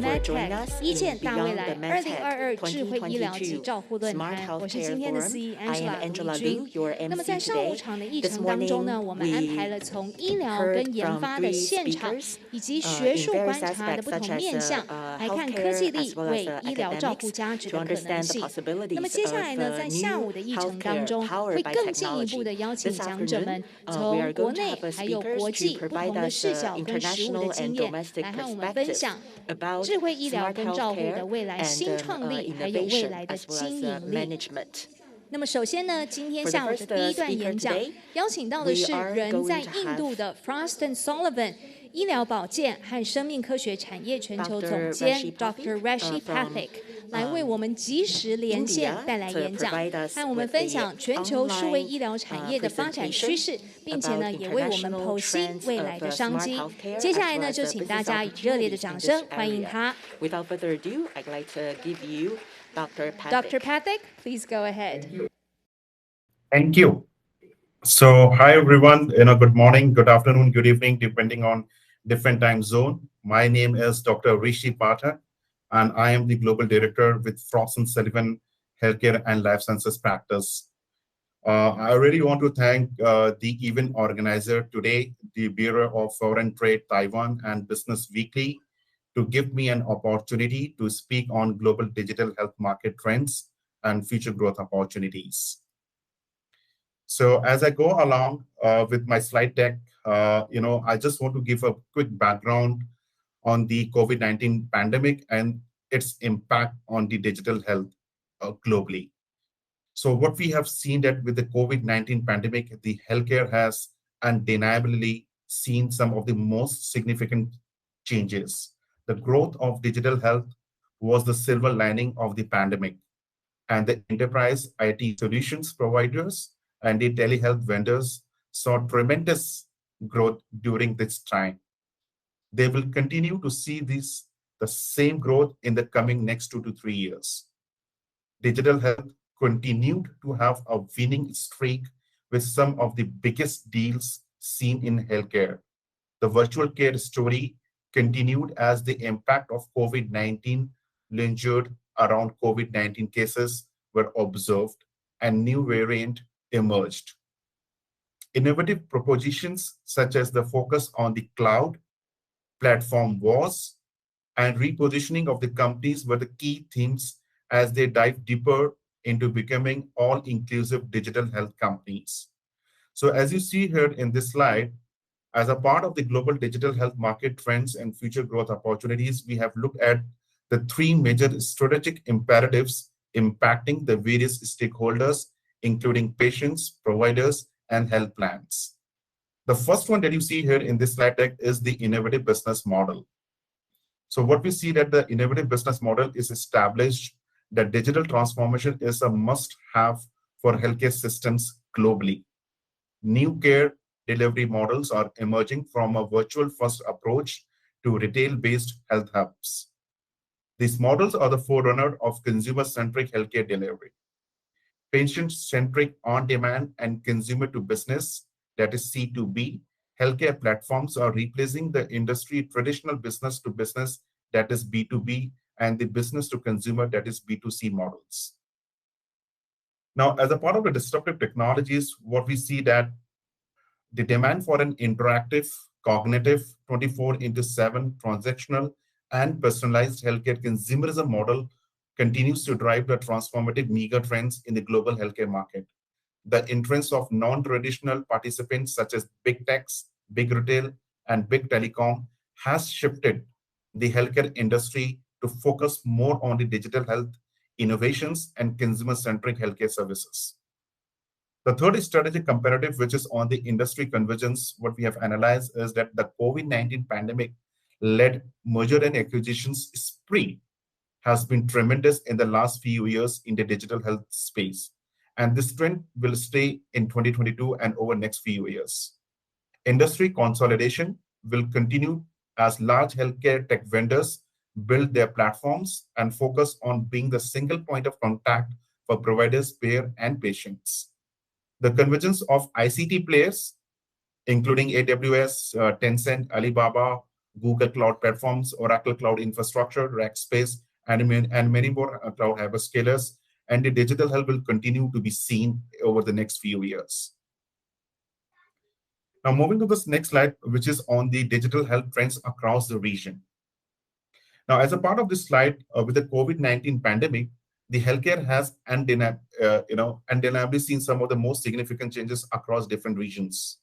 Medtech 一见大未来2022智慧医疗及照护论坛，我是今天的 Angela 卢怡君。那么在上午场的议程当中呢，我们安排了从医疗跟研发的现场，以及学术观察的不同面向，来看科技力为医疗照护价值的可能性。那么接下来呢，在下午的议程当中，会更进一步的邀请讲者们从国内还有国际不同的视角跟实务的经验，来和我们分享智慧医疗跟照护的未来新创力，还有未来的经营力。那么首先呢，今天下午的第一段演讲邀请到的是人在印度的 Frost Sullivan 医疗保健和生命科学产业全球总监 Dr. Rishi Pathak 来为我们即时连线带来演讲，和我们分享全球数位医疗产业的发展趋势，并且呢也为我们剖析未来的商机。接下来呢，就请大家以热烈的掌声欢迎他。Without further ado, I'd like to give you Dr. Pathak. Dr. Pathak, please go ahead. Thank you. So, hi everyone. Good morning, good afternoon, good evening, depending on different time zone. My name is Dr. Rishi Pathak, and I am the Global Director with Frost Sullivan Healthcare and Life Sciences Practice. I really want to thank the event organizer today, the Bureau of Foreign Trade Taiwan and Business Weekly, to give me an opportunity to speak on global digital health market trends and future growth opportunities. So as I go along with my slide deck, I just want to give a quick background on the COVID-19 pandemic and its impact on the digital health globally. So what we have seen that with the COVID-19 pandemic, the healthcare has undeniably seen some of the most significant changes. The growth of digital health was the silver lining of the pandemic, and the enterprise IT solutions providers and the telehealth vendors saw tremendous growth during this time. They will continue to see the same growth in the coming next 2 to 3 years. Digital health continued to have a winning streak with some of the biggest deals seen in healthcare. The virtual care story continued as the impact of COVID-19 lingered around COVID-19 cases were observed and new variant emerged. Innovative propositions such as the focus on the cloud, platform wars, and repositioning of the companies were the key themes as they dive deeper into becoming all-inclusive digital health companies. So as you see here in this slide, as a part of the global digital health market trends and future growth opportunities, we have looked at the 3 major strategic imperatives impacting the various stakeholders, including patients, providers, and health plans. The first one that you see here in this slide deck is the innovative business model. So what we see that the innovative business model is established that digital transformation is a must-have for healthcare systems globally. New care delivery models are emerging from a virtual-first approach to retail-based health hubs. These models are the forerunner of consumer-centric healthcare delivery. Patient-centric on-demand and consumer-to-business, that is C2B, healthcare platforms are replacing the industry traditional business-to-business, that is B2B, and the business-to-consumer, that is B2C models. Now, as a part of the disruptive technologies, what we see that the demand for an interactive, cognitive, 24/7 transactional and personalized healthcare consumerism model continues to drive the transformative mega trends in the global healthcare market. The entrance of non-traditional participants such as big techs, big retail, and big telecom has shifted the healthcare industry to focus more on the digital health innovations and consumer-centric healthcare services. The third strategic comparative, which is on the industry convergence, what we have analyzed is that the COVID-19 pandemic led merger and acquisitions spree has been tremendous in the last few years in the digital health space. And this trend will stay in 2022 and over next few years. Industry consolidation will continue as large healthcare tech vendors build their platforms and focus on being the single point of contact for providers, payer, and patients. The convergence of ICT players, including AWS, Tencent, Alibaba, Google Cloud Platforms, Oracle Cloud Infrastructure, Rackspace, and many more cloud hyperscalers. And the digital health will continue to be seen over the next few years. Now, moving to this next slide, which is on the digital health trends across the region. Now, as a part of this slide, with the COVID-19 pandemic, the healthcare has undeniably seen some of the most significant changes across different regions.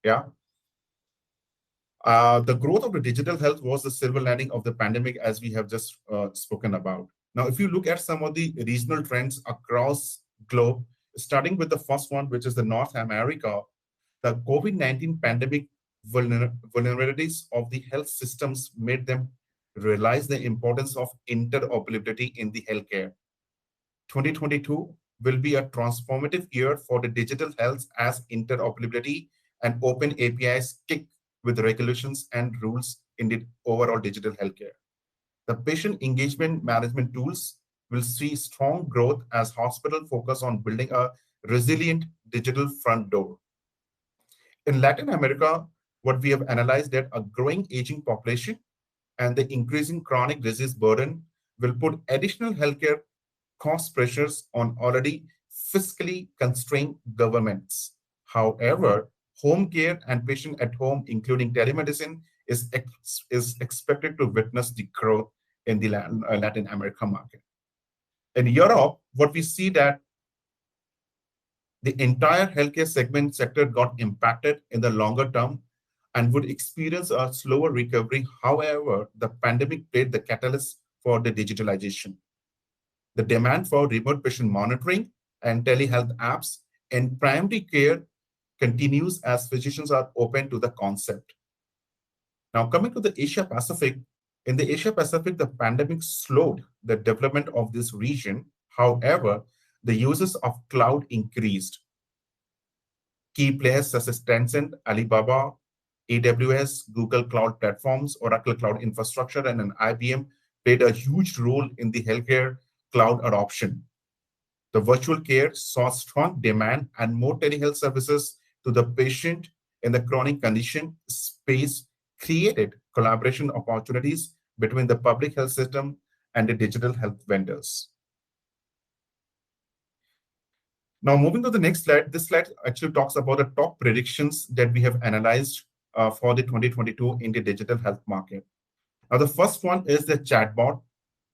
Yeah. The growth of the digital health was the silver lining of the pandemic, as we have just spoken about. Now, if you look at some of the regional trends across globe, starting with the first one, which is the North America, the COVID-19 pandemic vulnerabilities of the health systems made them realize the importance of interoperability in the healthcare. 2022 will be a transformative year for the digital health as interoperability and open APIs kick with regulations and rules in the overall digital healthcare. The patient engagement management tools will see strong growth as hospitals focus on building a resilient digital front door. In Latin America, what we have analyzed that a growing aging population and the increasing chronic disease burden will put additional healthcare cost pressures on already fiscally constrained governments. However, home care and patient at home, including telemedicine, is expected to witness the growth in the Latin America market. In Europe, what we see that the entire healthcare sector got impacted in the longer term and would experience a slower recovery. However, the pandemic played the catalyst for the digitalization. The demand for remote patient monitoring and telehealth apps in primary care continues as physicians are open to the concept. Now, coming to the Asia Pacific, in the Asia Pacific, the pandemic slowed the development of this region. However, the uses of cloud increased. Key players such as Tencent, Alibaba, AWS, Google Cloud Platforms, Oracle Cloud Infrastructure, and an IBM played a huge role in the healthcare cloud adoption. The virtual care saw strong demand and more telehealth services to the patient in the chronic condition space created collaboration opportunities between the public health system and the digital health vendors. Now, moving to the next slide, this slide actually talks about the top predictions that we have analyzed for the 2022 in the digital health market. Now, the first one is the chatbot,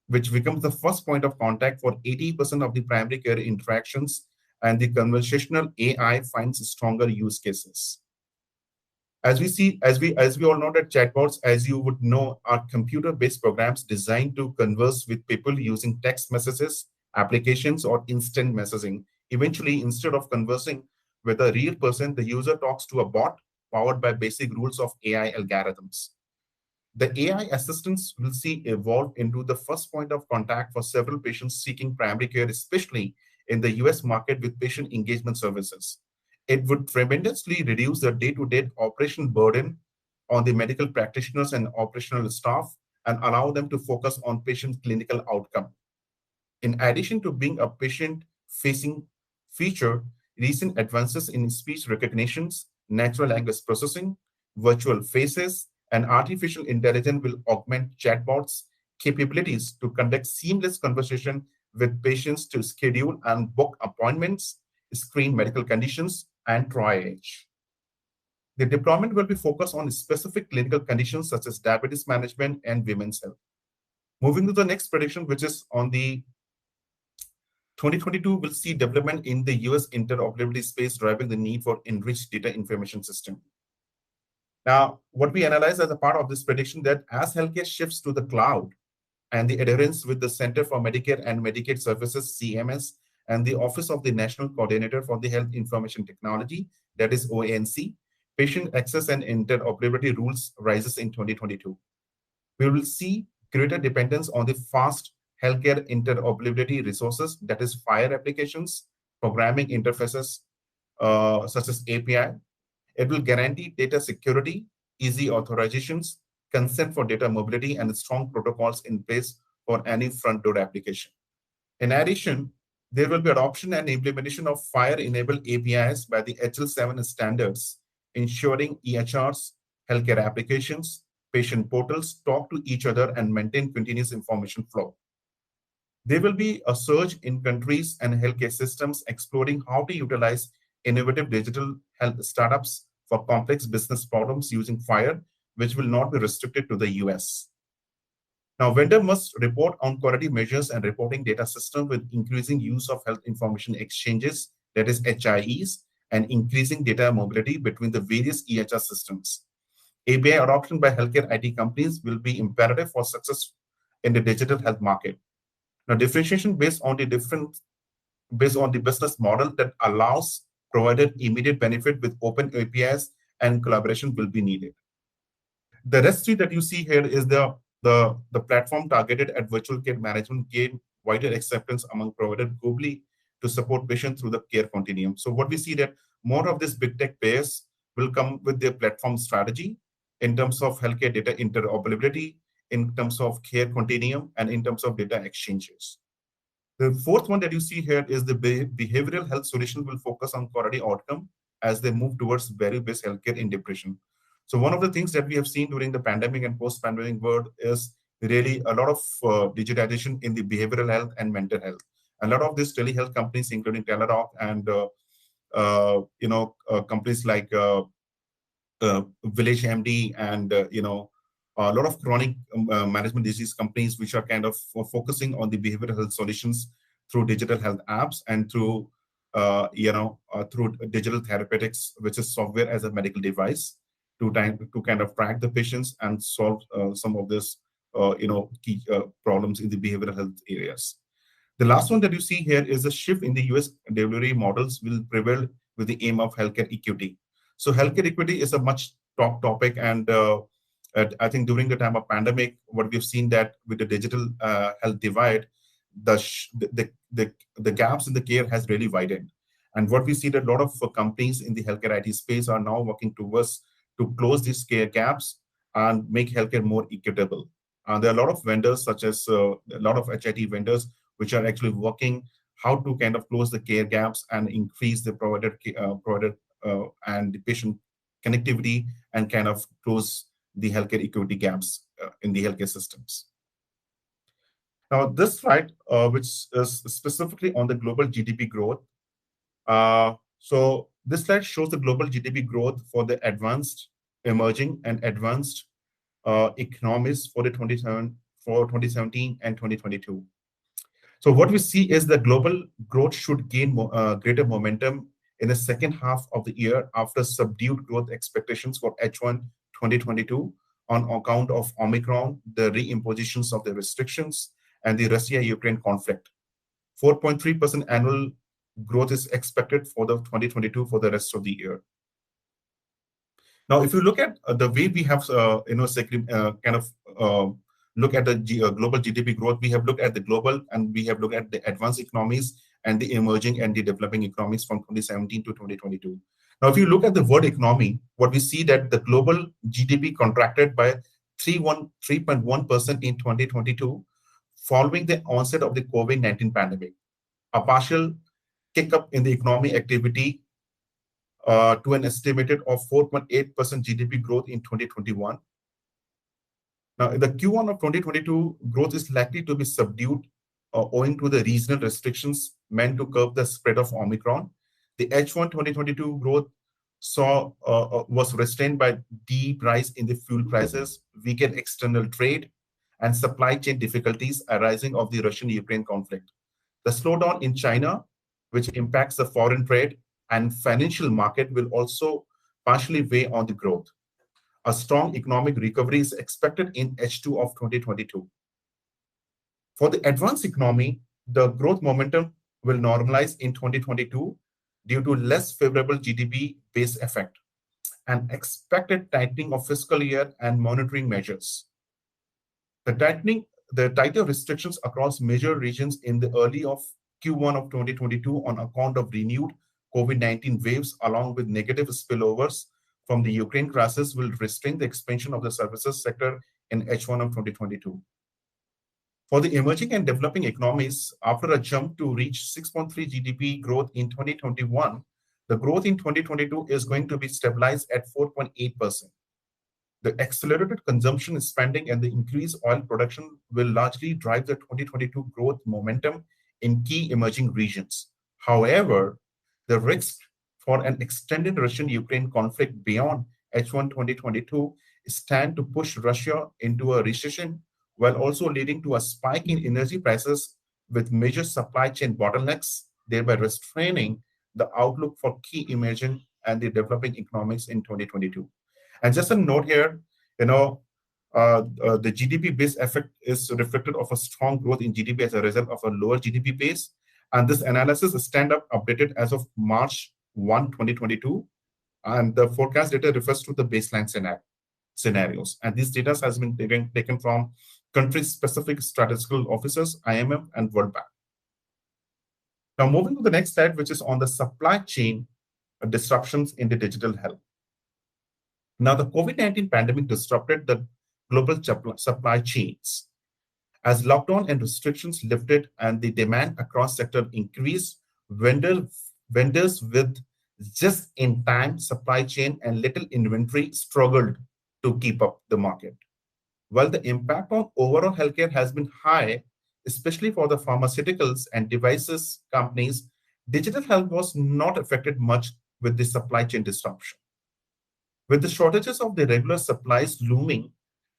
which becomes the first point of contact for 80% of the primary care interactions, and the conversational AI finds stronger use cases. As we all know that chatbots, as you would know, are computer-based programs designed to converse with people using text messages, applications, or instant messaging. Eventually, instead of conversing with a real person, the user talks to a bot powered by basic rules of AI algorithms. The AI assistants will see evolve into the first point of contact for several patients seeking primary care, especially in the US market with patient engagement services. It would tremendously reduce the day-to-day operation burden on the medical practitioners and operational staff and allow them to focus on patient clinical outcome. In addition to being a patient-facing feature, recent advances in speech recognitions, natural language processing, virtual faces, and artificial intelligence will augment chatbots' capabilities to conduct seamless conversation with patients to schedule and book appointments, screen medical conditions, and triage. The deployment will be focused on specific clinical conditions such as diabetes management and women's health. Moving to the next prediction, which is on the 2022 will see development in the US interoperability space driving the need for enriched data information system. Now, what we analyze as a part of this prediction that as healthcare shifts to the cloud and the adherence with the Center for Medicare and Medicaid Services, CMS, and the Office of the National Coordinator for the Health Information Technology, that is OANC, patient access and interoperability rules rises in 2022. We will see greater dependence on the fast healthcare interoperability resources, that is FHIR applications, programming interfaces such as API. It will guarantee data security, easy authorizations, consent for data mobility, and strong protocols in place for any front door application. In addition, there will be adoption and implementation of FHIR-enabled APIs by the HL7 standards, ensuring EHRs healthcare applications, patient portals talk to each other and maintain continuous information flow. There will be a surge in countries and healthcare systems exploring how to utilize innovative digital health startups for complex business problems using FHIR, which will not be restricted to the US. Now, vendor must report on quality measures and reporting data system with increasing use of health information exchanges, that is HIEs, and increasing data mobility between the various EHR systems. API adoption by healthcare IT companies will be imperative for success in the digital health market. Now, differentiation based on the business model that allows provided immediate benefit with open APIs and collaboration will be needed. The rest three that you see here is the platform targeted at virtual care management gain wider acceptance among providers globally to support patients through the care continuum. So what we see that more of these big tech players will come with their platform strategy in terms of healthcare data interoperability, in terms of care continuum, and in terms of data exchanges. The fourth one that you see here is the behavioral health solution will focus on quality outcome as they move towards value-based healthcare in depression. So one of the things that we have seen during the pandemic and post-pandemic world is really a lot of digitization in the behavioral health and mental health. A lot of these telehealth companies, including Teladoc and companies like Village MD and a lot of chronic management disease companies, which are kind of focusing on the behavioral health solutions through digital health apps and through through digital therapeutics, which is software as a medical device to kind of track the patients and solve some of this key problems in the behavioral health areas. The last one that you see here is a shift in the US delivery models will prevail with the aim of healthcare equity. So healthcare equity is a much top topic, and I think during the time of pandemic, what we've seen that with the digital health divide, the gaps in the care has really widened. And what we see that a lot of companies in the healthcare IT space are now working towards to close these care gaps and make healthcare more equitable. There are a lot of vendors, such as a lot of HIT vendors, which are actually working how to kind of close the care gaps and increase the provider and the patient connectivity and kind of close the healthcare equity gaps in the healthcare systems. Now, this slide, which is specifically on the global GDP growth. So this slide shows the global GDP growth for the advanced, emerging, and advanced economies for the 2017 and 2022. So what we see is the global growth should gain greater momentum in the second half of the year after subdued growth expectations for H1 2022 on account of Omicron, the reimpositions of the restrictions, and the Russia-Ukraine conflict. 4.3% annual growth is expected for the 2022 for the rest of the year. Now, if you look at the way we have, look at the global GDP growth, we have looked at the global and we have looked at the advanced economies and the emerging and the developing economies from 2017 to 2022. Now, if you look at the world economy, what we see that the global GDP contracted by 3.1% in 2022 following the onset of the COVID-19 pandemic. A partial kick-up in the economic activity to an estimated of 4.8% GDP growth in 2021. Now, the Q1 of 2022 growth is likely to be subdued owing to the regional restrictions meant to curb the spread of Omicron. The H1 2022 growth was restrained by deep rise in the fuel prices, weakened external trade, and supply chain difficulties arising of the Russian-Ukraine conflict. The slowdown in China, which impacts the foreign trade and financial market, will also partially weigh on the growth. A strong economic recovery is expected in H2 of 2022. For the advanced economy, the growth momentum will normalize in 2022 due to less favorable GDP base effect and expected tightening of fiscal year and monitoring measures. The tighter restrictions across major regions in the early of Q1 of 2022 on account of renewed COVID-19 waves along with negative spillovers from the Ukraine crisis will restrain the expansion of the services sector in H1 of 2022. For the emerging and developing economies, after a jump to reach 6.3 GDP growth in 2021, the growth in 2022 is going to be stabilized at 4.8%. The accelerated consumption spending and the increased oil production will largely drive the 2022 growth momentum in key emerging regions. However, the risk for an extended Russian-Ukraine conflict beyond H1 2022 stand to push Russia into a recession, while also leading to a spike in energy prices with major supply chain bottlenecks, thereby restraining the outlook for key emerging and the developing economics in 2022. And just a note here, the GDP base effect is reflected of a strong growth in GDP as a result of a lower GDP base. And this analysis is stand-up updated as of March 1, 2022. And the forecast data refers to the baseline scenarios. And this data has been taken from country-specific statistical offices, IMF, and World Bank. Now, moving to the next slide, which is on the supply chain disruptions in the digital health. Now, the COVID-19 pandemic disrupted the global supply chains. As lockdown and restrictions lifted and the demand across sector increased, vendors with just-in-time supply chain and little inventory struggled to keep up the market. While the impact on overall healthcare has been high, especially for the pharmaceuticals and devices companies, digital health was not affected much with the supply chain disruption. With the shortages of the regular supplies looming,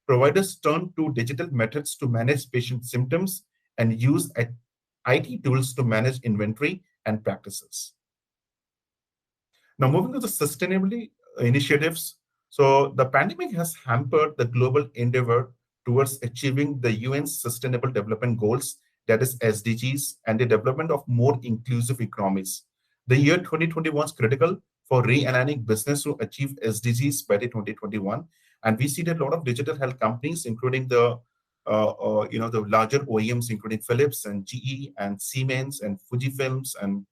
providers turned to digital methods to manage patient symptoms and use IT tools to manage inventory and practices. Now, moving to the sustainability initiatives. So the pandemic has hampered the global endeavor towards achieving the UN's Sustainable Development Goals, that is SDGs, and the development of more inclusive economies. The year 2021 was critical for realigning business to achieve SDGs by the 2021. And we see that a lot of digital health companies, including the larger OEMs, including Philips and GE and Siemens and Fujifilms and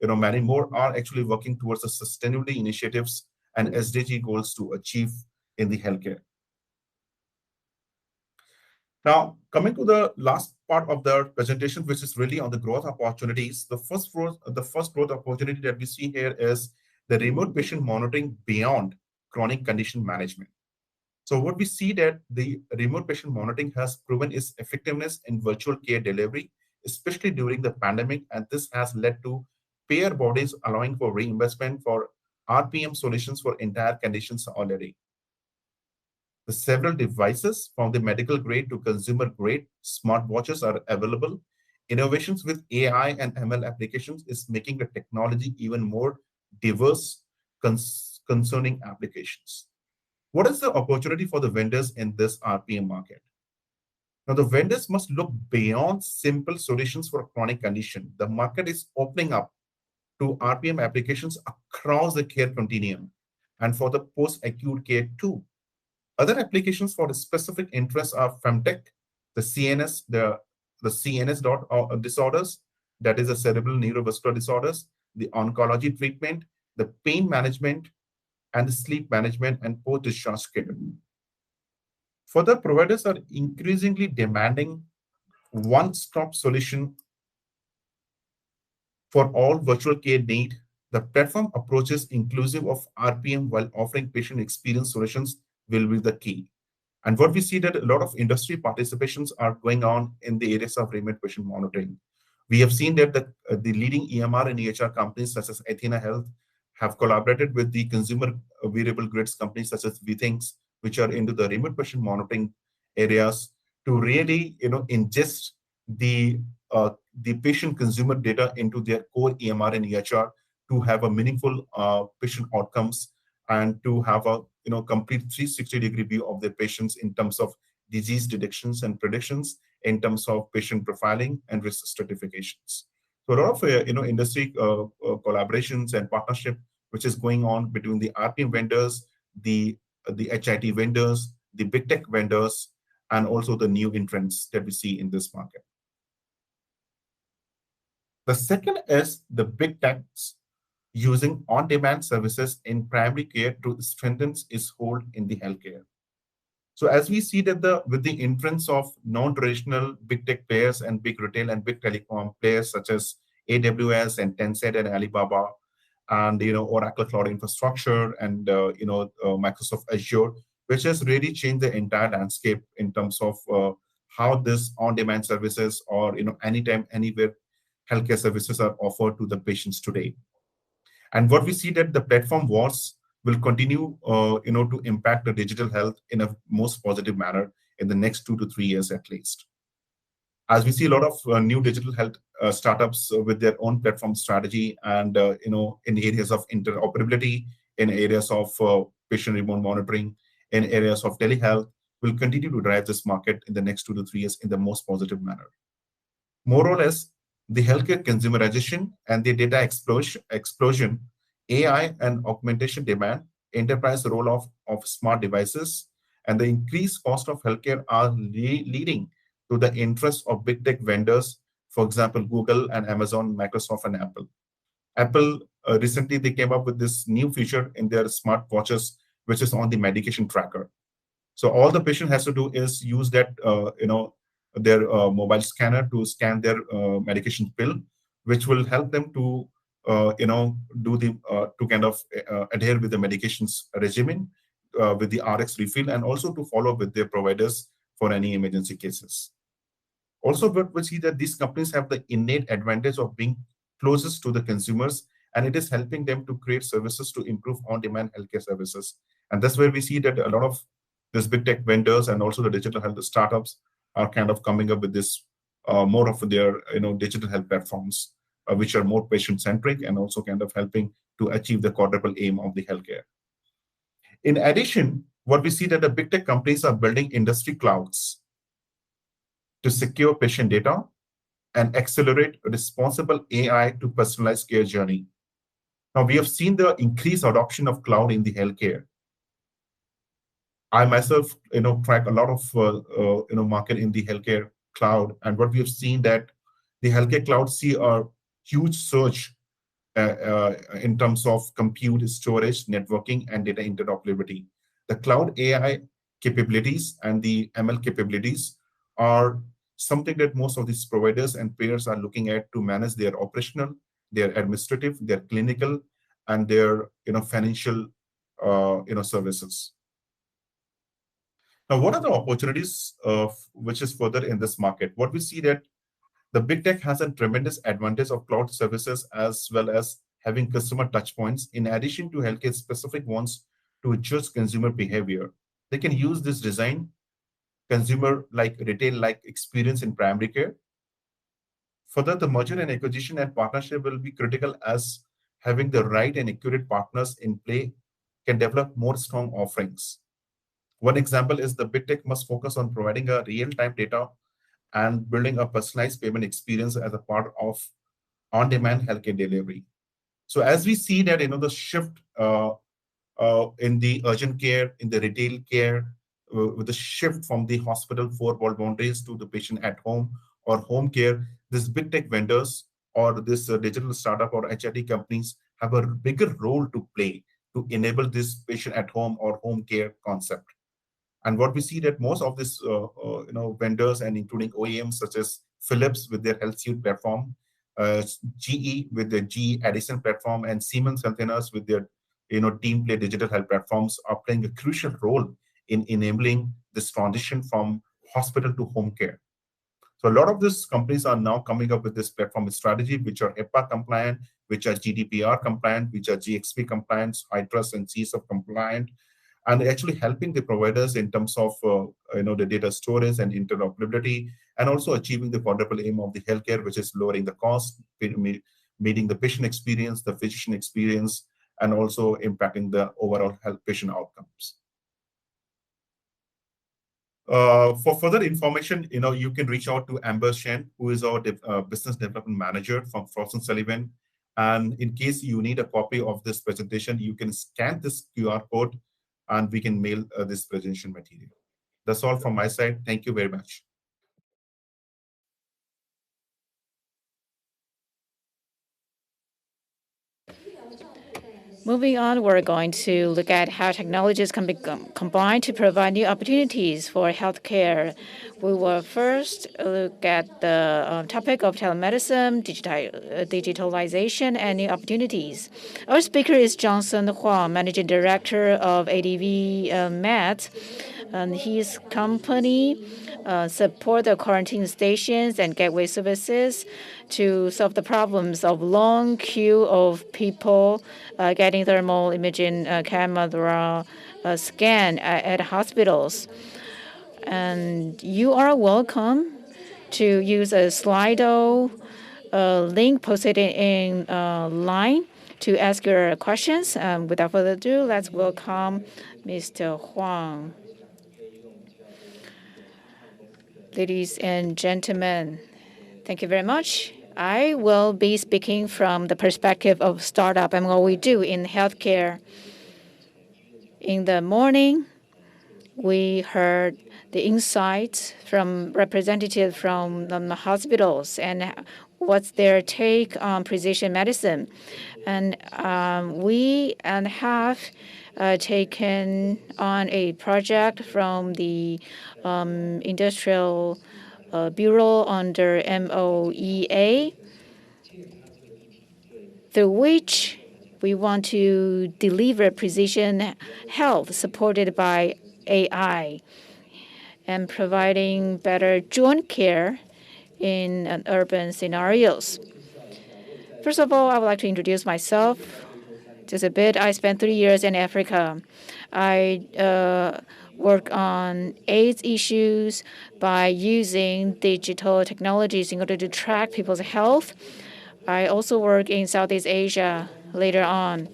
many more, are actually working towards the sustainability initiatives and SDG goals to achieve in the healthcare. Now, coming to the last part of the presentation, which is really on the growth opportunities. The first growth opportunity that we see here is the remote patient monitoring beyond chronic condition management. So what we see that the remote patient monitoring has proven its effectiveness in virtual care delivery, especially during the pandemic, and this has led to payer bodies allowing for reimbursement for RPM solutions for entire conditions already. The several devices from the medical grade to consumer grade smartwatches are available. Innovations with AI and ML applications is making the technology even more diverse concerning applications. What is the opportunity for the vendors in this RPM market? Now, the vendors must look beyond simple solutions for a chronic condition. The market is opening up to RPM applications across the care continuum and for the post-acute care too. Other applications for the specific interests are femtech, the CNS, the CNS disorders, that is the cerebral neurovascular disorders, the oncology treatment, the pain management, and the sleep management and post-discharge care. Further, providers are increasingly demanding one-stop solution for all virtual care need. The platform approaches inclusive of RPM while offering patient experience solutions will be the key. And what we see that a lot of industry participations are going on in the areas of remote patient monitoring. We have seen that the leading EMR and EHR companies such as Athena Health have collaborated with the consumer wearable grids companies such as VThings, which are into the remote patient monitoring areas to really ingest the patient consumer data into their core EMR and EHR to have a meaningful patient outcomes and to have a complete 360-degree view of their patients in terms of disease detections and predictions, in terms of patient profiling and risk stratifications. So a lot of industry collaborations and partnership which is going on between the RPM vendors, the HIT vendors, the big tech vendors, and also the new entrants that we see in this market. The second is the big techs using on-demand services in primary care to strengthen its hold in the healthcare. So as we see that with the entrance of non-traditional big tech players and big retail and big telecom players such as AWS and Tencent and Alibaba, and Oracle Cloud Infrastructure and Microsoft Azure, which has really changed the entire landscape in terms of how this on-demand services or anytime, anywhere healthcare services are offered to the patients today. And what we see that the platform wars will continue, to impact the digital health in a most positive manner in the next 2 to 3 years at least. As we see a lot of new digital health startups with their own platform strategy and in areas of interoperability, in areas of patient remote monitoring, in areas of telehealth, will continue to drive this market in the next 2 to 3 years in the most positive manner. More or less, the healthcare consumerization and the data explosion, AI and augmentation demand, enterprise roll-off of smart devices, and the increased cost of healthcare are leading to the interest of big tech vendors, for example, Google and Amazon, Microsoft and Apple. Apple recently they came up with this new feature in their smart watches, which is on the medication tracker. So all the patient has to do is use that, their mobile scanner to scan their medication pill, which will help them to, do the to kind of adhere with the medications regimen, with the RX refill, and also to follow with their providers for any emergency cases. Also, but we see that these companies have the innate advantage of being closest to the consumers, and it is helping them to create services to improve on-demand healthcare services. And that's where we see that a lot of these big tech vendors and also the digital health startups are kind of coming up with this more of their digital health platforms, which are more patient-centric and also kind of helping to achieve the quadruple aim of the healthcare. In addition, what we see that the big tech companies are building industry clouds to secure patient data and accelerate responsible AI to personalized care journey. Now, we have seen the increased adoption of cloud in the healthcare. I myself, track a lot of, market in the healthcare cloud, and what we have seen that the healthcare cloud see a huge surge in terms of compute, storage, networking, and data interoperability. The cloud AI capabilities and the ML capabilities are something that most of these providers and payers are looking at to manage their operational, their administrative, their clinical, and their financial services. Now, what are the opportunities which is further in this market? What we see that the big tech has a tremendous advantage of cloud services as well as having customer touchpoints in addition to healthcare specific ones to adjust consumer behavior. They can use this design consumer like retail like experience in primary care. Further, the merger and acquisition and partnership will be critical as having the right and accurate partners in play can develop more strong offerings. One example is the big tech must focus on providing a real-time data and building a personalized payment experience as a part of on-demand healthcare delivery. So as we see that the shift in the urgent care, in the retail care, with the shift from the hospital four-wall boundaries to the patient at home or home care, these big tech vendors or this digital startup or HIT companies have a bigger role to play to enable this patient at home or home care concept. And what we see that most of these vendors and including OEMs such as Philips with their Health Suite platform, GE with their GE Edison platform, and Siemens Healthineers with their team play digital health platforms are playing a crucial role in enabling this transition from hospital to home care. So a lot of these companies are now coming up with this platform strategy, which are HIPAA compliant, which are GDPR compliant, which are GXP compliant, HITRUST and CSF compliant, and actually helping the providers in terms of the data storage and interoperability, and also achieving the quadruple aim of the healthcare, which is lowering the cost, meeting the patient experience, the physician experience, and also impacting the overall health patient outcomes. For further information, you can reach out to Amber Shen, who is our business development manager from Frost Sullivan. And in case you need a copy of this presentation, you can scan this QR code and we can mail this presentation material. That's all from my side. Thank you very much. Moving on, we're going to look at how technologies can be combined to provide new opportunities for healthcare. We will first look at the topic of telemedicine, digitalization, and new opportunities. Our speaker is Huang, Managing Director of Advmeds. And his company support the quarantine stations and gateway services to solve the problems of long queue of people getting thermal imaging camera scan at hospitals. And you are welcome to use a Slido link posted in line to ask your questions. Without further ado, let's welcome Mr. Huang. Ladies and gentlemen, thank you very much. I will be speaking from the perspective of startup and what we do in healthcare. In the morning, we heard the insights from representatives from the hospitals and what's their take on precision medicine. And we have taken on a project from the Industrial Bureau under MOEA, through which we want to deliver precision health supported by AI and providing better joint care in urban scenarios. First of all, I would like to introduce myself just a bit. I spent 3 years in Africa. I work on AIDS issues by using digital technologies in order to track people's health. I also work in Southeast Asia later on.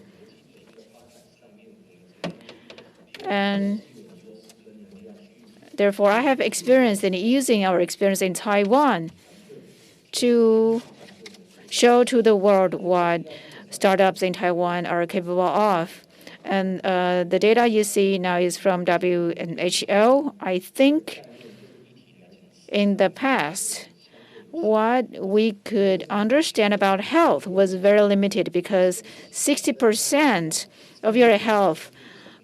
And therefore, I have experience in using our experience in Taiwan to show to the world what startups in Taiwan are capable of. And the data you see now is from WHO. I think in the past, what we could understand about health was very limited because 60% of your health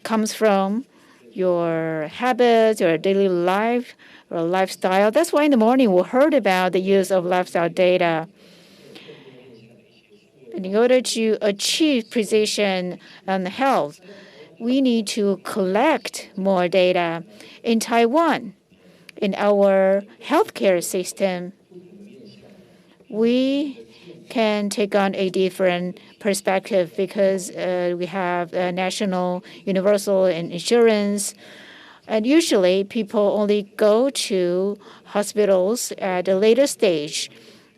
comes from your habits, your daily life, or lifestyle. That's why in the morning we heard about the use of lifestyle data. And in order to achieve precision and health, we need to collect more data. In Taiwan, in our healthcare system, we can take on a different perspective because we have national universal insurance. And usually people only go to hospitals at a later stage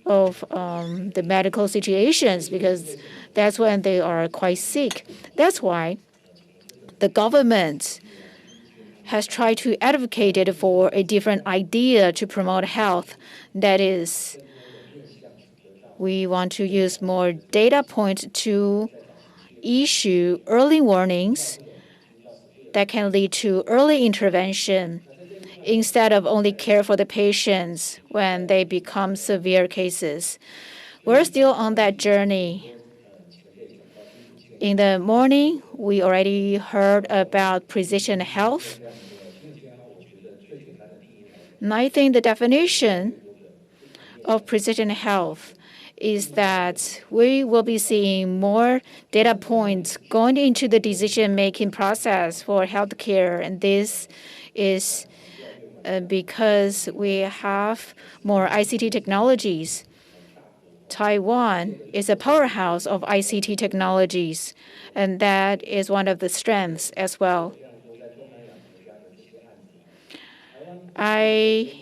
of the medical situations because that's when they are quite sick. That's why the government has tried to advocate for a different idea to promote health. That is, we want to use more data points to issue early warnings that can lead to early intervention instead of only care for the patients when they become severe cases. We're still on that journey. In the morning, we already heard about precision health. And I think the definition of precision health is that we will be seeing more data points going into the decision-making process for healthcare. And this is because we have more ICT technologies. Taiwan is a powerhouse of ICT technologies, and that is one of the strengths as well. I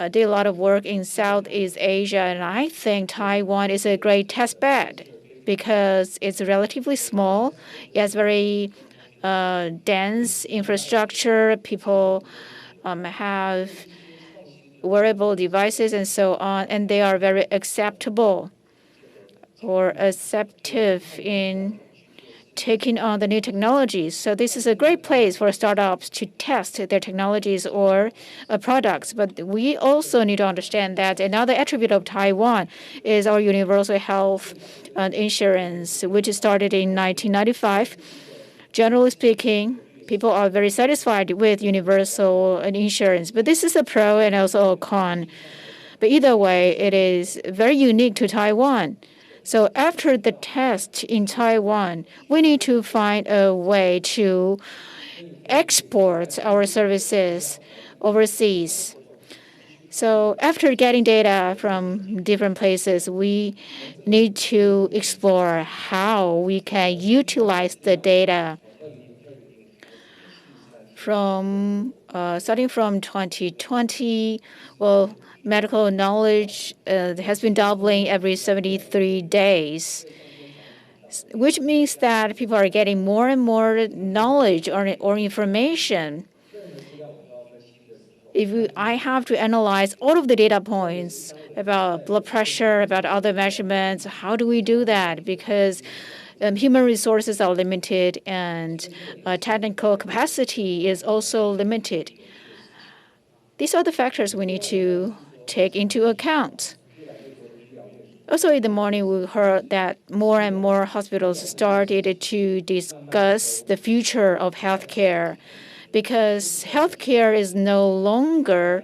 did a lot of work in Southeast Asia, and I think Taiwan is a great test bed because it's relatively small. It has very dense infrastructure. People have wearable devices and so on, and they are very acceptable or acceptive in taking on the new technologies. So this is a great place for startups to test their technologies or products. But we also need to understand that another attribute of Taiwan is our universal health insurance, which started in 1995. Generally speaking, people are very satisfied with universal insurance. But this is a pro and also a con. But either way, it is very unique to Taiwan. So after the test in Taiwan, we need to find a way to export our services overseas. So after getting data from different places, we need to explore how we can utilize the data from starting from 2020. Well, medical knowledge has been doubling every 73 days, which means that people are getting more and more knowledge or information. If I have to analyze all of the data points about blood pressure, about other measurements, how do we do that? Because human resources are limited and technical capacity is also limited. These are the factors we need to take into account. Also, in the morning, we heard that more and more hospitals started to discuss the future of healthcare, because healthcare is no longer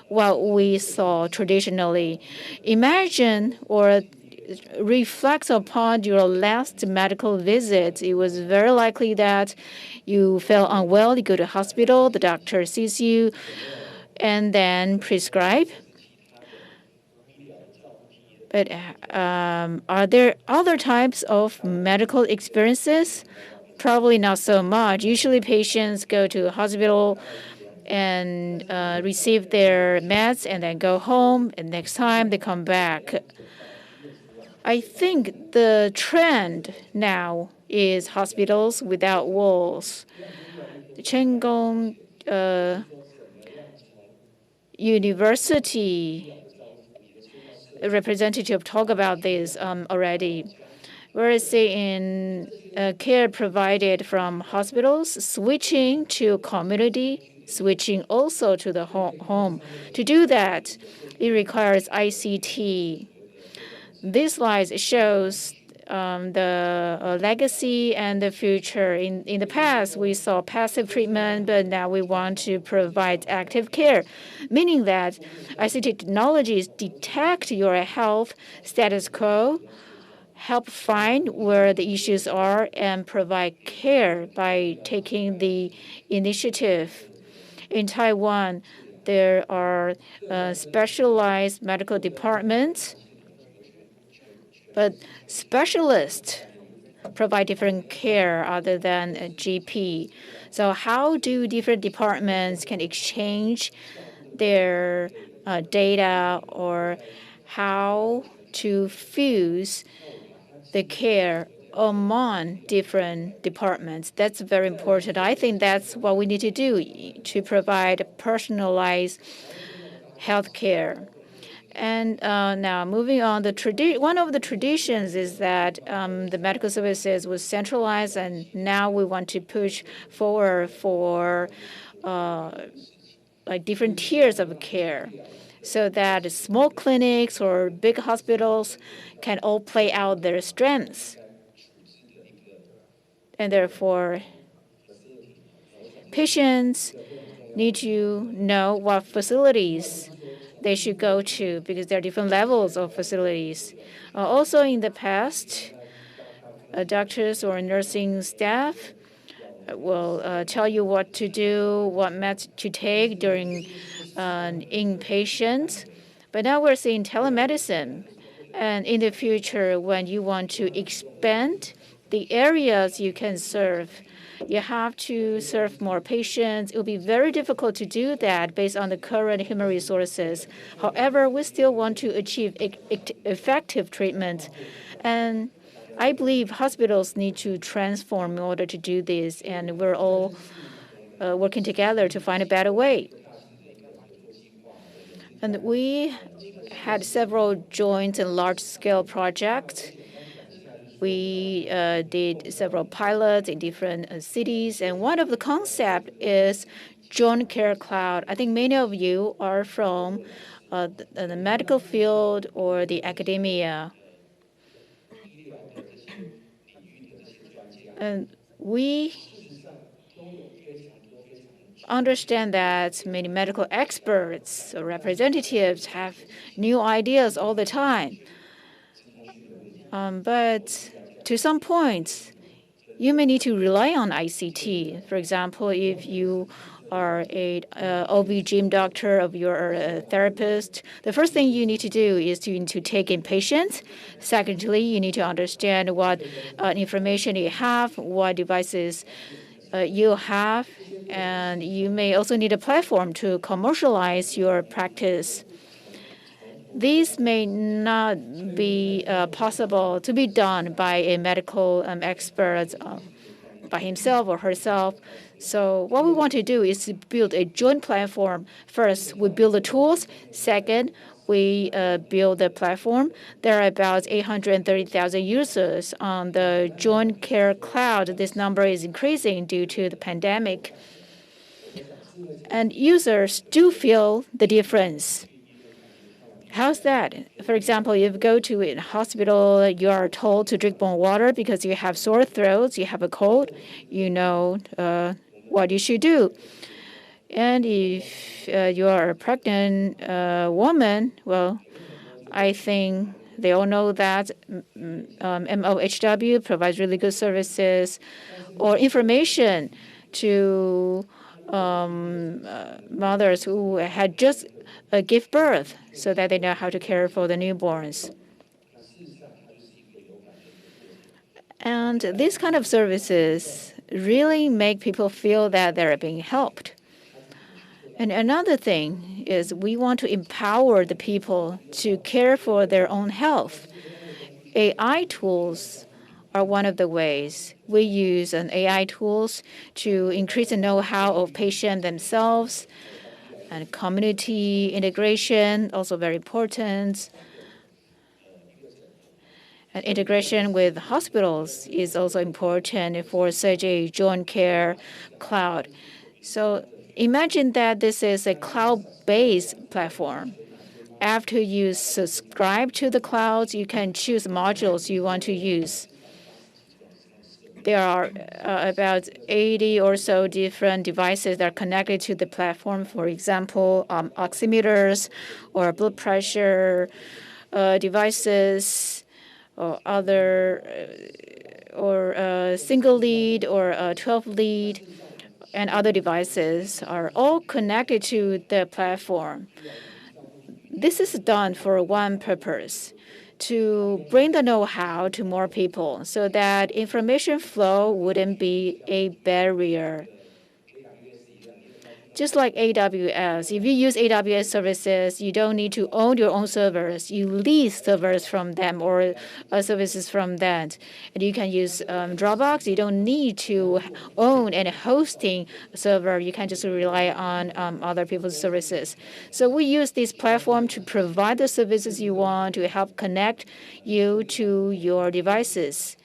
what we saw traditionally. Imagine or reflect upon your last medical visit. It was very likely that you felt unwell, you go to hospital, the doctor sees you, and then prescribe. But are there other types of medical experiences? Probably not so much. Usually patients go to a hospital and receive their meds and then go home, and next time they come back. I think the trend now is hospitals without walls. The Chang University representative talked about this already. Whereas in care provided from hospitals, switching to community, switching also to the home. To do that, it requires ICT. This slide shows the legacy and the future. In the past, we saw passive treatment, but now we want to provide active care, meaning that ICT technologies detect your health status quo, help find where the issues are, and provide care by taking the initiative. In Taiwan, there are specialized medical departments, but specialists provide different care other than a GP. So how do different departments can exchange their data, or how to fuse the care among different departments? That's very important. I think that's what we need to do to provide personalized health care. And now moving on, one of the traditions is that the medical services was centralized, and now we want to push forward for like different tiers of care, so that small clinics or big hospitals can all play out their strengths. And therefore, patients need to know what facilities they should go to, because there are different levels of facilities. Also, in the past, doctors or nursing staff will tell you what to do, what meds to take during inpatient. But now we're seeing telemedicine. And in the future, when you want to expand the areas you can serve, you have to serve more patients. It will be very difficult to do that based on the current human resources. However, we still want to achieve effective treatment. And I believe hospitals need to transform in order to do this, and we're all working together to find a better way. And we had several joint and large-scale projects. We did several pilots in different cities, and one of the concepts is joint care cloud. I think many of you are from the medical field or the academia. And we understand that many medical experts or representatives have new ideas all the time. But to some point, you may need to rely on ICT. For example, if you are a OB/GYN doctor or you're a therapist, the first thing you need to do is to take in patients. Secondly, you need to understand what information you have, what devices you have, and you may also need a platform to commercialize your practice. These may not be possible to be done by a medical expert by himself or herself. So what we want to do is to build a joint platform. First, we build the tools. Second, we build the platform. There are about 830,000 users on the joint care cloud. This number is increasing due to the pandemic. And users do feel the difference. How's that? For example, if you go to a hospital, you are told to drink more water because you have sore throats, you have a cold, you know what you should do. And if you are a pregnant woman, well, I think they all know that MOHW provides really good services or information to mothers who had just give birth so that they know how to care for the newborns. And these kind of services really make people feel that they're being helped. And another thing is we want to empower the people to care for their own health. AI tools are one of the ways we use AI tools to increase the know-how of patients themselves. And community integration, also very important. And integration with hospitals is also important for such a joint care cloud. So imagine that this is a cloud-based platform. After you subscribe to the clouds, you can choose modules you want to use. There are about 80 or so different devices that are connected to the platform. For example, oximeters or blood pressure devices or other or single lead or 12 lead and other devices are all connected to the platform. This is done for one purpose, to bring the know-how to more people so that information flow wouldn't be a barrier. Just like AWS, if you use AWS services, you don't need to own your own servers. You lease servers from them or services from that. And you can use Dropbox. You don't need to own and hosting server. You can just rely on other people's services. So we use this platform to provide the services you want to help connect you to your devices.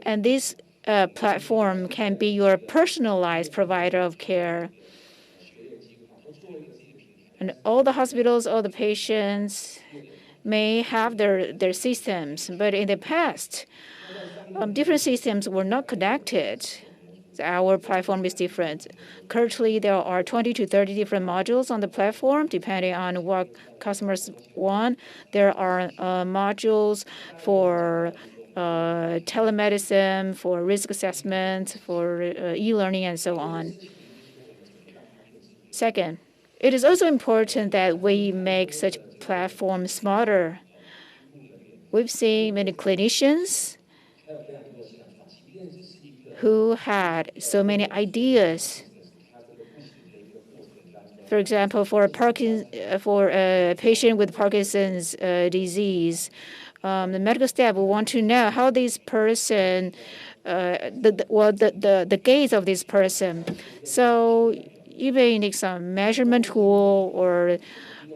And this platform can be your personalized provider of care. And all the hospitals, all the patients may have their systems. But in the past, different systems were not connected. Our platform is different. Currently, there are 20 to 30 different modules on the platform, depending on what customers want. There are modules for telemedicine, for risk assessment, for e-learning, and so on. Second, it is also important that we make such platforms smarter. We've seen many clinicians who had so many ideas. For example, for a patient with Parkinson's disease, the medical staff will want to know how this person, the gaze of this person. So you may need some measurement tool or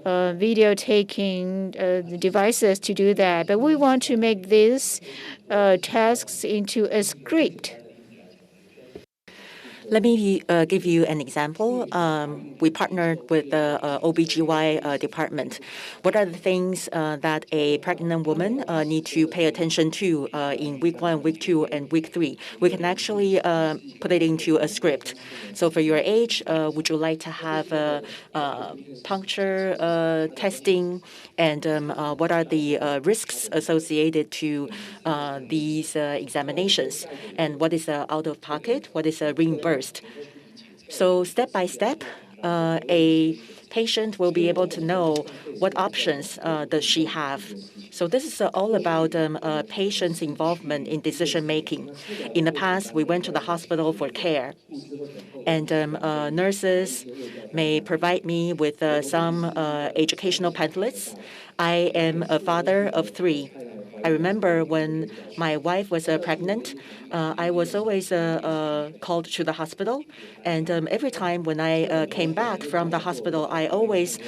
video taking devices to do that. But we want to make these tasks into a script. Let me give you an example. We partnered with the OBGY department. What are the things that a pregnant woman need to pay attention to in week 1, week 2, and week 3? We can actually put it into a script. So for your age, would you like to have puncture testing? And what are the risks associated to these examinations? And what is out of pocket? What is reimbursed? So step by step, a patient will be able to know what options does she have. So this is all about patient's involvement in decision making. In the past, we went to the hospital for care, and nurses may provide me with some educational pamphlets. I am a father of 3. I remember when my wife was pregnant, I was always called to the hospital. And every time when I came back from the hospital, I always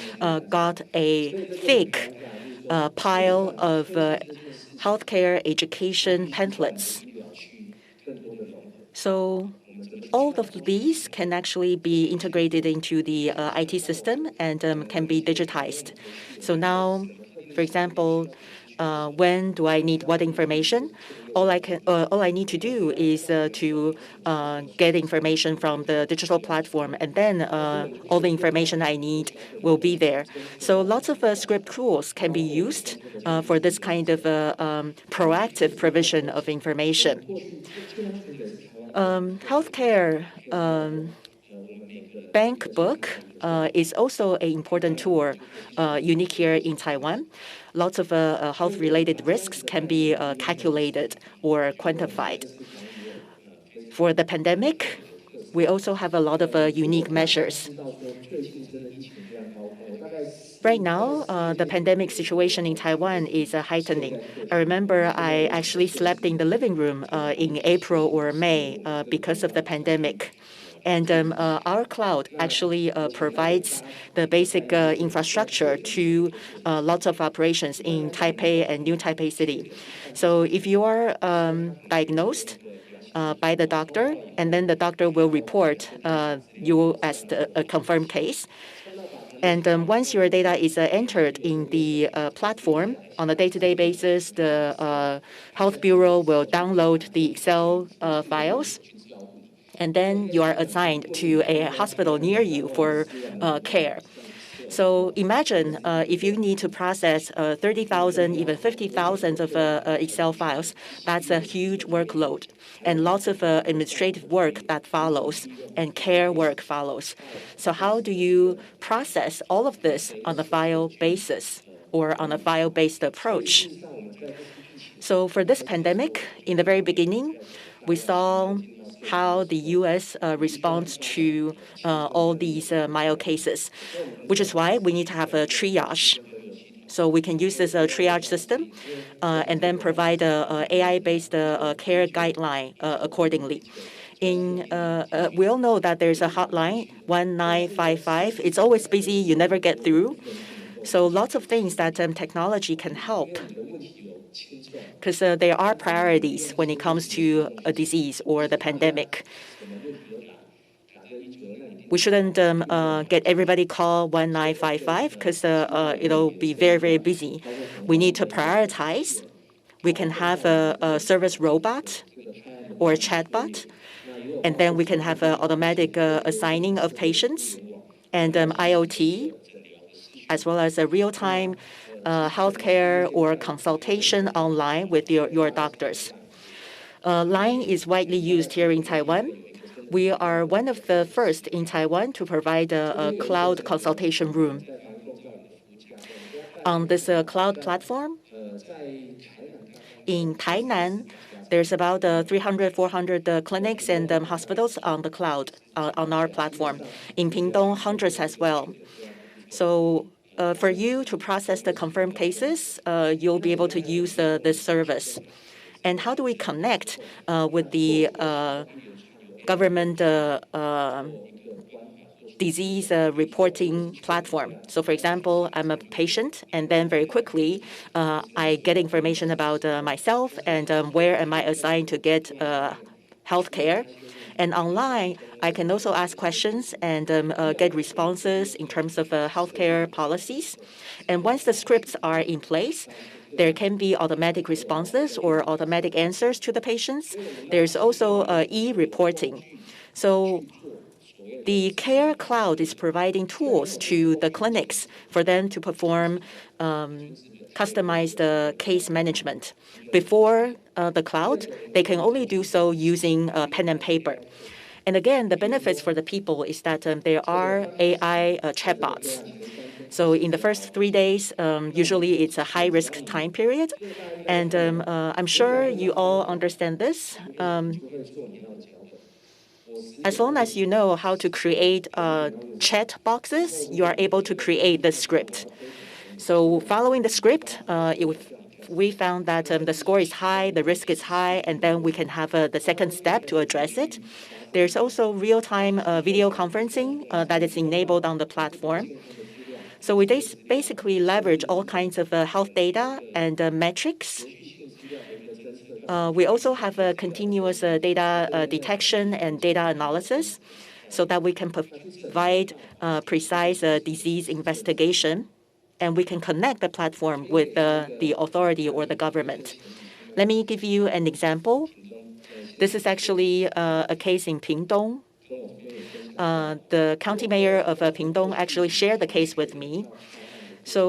got a thick pile of healthcare education pamphlets. So all of these can actually be integrated into the IT system and can be digitized. So now, for example, when do I need what information? All I need to do is to get information from the digital platform, and then all the information I need will be there. So lots of script tools can be used for this kind of proactive provision of information. Healthcare bank book is also an important tool unique here in Taiwan. Lots of health-related risks can be calculated or quantified. For the pandemic, we also have a lot of unique measures. Right now, the pandemic situation in Taiwan is heightening. I remember I actually slept in the living room in April or May because of the pandemic. And our cloud actually provides the basic infrastructure to lots of operations in Taipei and New Taipei City. So if you are diagnosed by the doctor, and then the doctor will report you as a confirmed case. And once your data is entered in the platform on a day-to-day basis, the Health Bureau will download the Excel files, and then you are assigned to a hospital near you for care. So imagine if you need to process 30,000, even 50,000 of Excel files, that's a huge workload. And lots of administrative work that follows, and care work follows. So how do you process all of this on a file basis or on a file-based approach? So for this pandemic, in the very beginning, we saw how the U.S. responds to all these mild cases, which is why we need to have a triage. So we can use this triage system and then provide a AI-based care guideline accordingly. We all know that there's a hotline, 1955. It's always busy. You never get through. So lots of things that technology can help, because there are priorities when it comes to a disease or the pandemic. We shouldn't get everybody call 1955 because it'll be very, very busy. We need to prioritize. We can have a service robot or a chatbot, and then we can have automatic assigning of patients and IoT, as well as a real-time healthcare or consultation online with your doctors. Line is widely used here in Taiwan. We are one of the first in Taiwan to provide a cloud consultation room. On this cloud platform, in Tainan, there's about 300, 400 clinics and hospitals on the cloud on our platform. In Pingdong, hundreds as well. So for you to process the confirmed cases, you'll be able to use this service. And how do we connect with the government disease reporting platform. So for example, I'm a patient, and then very quickly I get information about myself and where am I assigned to get health care. And online, I can also ask questions and get responses in terms of healthcare policies. And once the scripts are in place, there can be automatic responses or automatic answers to the patients. There's also e-reporting. So the Care Cloud is providing tools to the clinics for them to perform customized case management. Before the cloud, they can only do so using pen and paper. And again, the benefits for the people is that there are AI chatbots. So in the first 3 days, usually it's a high-risk time period. And I'm sure you all understand this. As long as you know how to create chat boxes, you are able to create the script. So following the script, we found that the score is high, the risk is high, and then we can have the second step to address it. There's also real-time video conferencing that is enabled on the platform. So we basically leverage all kinds of health data and metrics. We also have a continuous data detection and data analysis so that we can provide precise disease investigation, and we can connect the platform with the authority or the government. Let me give you an example. This is actually a case in Pingdong. The county mayor of Pingdong actually shared the case with me. So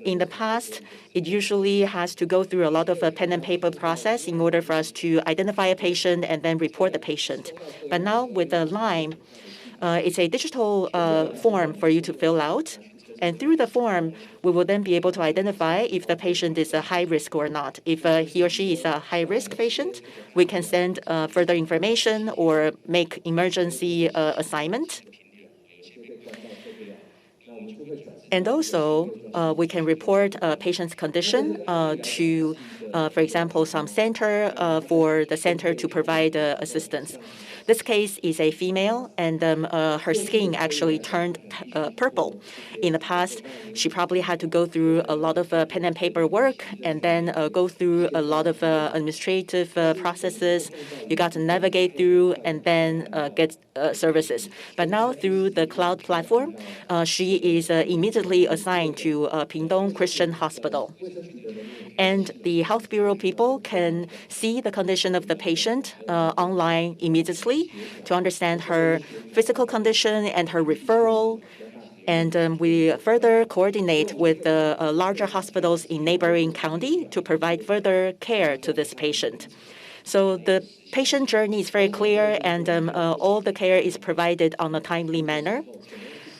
in the past, it usually has to go through a lot of pen and paper process in order for us to identify a patient and then report the patient. But now with the Lyme, it's a digital form for you to fill out. And through the form, we will then be able to identify if the patient is a high risk or not. If he or she is a high risk patient, we can send further information or make emergency assignment. And also, we can report a patient's condition to, for example, some center for the center to provide assistance. This case is a female, and her skin actually turned purple. In the past, she probably had to go through a lot of pen and paper work and then go through a lot of administrative processes. You got to navigate through and then get services. But now through the cloud platform, she is immediately assigned to Pingdong Christian Hospital. And the health bureau people can see the condition of the patient online immediately to understand her physical condition and her referral. And we further coordinate with the larger hospitals in neighboring county to provide further care to this patient. So the patient journey is very clear, and all the care is provided on a timely manner.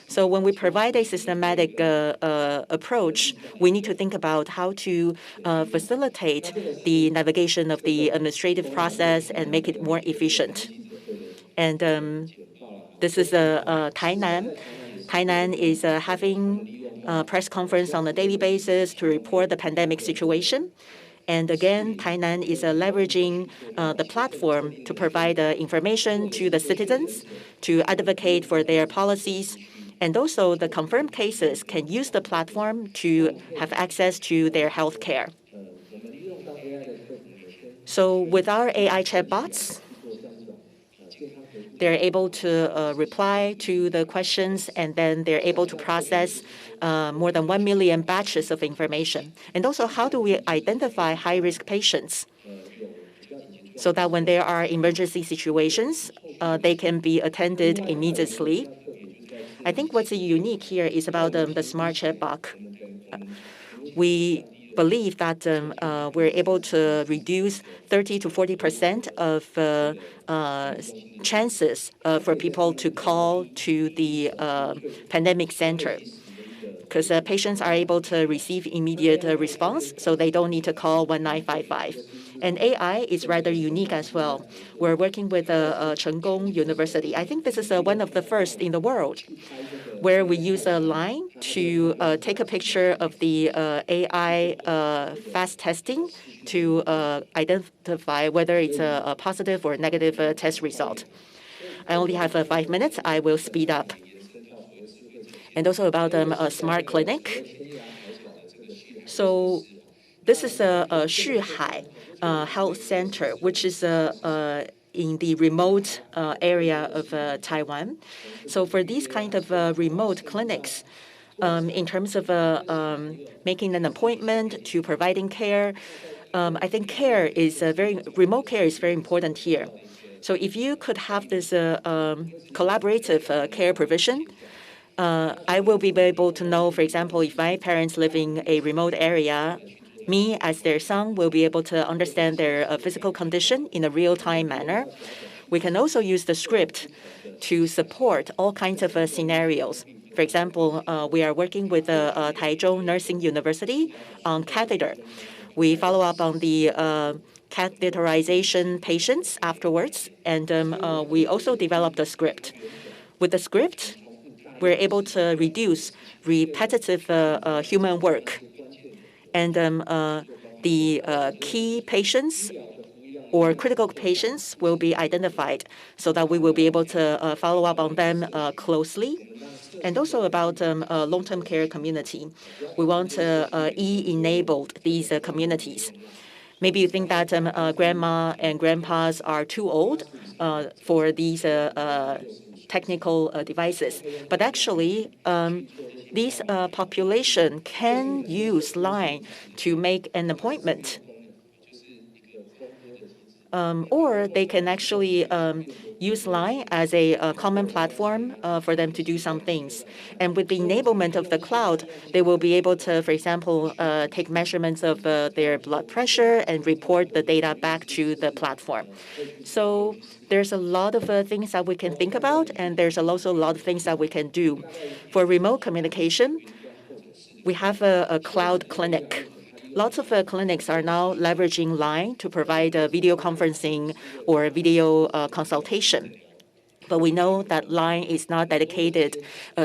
So when we provide a systematic approach, we need to think about how to facilitate the navigation of the administrative process and make it more efficient. And this is Tainan. Tainan is having a press conference on a daily basis to report the pandemic situation. And again, Tainan is leveraging the platform to provide information to the citizens, to advocate for their policies. And also, the confirmed cases can use the platform to have access to their health care. So with our AI chatbots, they're able to reply to the questions, and then they're able to process more than 1 million batches of information. And also, how do we identify high-risk patients so that when there are emergency situations, they can be attended immediately? I think what's unique here is about the smart chatbot. We believe that we're able to reduce 30 to 40% of chances for people to call to the pandemic center, because patients are able to receive immediate response, so they don't need to call 1955. And AI is rather unique as well. We're working with Chang University. I think this is one of the first in the world where we use a line to take a picture of the AI fast testing to identify whether it's a positive or negative test result. I only have 5 minutes. I will speed up. and also about a smart clinic. So this is a Shih-wei health center, which is in the remote area of Taiwan. So for these kind of remote clinics, in terms of making an appointment to providing care, I think remote care is very important here. So if you could have this collaborative care provision, I will be able to know, for example, if my parents live in a remote area, me as their son will be able to understand their physical condition in a real-time manner. We can also use the script to support all kinds of scenarios. For example, we are working with Taichung Nursing University on catheter. We follow up on the catheterization patients afterwards, and we also developed a script. With the script, we're able to reduce repetitive human work. And the key patients or critical patients will be identified so that we will be able to follow up on them closely. And also about long-term care community. We want to enable these communities. Maybe you think that grandma and grandpas are too old for these technical devices. But actually, this population can use LINE to make an appointment. Or they can actually use LINE as a common platform for them to do some things. And with the enablement of the cloud, they will be able to, for example, take measurements of their blood pressure and report the data back to the platform. So there's a lot of things that we can think about, and there's also a lot of things that we can do. For remote communication, we have a cloud clinic. Lots of clinics are now leveraging LINE to provide video conferencing or video consultation. But we know that LINE is not dedicated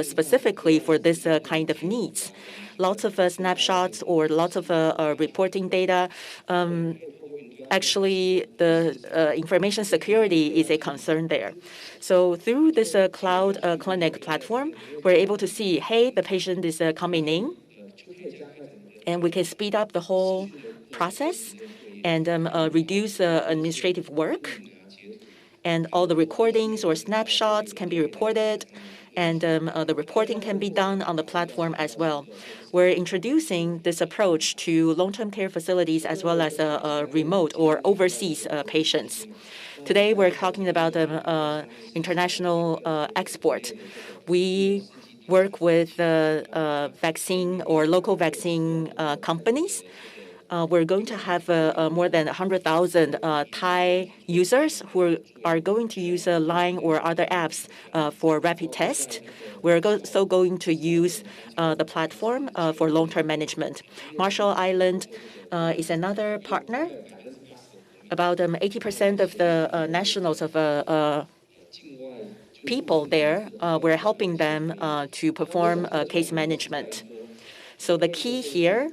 specifically for this kind of needs. Lots of snapshots or lots of reporting data. Actually, the information security is a concern there. So through this cloud clinic platform, we're able to see, hey, the patient is coming in, and we can speed up the whole process and reduce administrative work. And all the recordings or snapshots can be reported, and the reporting can be done on the platform as well. We're introducing this approach to long-term care facilities as well as remote or overseas patients. Today, we're talking about international export. We work with vaccine or local vaccine companies. We're going to have more than 100,000 Thai users who are going to use LINE or other apps for rapid test. We're also going to use the platform for long-term management. Marshall Island is another partner. About 80% of the nationals of people there, we're helping them to perform case management. So the key here,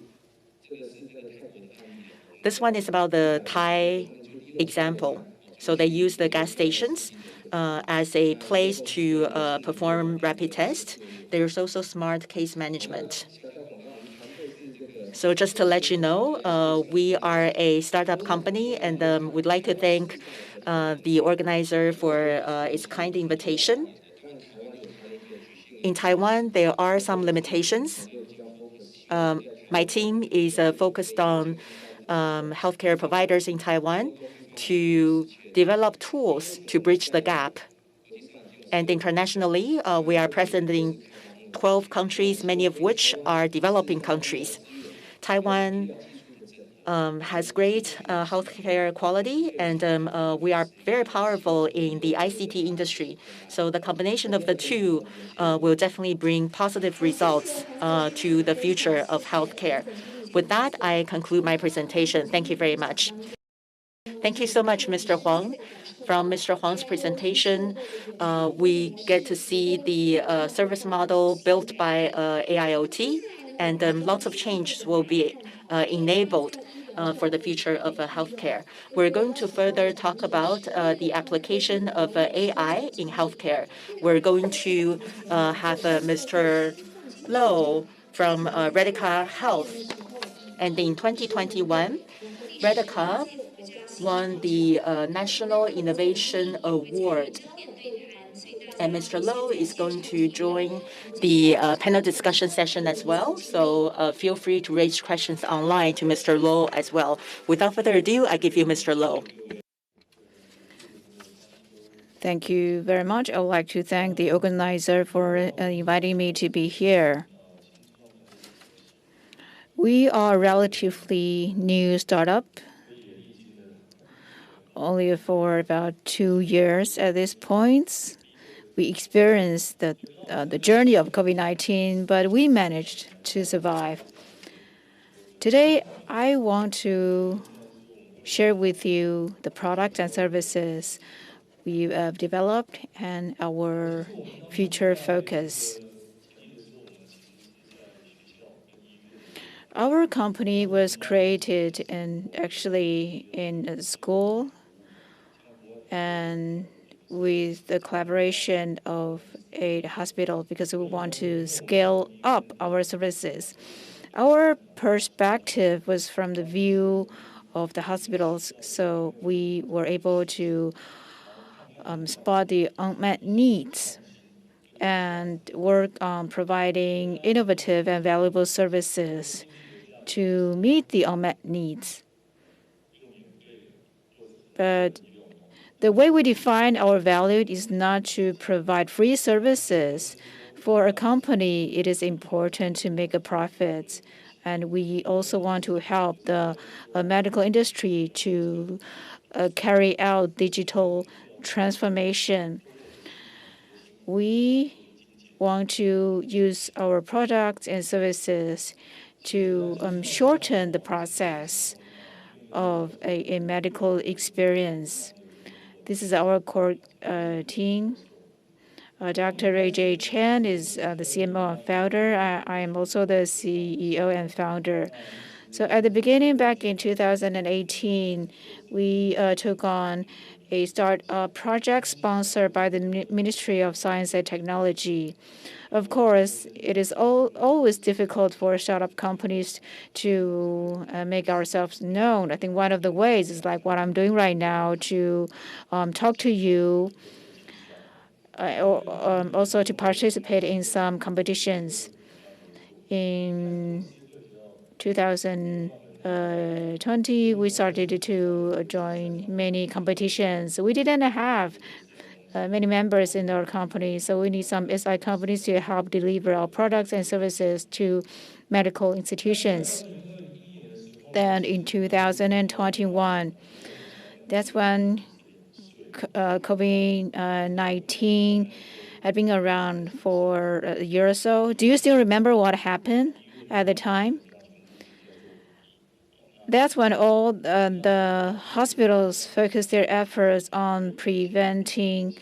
this one is about the Thai example. So they use the gas stations as a place to perform rapid tests. There's also smart case management. So just to let you know, we are a startup company, and we'd like to thank the organizer for its kind invitation. In Taiwan, there are some limitations. My team is focused on healthcare providers in Taiwan to develop tools to bridge the gap. And internationally, we are present in 12 countries, many of which are developing countries. Taiwan has great healthcare quality, and we are very powerful in the ICT industry. So the combination of the two will definitely bring positive results to the future of healthcare. With that, I conclude my presentation. Thank you very much. Thank you so much, Mr. Huang. From Mr. Huang's presentation, we get to see the service model built by AIoT, and lots of changes will be enabled for the future of healthcare. We're going to further talk about the application of AI in healthcare. We're going to have Mr. Lo from Radica Health. And in 2021, Radica won the National Innovation Award. And Mr. Lo is going to join the panel discussion session as well. So feel free to raise questions online to Mr. Lo as well. Without further ado, I give you Mr. Lo. Thank you very much. I would like to thank the organizer for inviting me to be here. We are a relatively new startup, only for about 2 years at this point. We experienced the journey of COVID-19, but we managed to survive. Today, I want to share with you the products and services we have developed and our future focus. Our company was created in a school and with the collaboration of a hospital because we want to scale up our services. Our perspective was from the view of the hospitals, so we were able to spot the unmet needs and work on providing innovative and valuable services to meet the unmet needs. But the way we define our value is not to provide free services. For a company, it is important to make a profit. And we also want to help the medical industry to carry out digital transformation. We want to use our products and services to shorten the process of a medical experience. This is our core team. Dr. Ray J. Chang is the CMO and founder. I am also the CEO and founder. So at the beginning, back in 2018, we took on a startup project sponsored by the Ministry of Science and Technology. Of course, it is always difficult for startup companies to make ourselves known. I think one of the ways is like what I'm doing right now to talk to you, also to participate in some competitions. In 2020, we started to join many competitions. We didn't have many members in our company, so we need some SI companies to help deliver our products and services to medical institutions. Then in 2021, that's when COVID-19 had been around for a year or so. Do you still remember what happened at the time? That's when all the hospitals focused their efforts on preventing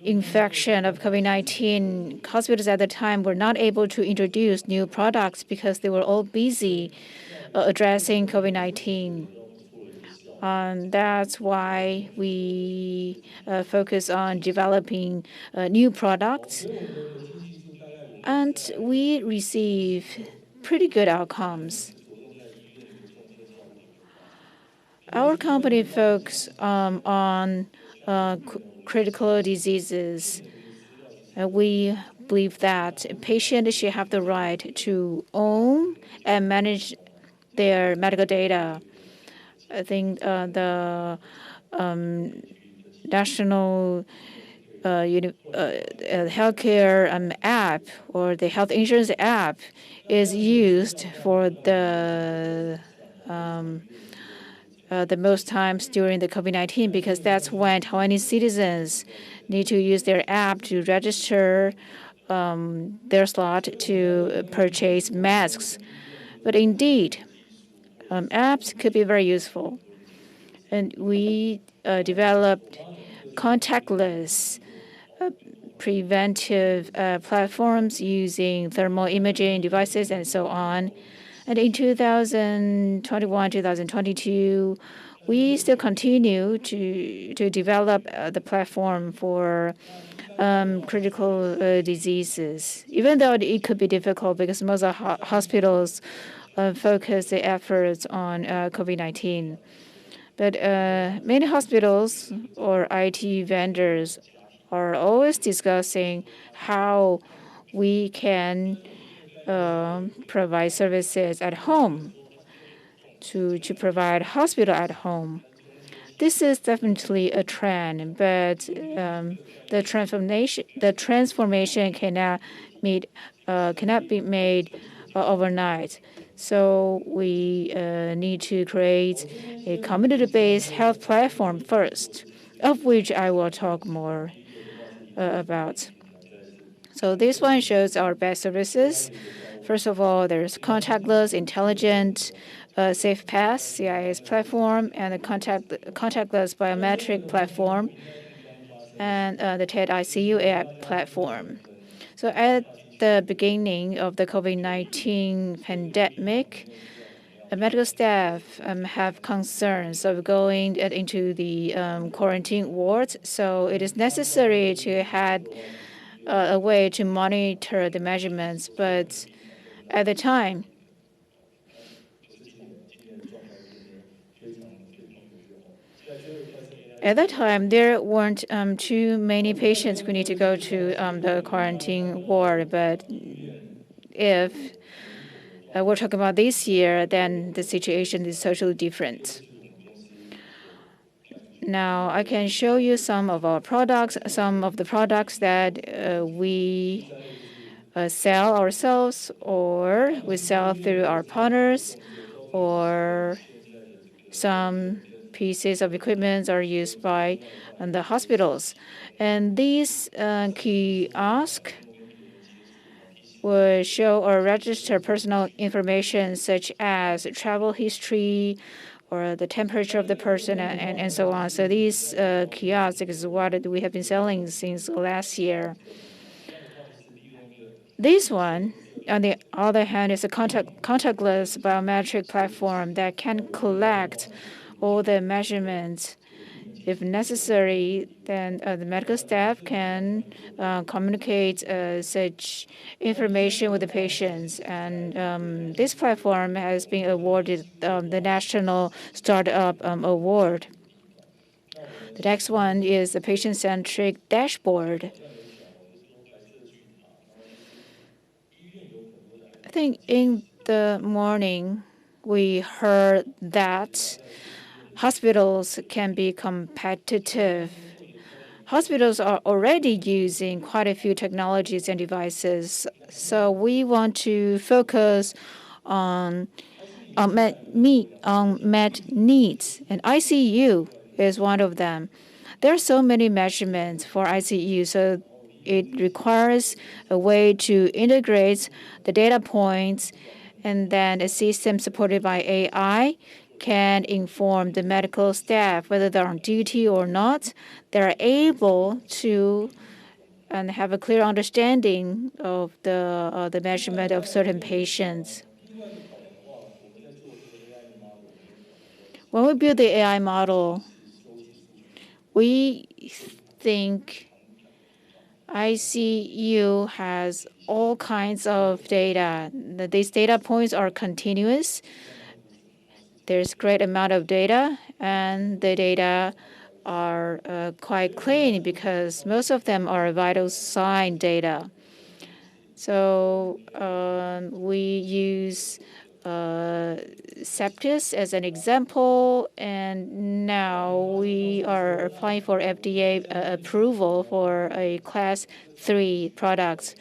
infection of COVID-19. Hospitals at the time were not able to introduce new products because they were all busy addressing COVID-19. That's why we focus on developing new products. And we receive pretty good outcomes. Our company focuses on critical diseases. We believe that patients should have the right to own and manage their medical data. I think the National Healthcare app or the health insurance app is used for the most times during the COVID-19 because that's when Taiwanese citizens need to use their app to register their slot to purchase masks. But indeed, apps could be very useful. And we developed contactless preventive platforms using thermal imaging devices and so on. And in 2021, 2022, we still continue to develop the platform for critical diseases, even though it could be difficult because most of hospitals focus their efforts on COVID-19. But many hospitals or IT vendors are always discussing how we can provide services at home to provide hospital at home. This is definitely a trend, but the transformation cannot be made overnight. So we need to create a community-based health platform first, of which I will talk more about. So this one shows our best services. First of all, there's contactless, intelligent, SafePass, CIS platform, and the contactless biometric platform, and the TED ICU AI platform. So at the beginning of the COVID-19 pandemic, medical staff have concerns of going into the quarantine wards. So it is necessary to have a way to monitor the measurements. But at the time, there weren't too many patients who need to go to the quarantine ward. But if we're talking about this year, then the situation is totally different. Now, I can show you some of our products, some of the products that we sell ourselves, or we sell through our partners, or some pieces of equipment are used by the hospitals. And these kiosks will show or register personal information such as travel history or the temperature of the person and so on. So these kiosks is what we have been selling since last year. This one, on the other hand, is a contactless biometric platform that can collect all the measurements. If necessary, then the medical staff can communicate such information with the patients. And this platform has been awarded the National Startup Award. The next one is the patient-centric dashboard. I think in the morning, we heard that hospitals can be competitive. Hospitals are already using quite a few technologies and devices. So we want to focus on met needs, and ICU is one of them. There are so many measurements for ICU, so it requires a way to integrate the data points, and then a system supported by AI can inform the medical staff whether they're on duty or not. They're able to have a clear understanding of the measurement of certain patients. When we build the AI model, we think ICU has all kinds of data. These data points are continuous. There's great amount of data, and the data are quite clean because most of them are vital sign data. So we use sepsis as an example, and now we are applying for FDA approval for a Class 3 product.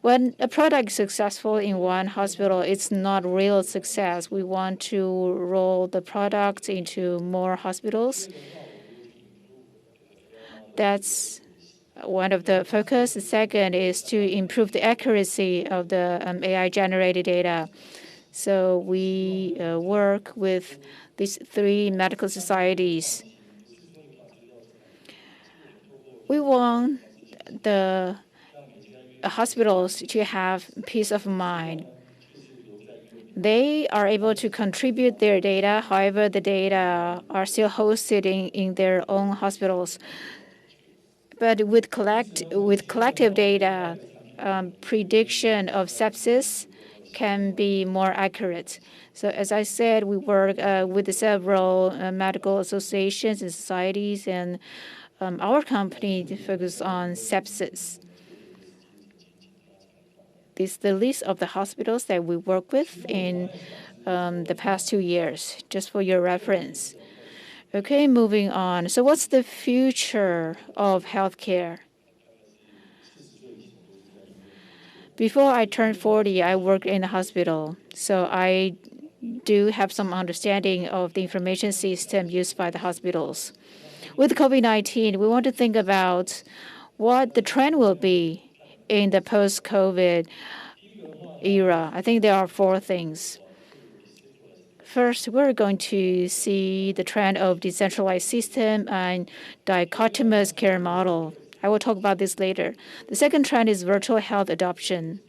When a product is successful in one hospital, it's not real success. We want to roll the product into more hospitals. That's one of the focus. The second is to improve the accuracy of the AI-generated data. So we work with these 3 medical societies. We want the hospitals to have peace of mind. They are able to contribute their data. However, the data are still hosted in their own hospitals. But with collective data, prediction of sepsis can be more accurate. So as I said, we work with several medical associations and societies, and our company focuses on sepsis. This is the list of the hospitals that we work with in the past 2 years, just for your reference. Okay, moving on. So what's the future of healthcare? Before I turned 40, I worked in a hospital. So I do have some understanding of the information system used by the hospitals. With COVID-19, we want to think about what the trend will be in the post-COVID era. I think there are 4 things. First, we're going to see the trend of decentralized system and dichotomous care model. I will talk about this later. The second trend is virtual health adoption.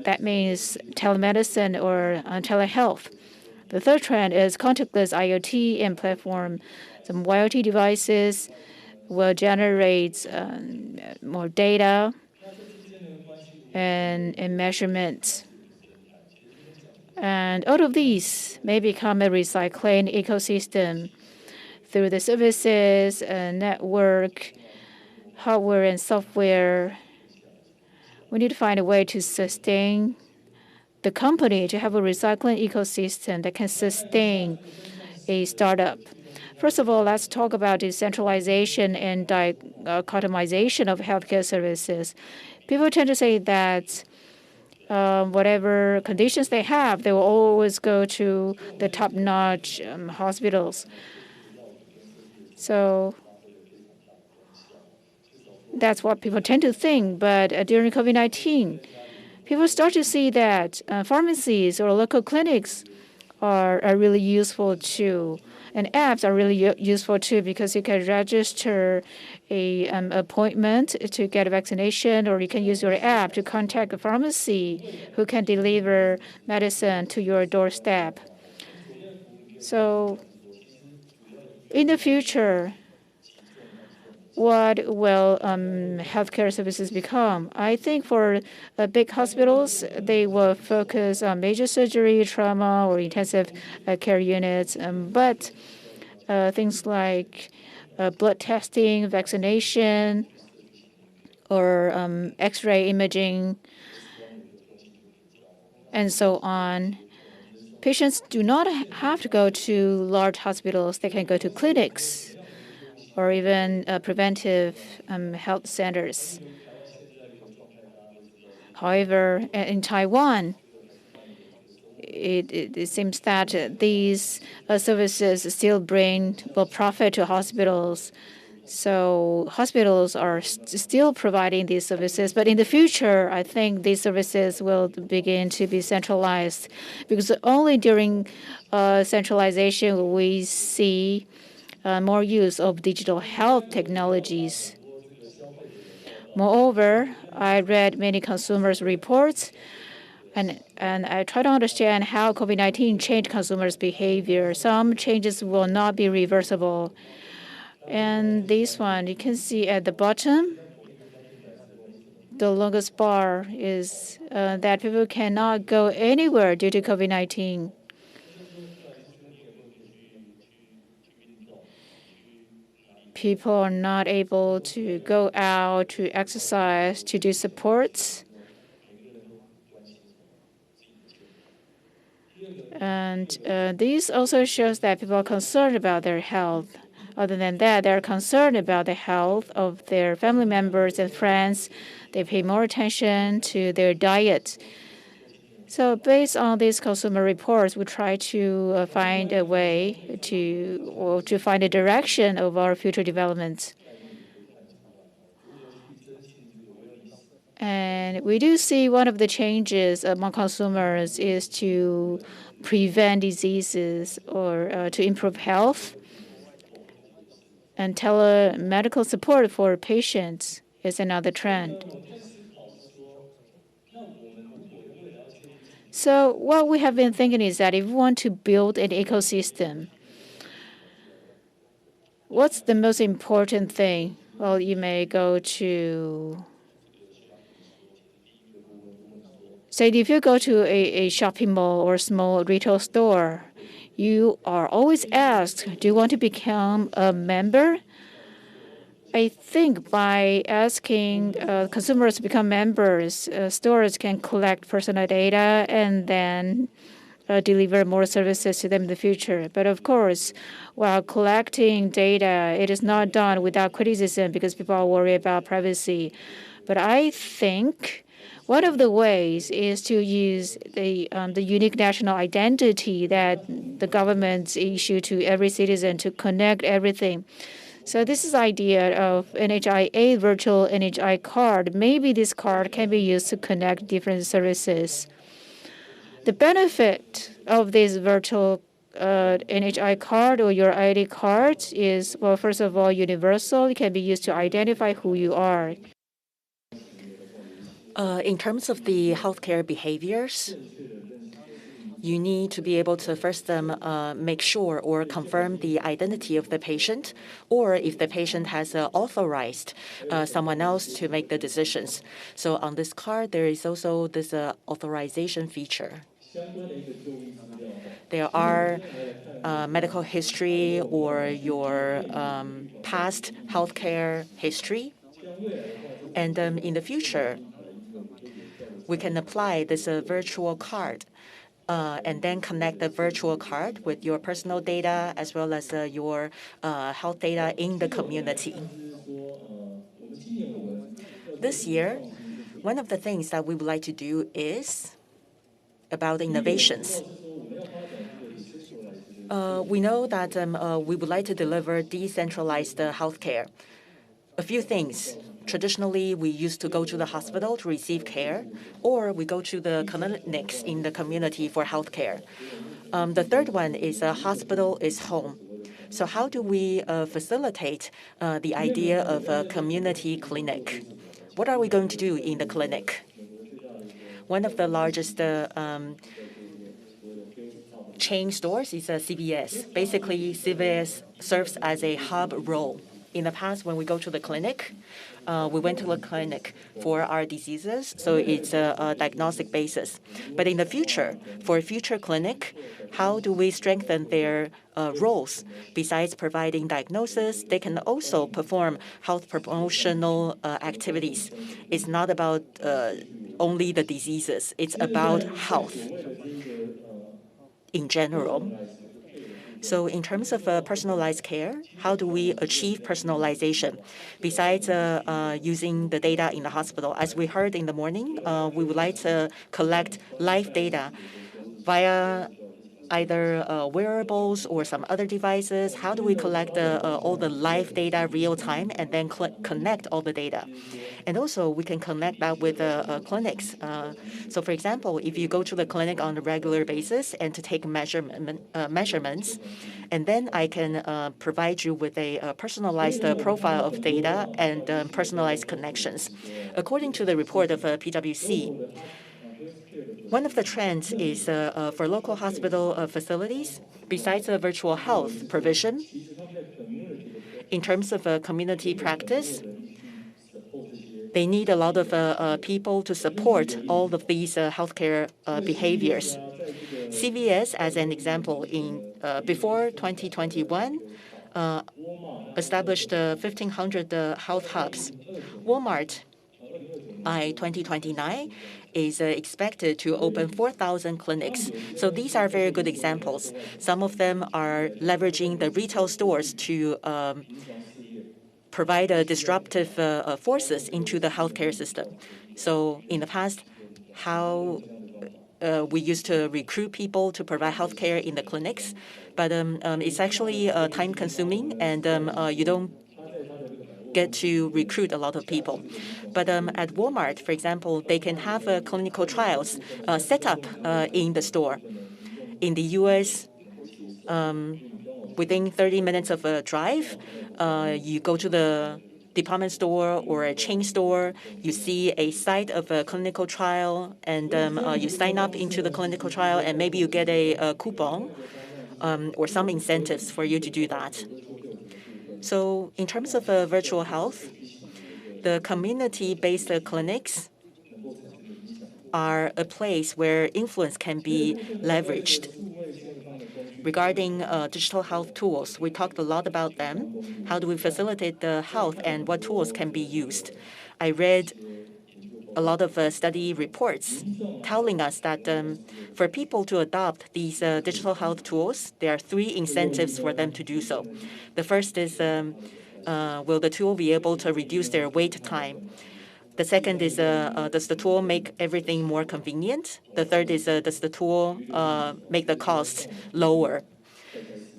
That means telemedicine or telehealth. The third trend is contactless IoT and platform. Some IoT devices will generate more data and measurements. And all of these may become a recycling ecosystem through the services, network, hardware, and software. We need to find a way to sustain the company to have a recycling ecosystem that can sustain a startup. First of all, let's talk about decentralization and dichotomization of healthcare services. People tend to say that whatever conditions they have, they will always go to the top-notch hospitals. So that's what people tend to think. But during COVID-19, people start to see that pharmacies or local clinics are really useful too. And apps are really useful too, because you can register a appointment to get a vaccination, or you can use your app to contact a pharmacy who can deliver medicine to your doorstep. So in the future, what will healthcare services become? I think for big hospitals, they will focus on major surgery, trauma, or intensive care units. But things like blood testing, vaccination, or X-ray imaging, and so on, patients do not have to go to large hospitals. They can go to clinics or even preventive health centers. However, in Taiwan, it seems that these services still bring profit to hospitals. So hospitals are still providing these services. But in the future, I think these services will begin to be centralized, because only during centralization will we see more use of digital health technologies. Moreover, I read many consumers' reports, and I try to understand how COVID-19 changed consumers' behavior. Some changes will not be reversible. And this one, you can see at the bottom, the longest bar is that people cannot go anywhere due to COVID-19. People are not able to go out, to exercise, to do sports. And this also shows that people are concerned about their health. Other than that, they're concerned about the health of their family members and friends. They pay more attention to their diet. So based on these consumer reports, we try to find a way to find a direction of our future developments. And we do see one of the changes among consumers is to prevent diseases or to improve health. And telemedical support for patients is another trend. So what we have been thinking is that if we want to build an ecosystem, what's the most important thing? Well, you may go to, say, if you go to a shopping mall or small retail store, you are always asked, do you want to become a member? I think by asking consumers to become members, stores can collect personal data and then deliver more services to them in the future. But of course, while collecting data, it is not done without criticism because people are worried about privacy. But I think one of the ways is to use the unique national identity that the governments issue to every citizen to connect everything. So this is idea of NHIA virtual NHI card. Maybe this card can be used to connect different services. The benefit of this virtual NHI card or your ID card is, well, first of all, universal. It can be used to identify who you are. In terms of the healthcare behaviors, you need to be able to first make sure or confirm the identity of the patient, or if the patient has authorized someone else to make the decisions. So on this card, there is also this authorization feature. There are medical history or your past healthcare history. And in the future, we can apply this virtual card and then connect the virtual card with your personal data as well as your health data in the community. This year, one of the things that we would like to do is about innovations. We know that we would like to deliver decentralized healthcare. A few things. Traditionally, we used to go to the hospital to receive care, or we go to the clinics in the community for healthcare. The third one is a hospital is home. So how do we facilitate the idea of a community clinic? What are we going to do in the clinic? One of the largest chain stores is CVS. Basically, CVS serves as a hub role. In the past, when we go to the clinic, we went to the clinic for our diseases, so it's a diagnostic basis. But in the future, for a future clinic, how do we strengthen their roles? Besides providing diagnosis, they can also perform health promotional activities. It's not about only the diseases. It's about health in general. So in terms of personalized care, how do we achieve personalization? Besides using the data in the hospital, as we heard in the morning, we would like to collect live data via either wearables or some other devices. How do we collect all the live data real time and then connect all the data? And also, we can connect that with clinics. So for example, if you go to the clinic on a regular basis and to take measurements, and then I can provide you with a personalized profile of data and personalized connections. According to the report of PwC, one of the trends is for local hospital facilities, besides virtual health provision, in terms of community practice, they need a lot of people to support all of these healthcare behaviors. CVS, as an example, before 2021, established 1,500 health hubs. Walmart, by 2029, is expected to open 4,000 clinics. So these are very good examples. Some of them are leveraging the retail stores to provide disruptive forces into the healthcare system. So in the past, how we used to recruit people to provide healthcare in the clinics, but it's actually time-consuming, and you don't get to recruit a lot of people. But at Walmart, for example, they can have clinical trials set up in the store. In the U.S., within 30 minutes of a drive, you go to the department store or a chain store, you see a site of a clinical trial, and you sign up into the clinical trial, and maybe you get a coupon or some incentives for you to do that. So in terms of virtual health, the community-based clinics are a place where influence can be leveraged. Regarding digital health tools, we talked a lot about them. How do we facilitate the health and what tools can be used? I read a lot of study reports telling us that for people to adopt these digital health tools, there are 3 incentives for them to do so. The first is, will the tool be able to reduce their wait time? The second is, does the tool make everything more convenient? The third is, does the tool make the cost lower?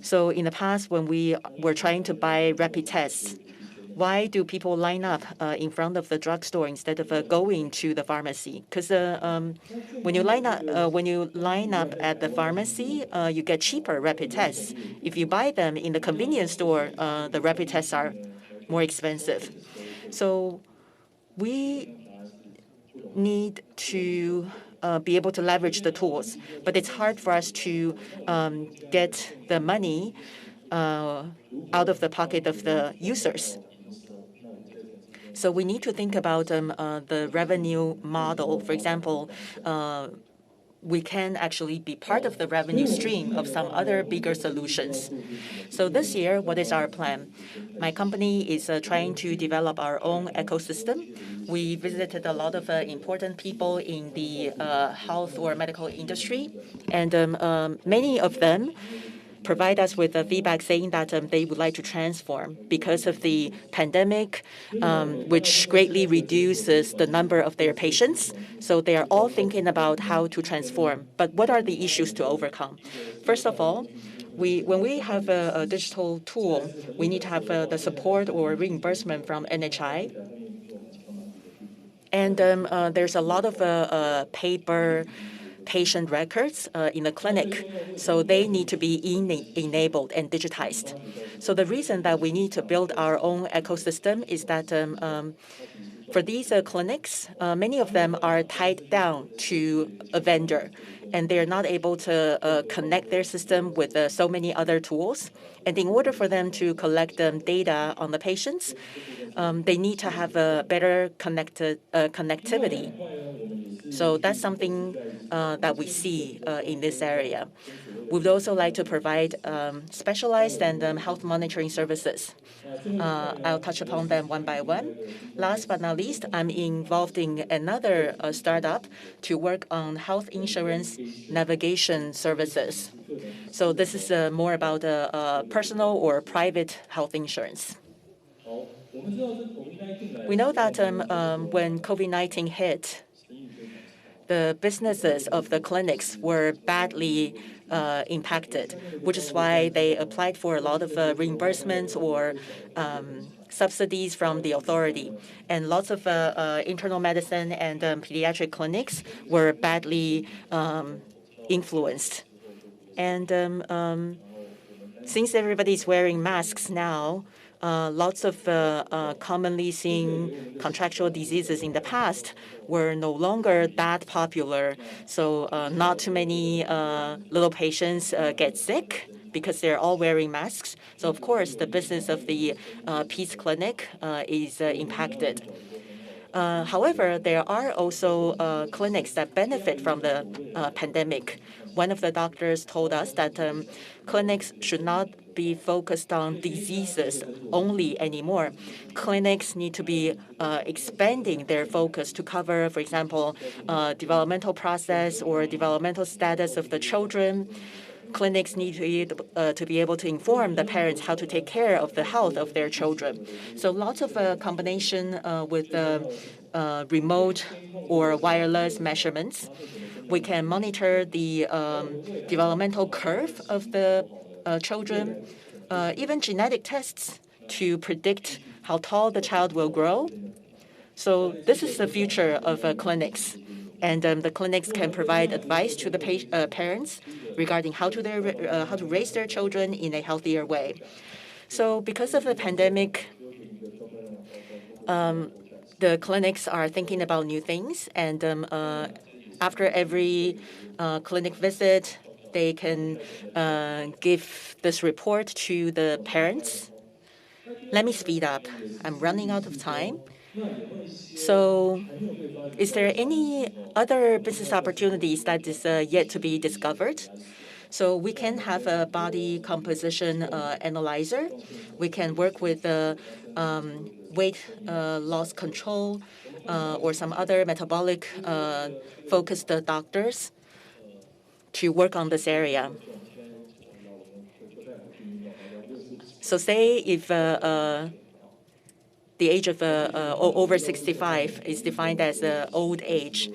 So in the past, when we were trying to buy rapid tests, why do people line up in front of the drugstore instead of going to the pharmacy? Because when you line up at the pharmacy, you get cheaper rapid tests. If you buy them in the convenience store, the rapid tests are more expensive. So we need to be able to leverage the tools, but it's hard for us to get the money out of the pocket of the users. So we need to think about the revenue model. For example, we can actually be part of the revenue stream of some other bigger solutions. So this year, what is our plan? My company is trying to develop our own ecosystem. We visited a lot of important people in the health or medical industry, and many of them provide us with feedback saying that they would like to transform because of the pandemic, which greatly reduces the number of their patients. So they are all thinking about how to transform. But what are the issues to overcome? First of all, when we have a digital tool, we need to have the support or reimbursement from NHI. And there's a lot of paper patient records in the clinic, so they need to be enabled and digitized. So the reason that we need to build our own ecosystem is that for these clinics, many of them are tied down to a vendor, and they're not able to connect their system with so many other tools. And in order for them to collect data on the patients, they need to have a better connectivity. So that's something that we see in this area. We would also like to provide specialized and health monitoring services. I'll touch upon them one by one. Last but not least, I'm involved in another startup to work on health insurance navigation services. So this is more about personal or private health insurance. We know that when COVID-19 hit, the businesses of the clinics were badly impacted, which is why they applied for a lot of reimbursements or subsidies from the authority. And lots of internal medicine and pediatric clinics were badly influenced. And since everybody's wearing masks now, lots of commonly seen contractual diseases in the past were no longer that popular. So not too many little patients get sick because they're all wearing masks. So of course, the business of the Peace Clinic is impacted. However, there are also clinics that benefit from the pandemic. One of the doctors told us that clinics should not be focused on diseases only anymore. Clinics need to be expanding their focus to cover, for example, developmental process or developmental status of the children. Clinics need to be able to inform the parents how to take care of the health of their children. So lots of combination with remote or wireless measurements. We can monitor the developmental curve of the children, even genetic tests to predict how tall the child will grow. So this is the future of clinics. And the clinics can provide advice to the parents regarding how to raise their children in a healthier way. So because of the pandemic, the clinics are thinking about new things, and after every clinic visit, they can give this report to the parents. Let me speed up. I'm running out of time. So is there any other business opportunities that is yet to be discovered? So we can have a body composition analyzer. We can work with weight loss control or some other metabolic focused doctors to work on this area. So say if the age of over 65 is defined as old age,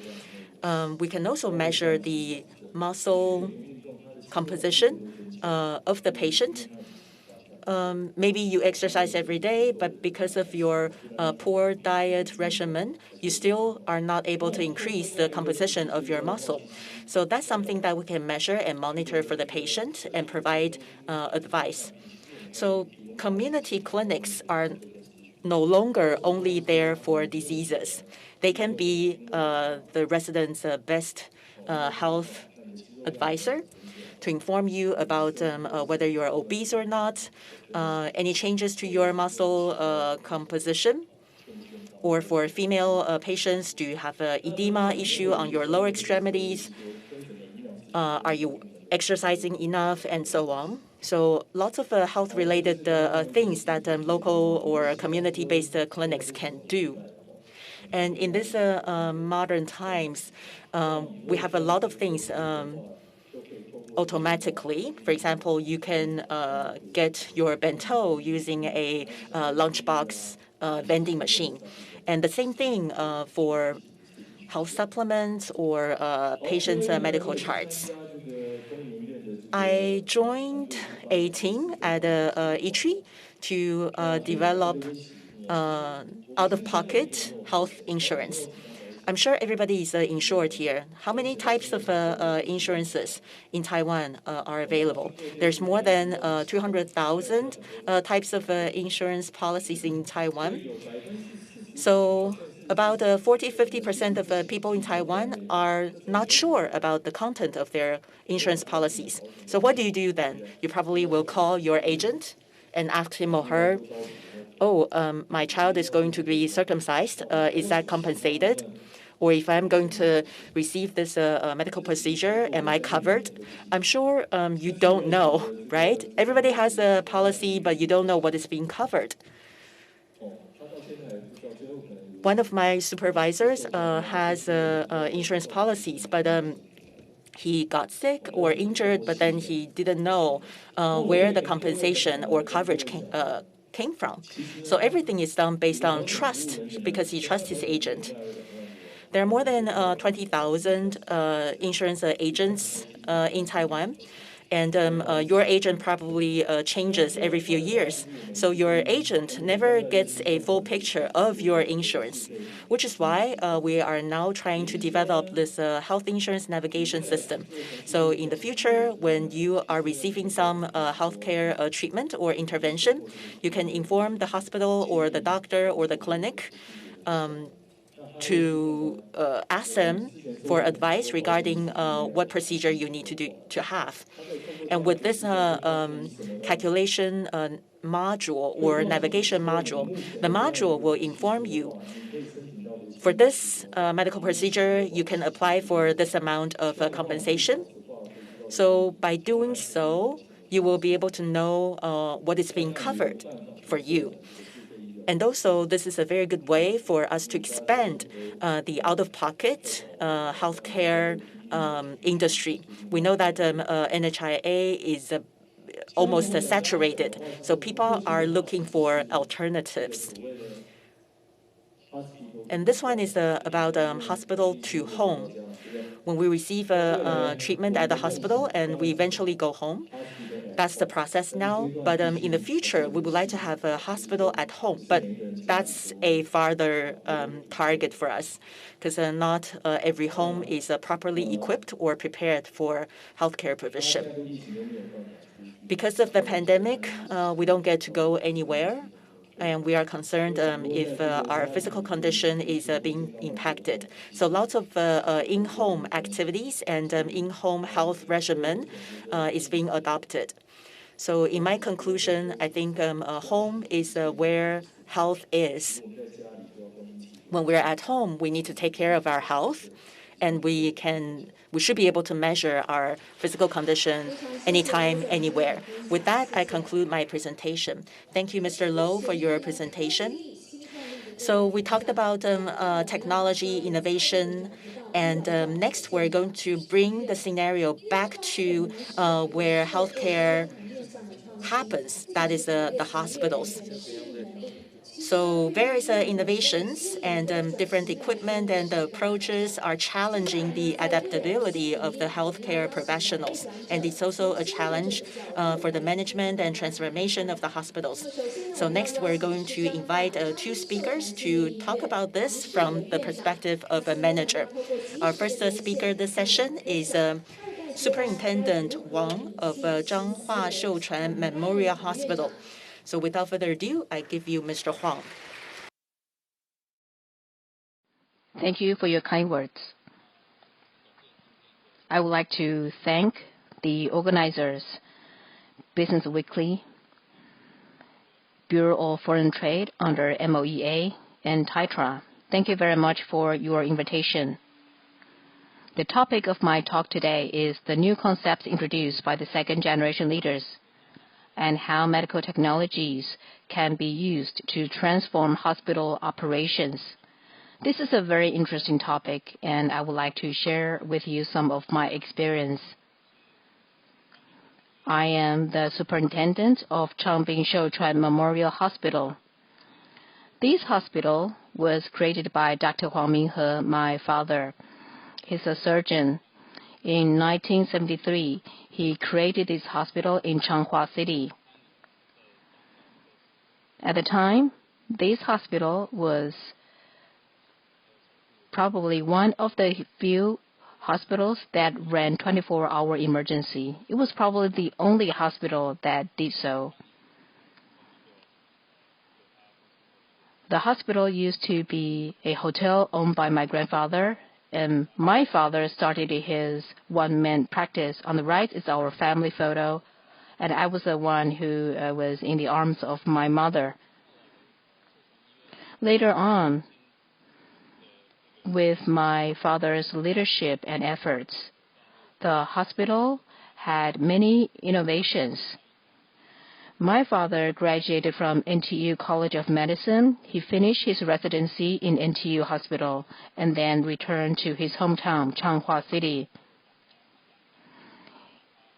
we can also measure the muscle composition of the patient. Maybe you exercise every day, but because of your poor diet regimen, you still are not able to increase the composition of your muscle. So that's something that we can measure and monitor for the patient and provide advice. So community clinics are no longer only there for diseases. They can be the residents' best health advisor to inform you about whether you're obese or not, any changes to your muscle composition, or for female patients, do you have an edema issue on your lower extremities? Are you exercising enough, and so on. So lots of health-related things that local or community-based clinics can do. And in this modern times, we have a lot of things automatically. For example, you can get your bento using a lunchbox vending machine. And the same thing for health supplements or patients' medical charts. I joined a team at Int'l to develop out-of-pocket health insurance. I'm sure everybody is insured here. How many types of insurances in Taiwan are available? There's more than 200,000 types of insurance policies in Taiwan. So about 40–50% of people in Taiwan are not sure about the content of their insurance policies. So what do you do then? You probably will call your agent and ask him or her, oh, my child is going to be circumcised. Is that compensated? Or if I'm going to receive this medical procedure, am I covered? I'm sure you don't know, right? Everybody has a policy, but you don't know what is being covered. One of my supervisors has insurance policies, but he got sick or injured, but then he didn't know where the compensation or coverage came from. So everything is done based on trust because he trusts his agent. There are more than 20,000 insurance agents in Taiwan. And your agent probably changes every few years. So your agent never gets a full picture of your insurance, which is why we are now trying to develop this health insurance navigation system. So in the future, when you are receiving some healthcare treatment or intervention, you can inform the hospital or the doctor or the clinic to ask them for advice regarding what procedure you need to have. And with this calculation module or navigation module, the module will inform you for this medical procedure, you can apply for this amount of compensation. So by doing so, you will be able to know what is being covered for you. And also, this is a very good way for us to expand the out-of-pocket healthcare industry. We know that NHIA is almost saturated, so people are looking for alternatives. And this one is about hospital to home. When we receive treatment at the hospital and we eventually go home, that's the process now. But in the future, we would like to have a hospital at home. But that's a farther target for us because not every home is properly equipped or prepared for healthcare provision. Because of the pandemic, we don't get to go anywhere. and we are concerned if our physical condition is being impacted. So lots of in-home activities and in-home health regimen is being adopted. So in my conclusion, I think home is where health is. When we're at home, we need to take care of our health, and we should be able to measure our physical condition anytime, anywhere. With that, I conclude my presentation. Thank you, Mr. Low, for your presentation. So we talked about technology, innovation, and next we're going to bring the scenario back to where healthcare happens, that is the hospitals. So various innovations and different equipment and approaches are challenging the adaptability of the healthcare professionals. And it's also a challenge for the management and transformation of the hospitals. So next, we're going to invite two speakers to talk about this from the perspective of a manager. Our first speaker this session is Superintendent Huang of Chwan Memorial Hospital. So without further ado, I give you Mr. Huang. Thank you for your kind words. I would like to thank the organizers, Business Weekly, Bureau of Foreign Trade under MOEA, and TITRA. Thank you very much for your invitation. The topic of my talk today is the new concepts introduced by the second-generation leaders and how medical technologies can be used to transform hospital operations. This is a very interesting topic, and I would like to share with you some of my experience. I am the superintendent of Chang Memorial Hospital. This hospital was created by Dr. Huang, my father. He's a surgeon. In 1973, he created this hospital in Changhua City. At the time, this hospital was probably one of the few hospitals that ran 24-hour emergency. It was probably the only hospital that did so. The hospital used to be a hotel owned by my grandfather, and my father started his one-man practice. On the right is our family photo, and I was the one who was in the arms of my mother. Later on, with my father's leadership and efforts, the hospital had many innovations. My father graduated from NTU College of Medicine. He finished his residency in NTU Hospital and then returned to his hometown, Changhua City.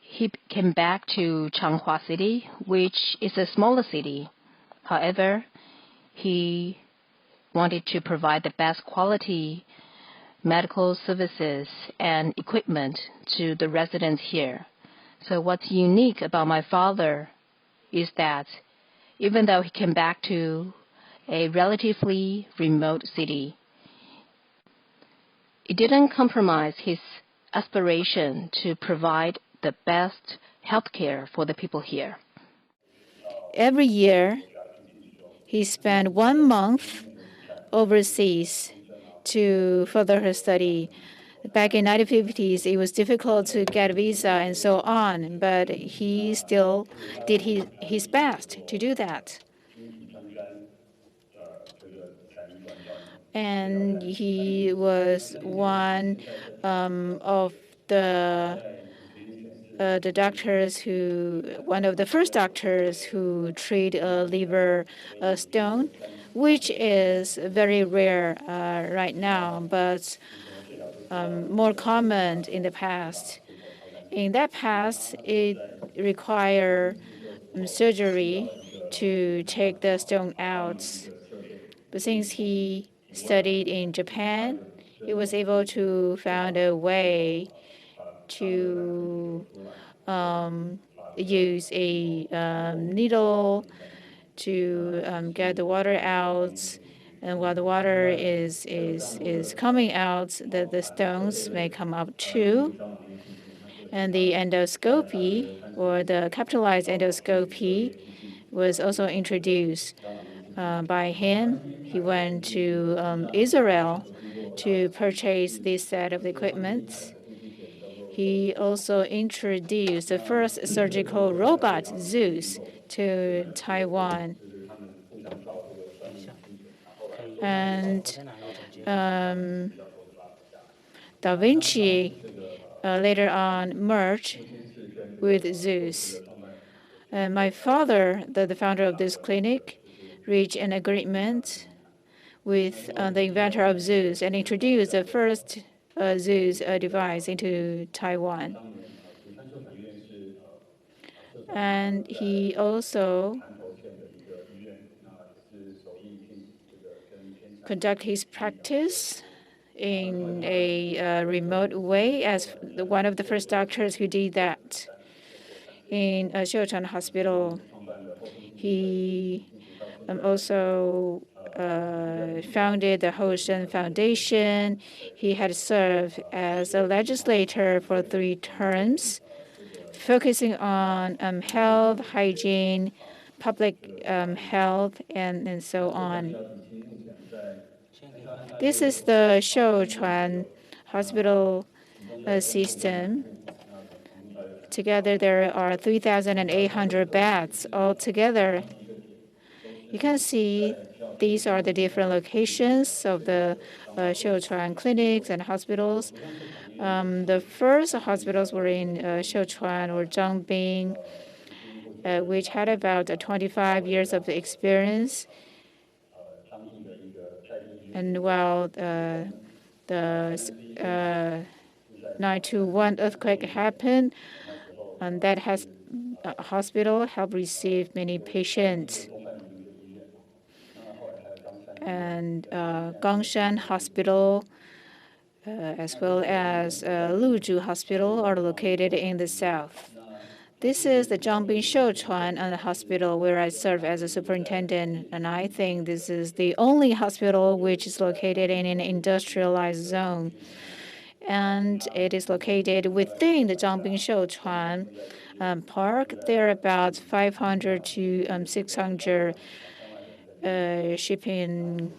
He came back to Changhua City, which is a smaller city. However, he wanted to provide the best quality medical services and equipment to the residents here. So what's unique about my father is that even though he came back to a relatively remote city, it didn't compromise his aspiration to provide the best healthcare for the people here. Every year, he spent 1 month overseas to further her study. Back in 1950s, it was difficult to get a visa and so on, but he still did his best to do that. And he was one of the doctors one of the first doctors who treat a liver stone, which is very rare right now, but more common in the past. In that past, it required surgery to take the stone out. But since he studied in Japan, he was able to find a way to use a needle to get the water out. And while the water is coming out, the stones may come up too. And the endoscopy, or the capitalized endoscopy, was also introduced. by him. He went to Israel to purchase this set of equipment. He also introduced the first surgical robot, Zeus, to Taiwan. And Da Vinci later on merged with Zeus. And my father, the founder of this clinic, reached an agreement with the inventor of Zeus and introduced the first Zeus device into Taiwan. And he also conducted his practice in a remote way as one of the first doctors who did that. In Shih-wei Hospital, he also founded the Yu-sheng Foundation. He had served as a legislator for 3 terms, focusing on health, hygiene, public health, and so on. This is the Chwan hospital system. Together, there are 3,800 beds altogether. You can see these are the different locations of the Chwan clinics and hospitals. The first hospitals were in Chwan or Zhangbing, which had about 25 years of experience. And while the 9/21 earthquake happened, and that hospital helped receive many patients. And Gongshan Hospital, as well as Luzhu Hospital, are located in the south. This is the Zhangbing Chwan Hospital, where I serve as a superintendent, and I think this is the only hospital which is located in an industrialized zone. And it is located within the Zhangbing Chwan Park. There are about 500 to 600 shipping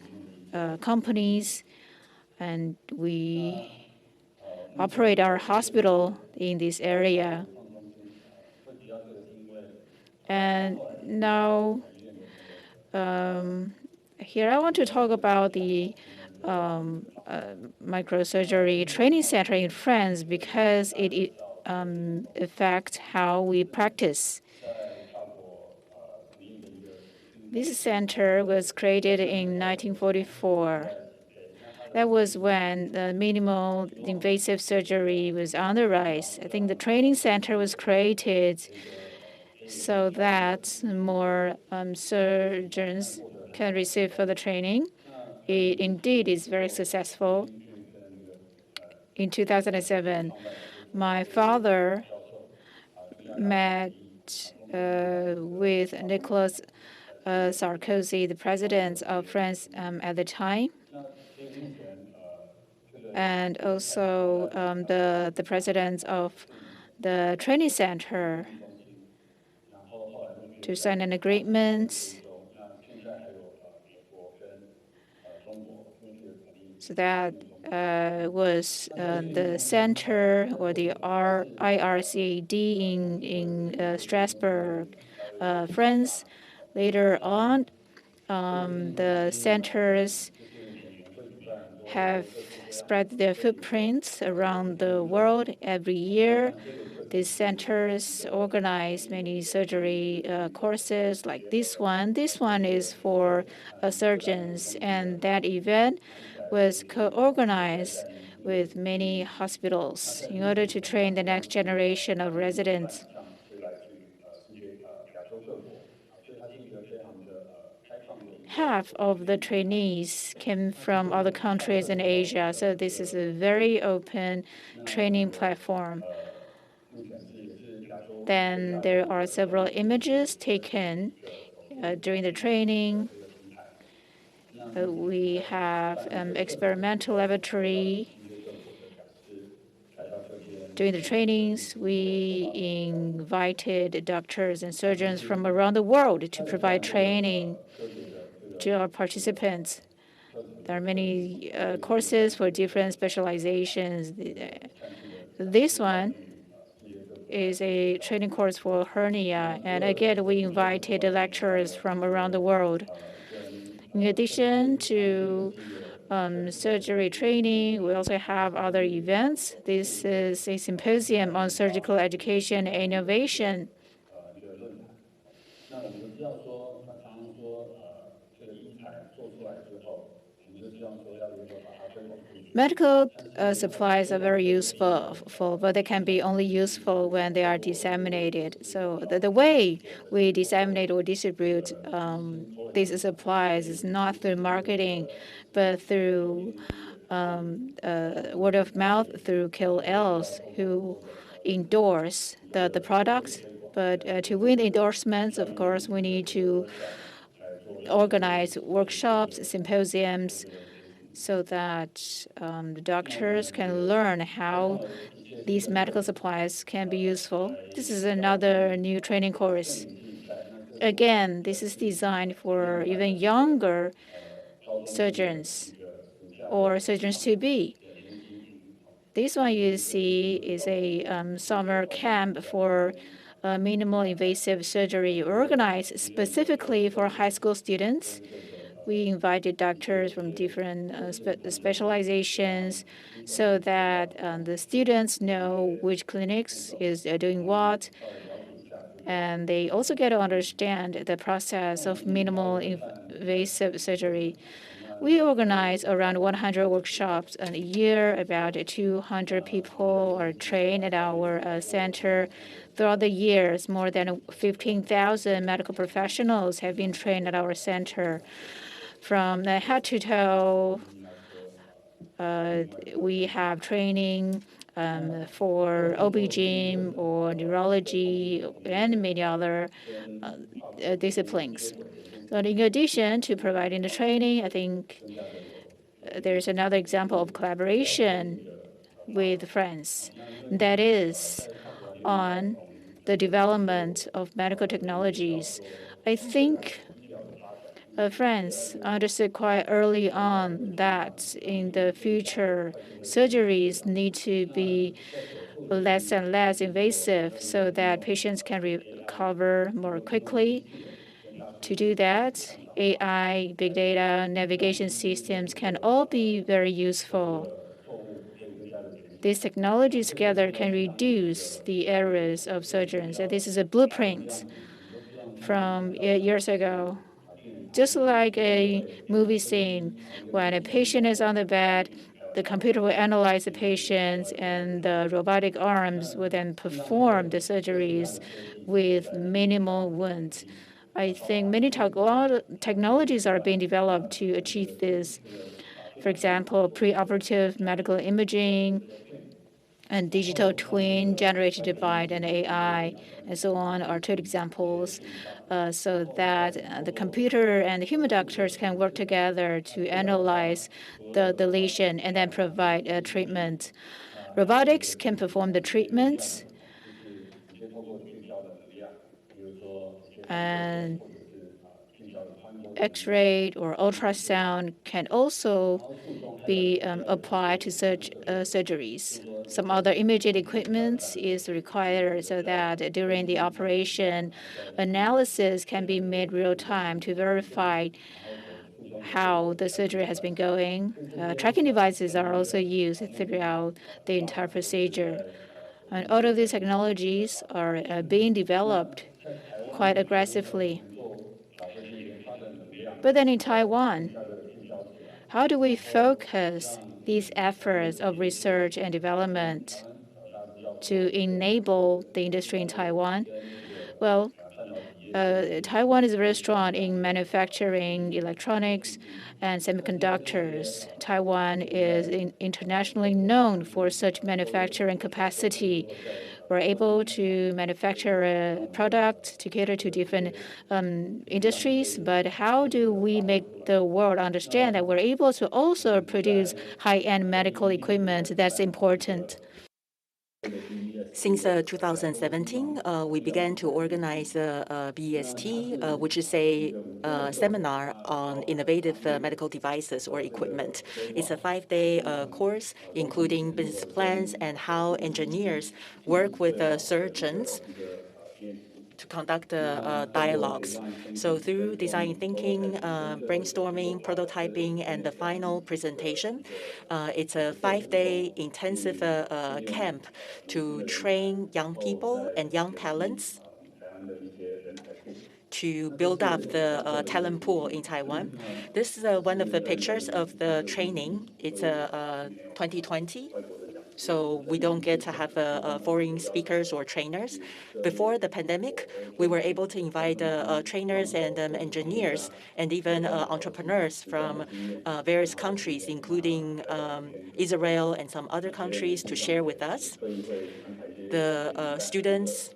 companies, and we operate our hospital in this area. And now, here I want to talk about the microsurgery training center in France because it affects how we practice. This center was created in 1944. That was when the minimal invasive surgery was on the rise. I think the training center was created so that more surgeons can receive further training. It indeed is very successful. In 2007, my father met with Nicolas Sarkozy, the president of France at the time, and also the president of the training center to sign an agreement so that was the center or the IRCAD in Strasbourg, France. Later on, the centers have spread their footprints around the world. Every year, these centers organize many surgery courses like this one. This one is for surgeons, and that event was co-organized with many hospitals in order to train the next generation of residents. Half of the trainees came from other countries in Asia, so this is a very open training platform. Then there are several images taken during the training. We have experimental laboratory. During the trainings, we invited doctors and surgeons from around the world to provide training. to our participants. There are many courses for different specializations. This one is a training course for hernia, and again, we invited lecturers from around the world. In addition to surgery training, we also have other events. This is a symposium on surgical education and innovation. Medical supplies are very useful, but they can be only useful when they are disseminated. So the way we disseminate or distribute these supplies is not through marketing, but through word of mouth, through KOLs who endorse the products. But to win endorsements, of course, we need to organize workshops, symposiums, so that the doctors can learn how these medical supplies can be useful. This is another new training course. Again, this is designed for even younger surgeons or surgeons to be. This one you see is a summer camp for minimal invasive surgery organized specifically for high school students. We invited doctors from different specializations so that the students know which clinics is doing what, and they also get to understand the process of minimal invasive surgery. We organize around 100 workshops a year. About 200 people are trained at our center. Throughout the years, more than 15,000 medical professionals have been trained at our center. From the head to toe, we have training for OB-GYN or neurology and many other disciplines. So in addition to providing the training, I think there's another example of collaboration with France. That is on the development of medical technologies. I think France understood quite early on that in the future, surgeries need to be less and less invasive so that patients can recover more quickly. To do that, AI, big data, navigation systems can all be very useful. These technologies together can reduce the errors of surgeons. And this is a blueprint from years ago. Just like a movie scene, when a patient is on the bed, the computer will analyze the patient, and the robotic arms will then perform the surgeries with minimal wounds. I think many technologies are being developed to achieve this. For example, preoperative medical imaging and digital twin generated by an AI, and so on, are two examples, so that the computer and the human doctors can work together to analyze the lesion and then provide treatment. Robotics can perform the treatments, and X-ray or ultrasound can also be applied to such surgeries. Some other imaging equipment is required so that during the operation, analysis can be made real time to verify how the surgery has been going. Tracking devices are also used throughout the entire procedure. And all of these technologies are being developed quite aggressively. But then in Taiwan, how do we focus these efforts of research and development to enable the industry in Taiwan? Well, Taiwan is very strong in manufacturing electronics and semiconductors. Taiwan is internationally known for such manufacturing capacity. We're able to manufacture a product to cater to different industries, but how do we make the world understand that we're able to also produce high-end medical equipment? That's important. Since 2017, we began to organize BEST, which is a seminar on innovative medical devices or equipment. It's a 5-day course, including business plans and how engineers work with surgeons to conduct dialogues. So through design thinking, brainstorming, prototyping, and the final presentation, it's a 5-day intensive camp to train young people and young talents to build up the talent pool in Taiwan. This is one of the pictures of the training. It's 2020. So we don't get to have foreign speakers or trainers. Before the pandemic, we were able to invite trainers and engineers and even entrepreneurs from various countries, including Israel and some other countries, to share with us. The students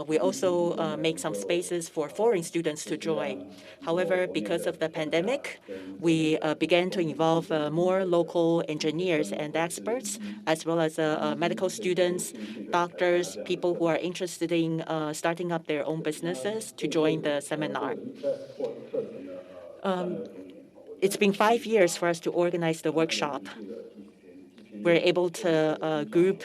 we also make some spaces for foreign students to join. However, because of the pandemic, we began to involve more local engineers and experts, as well as medical students, doctors, people who are interested in starting up their own businesses to join the seminar. It's been 5 years for us to organize the workshop. We're able to group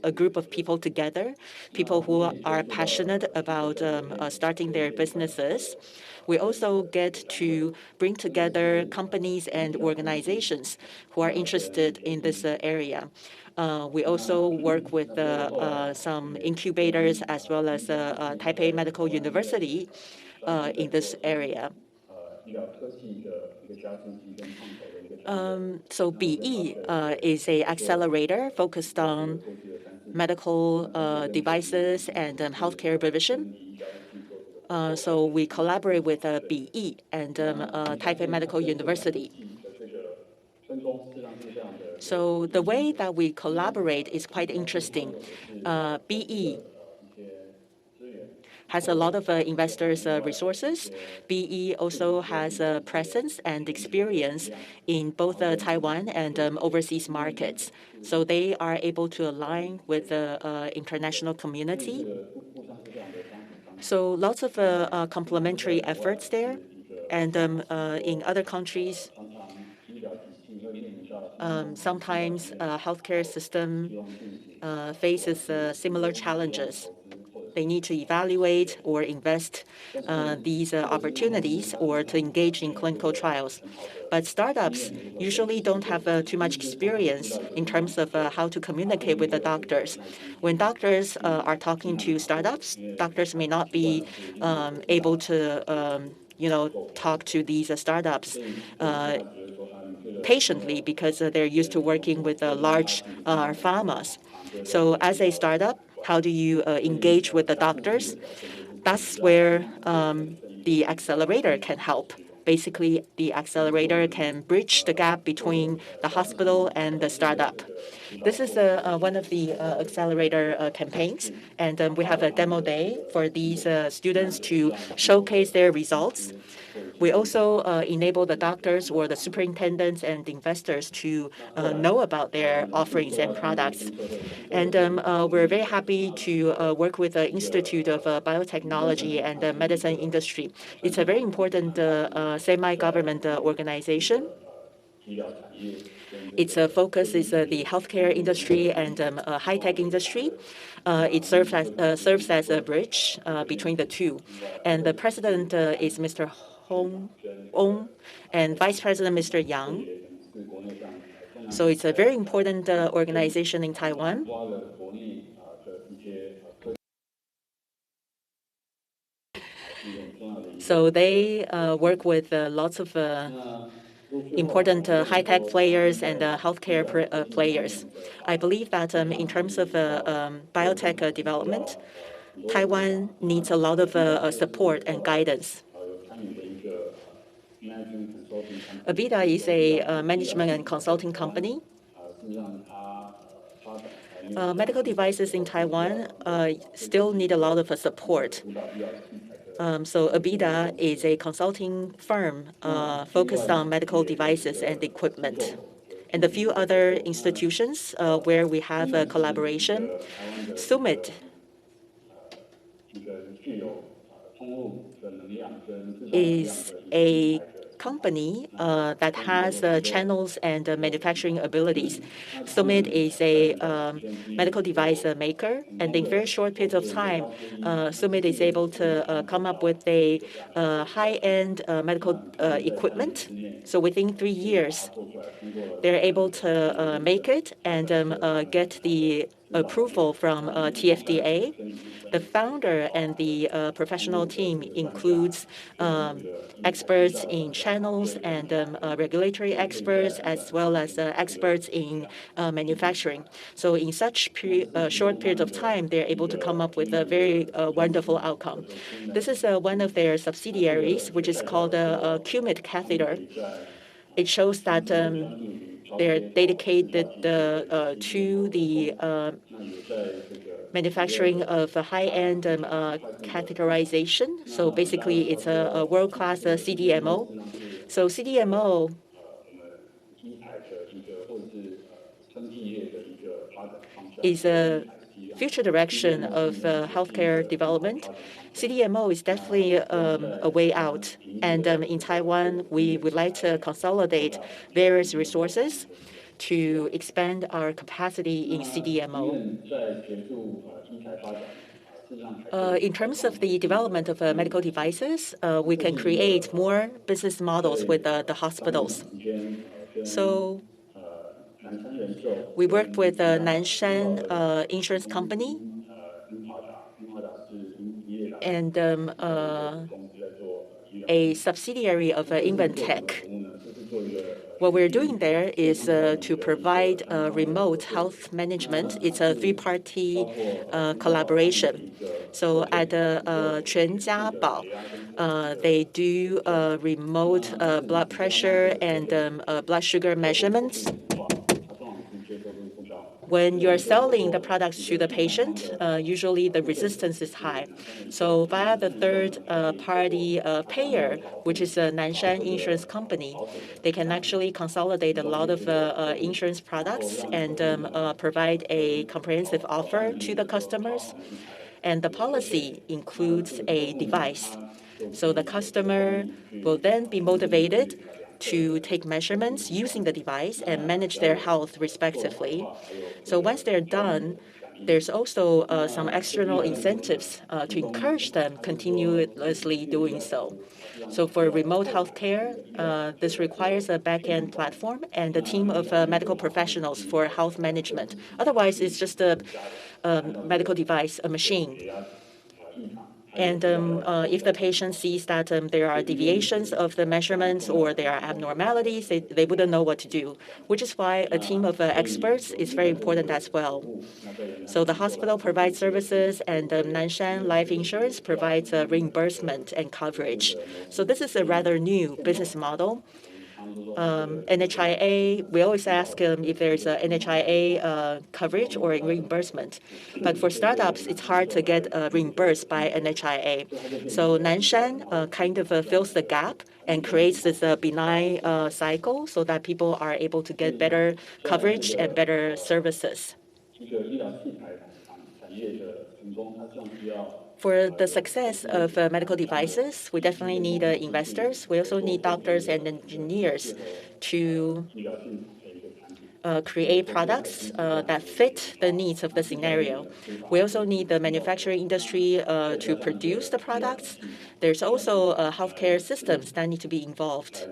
a group of people together, people who are passionate about starting their businesses. We also get to bring together companies and organizations who are interested in this area. We also work with some incubators as well as Taipei Medical University in this area. So BE is an accelerator focused on medical devices and healthcare provision. So we collaborate with BE and Taipei Medical University. So the way that we collaborate is quite interesting. BE has a lot of investors' resources. BE also has a presence and experience in both Taiwan and overseas markets. So they are able to align with the international community. So lots of complementary efforts there. And in other countries, sometimes healthcare system faces similar challenges. They need to evaluate or invest these opportunities or to engage in clinical trials. But startups usually don't have too much experience in terms of how to communicate with the doctors. When doctors are talking to startups, doctors may not be able to talk to these startups patiently because they're used to working with large pharmas. So as a startup, how do you engage with the doctors? That's where the accelerator can help. Basically, the accelerator can bridge the gap between the hospital and the startup. This is one of the accelerator campaigns, and we have a demo day for these students to showcase their results. We also enable the doctors or the superintendents and investors to know about their offerings and products. And we're very happy to work with the Institute of Biotechnology and the Medicine Industry. It's a very important semi-government organization. Its focus is the healthcare industry and high-tech industry. It serves as a bridge between the two. And the president is Mr. Huang, and Vice President Mr. Yang. So it's a very important organization in Taiwan. So they work with lots of important high-tech players and healthcare players. I believe that in terms of biotech development, Taiwan needs a lot of support and guidance. Avida is a management and consulting company. Medical devices in Taiwan still need a lot of support. So Avida is a consulting firm focused on medical devices and equipment. and a few other institutions where we have a collaboration. Summit is a company that has channels and manufacturing abilities. Summit is a medical device maker, and in very short periods of time, Summit is able to come up with a high-end medical equipment. So within 3 years, they're able to make it and get the approval from TFDA. The founder and the professional team includes experts in channels and regulatory experts, as well as experts in manufacturing. So in such short period of time, they're able to come up with a very wonderful outcome. This is one of their subsidiaries, which is called a Qmit catheter. It shows that they're dedicated to the manufacturing of high-end catheterization. So basically, it's a world-class CDMO. So CDMO is a future direction of healthcare development. CDMO is definitely a way out. And in Taiwan, we would like to consolidate various resources to expand our capacity in CDMO. In terms of the development of medical devices, we can create more business models with the hospitals. So we worked with Nanshan Insurance Company and a subsidiary of Int'l. What we're doing there is to provide remote health management. It's a three-party collaboration. So at Chwan, they do remote blood pressure and blood sugar measurements. When you're selling the products to the patient, usually the resistance is high. So via the third-party payer, which is a Nanshan Insurance Company, they can actually consolidate a lot of insurance products and provide a comprehensive offer to the customers. And the policy includes a device. So the customer will then be motivated to take measurements using the device and manage their health respectively. So once they're done, there's also some external incentives to encourage them continuously doing so. So for remote healthcare, this requires a back-end platform and a team of medical professionals for health management. Otherwise, it's just a medical device, a machine. And if the patient sees that there are deviations of the measurements or there are abnormalities, they wouldn't know what to do, which is why a team of experts is very important as well. So the hospital provides services, and Nanshan Life Insurance provides reimbursement and coverage. So this is a rather new business model. NHIA, we always ask if there's a NHIA coverage or reimbursement. But for startups, it's hard to get reimbursed by NHIA. So Nanshan kind of fills the gap and creates this benign cycle so that people are able to get better coverage and better services. For the success of medical devices, we definitely need investors. We also need doctors and engineers to create products that fit the needs of the scenario. We also need the manufacturing industry to produce the products. There's also healthcare systems that need to be involved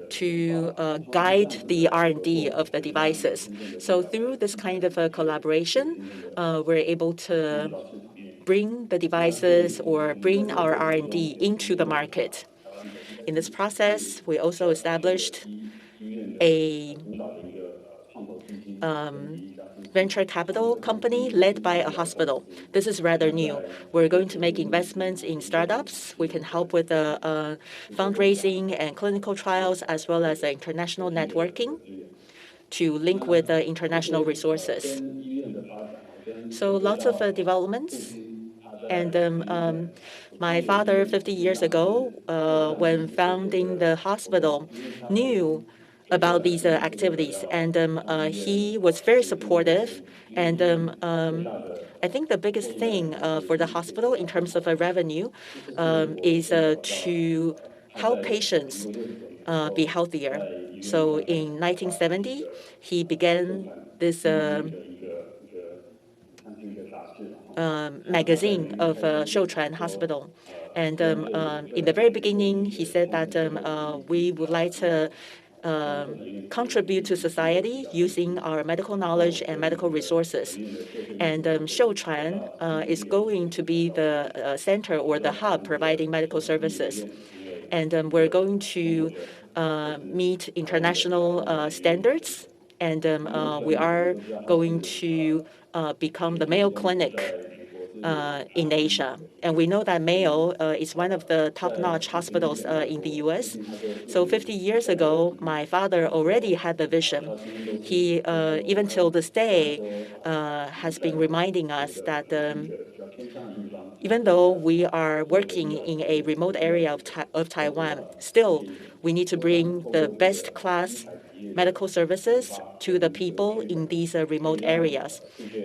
to guide the R&D of the devices. So through this kind of a collaboration, we're able to bring the devices or bring our R&D into the market. In this process, we also established a venture capital company led by a hospital. This is rather new. We're going to make investments in startups. We can help with fundraising and clinical trials, as well as international networking to link with international resources. So lots of developments. And my father, 50 years ago, when founding the hospital, knew about these activities. And he was very supportive. And I think the biggest thing for the hospital in terms of revenue is to help patients be healthier. So in 1970, he began this magazine of Chwan Hospital. And in the very beginning, he said that we would like to contribute to society using our medical knowledge and medical resources. And Chwan is going to be the center or the hub providing medical services. And we're going to meet international standards. And we are going to become the Mayo Clinic in Asia. And we know that Mayo is one of the top-notch hospitals in the U.S. So 50 years ago, my father already had the vision. He, even till this day, has been reminding us that even though we are working in a remote area of Taiwan, still we need to bring the best class medical services to the people in these remote areas.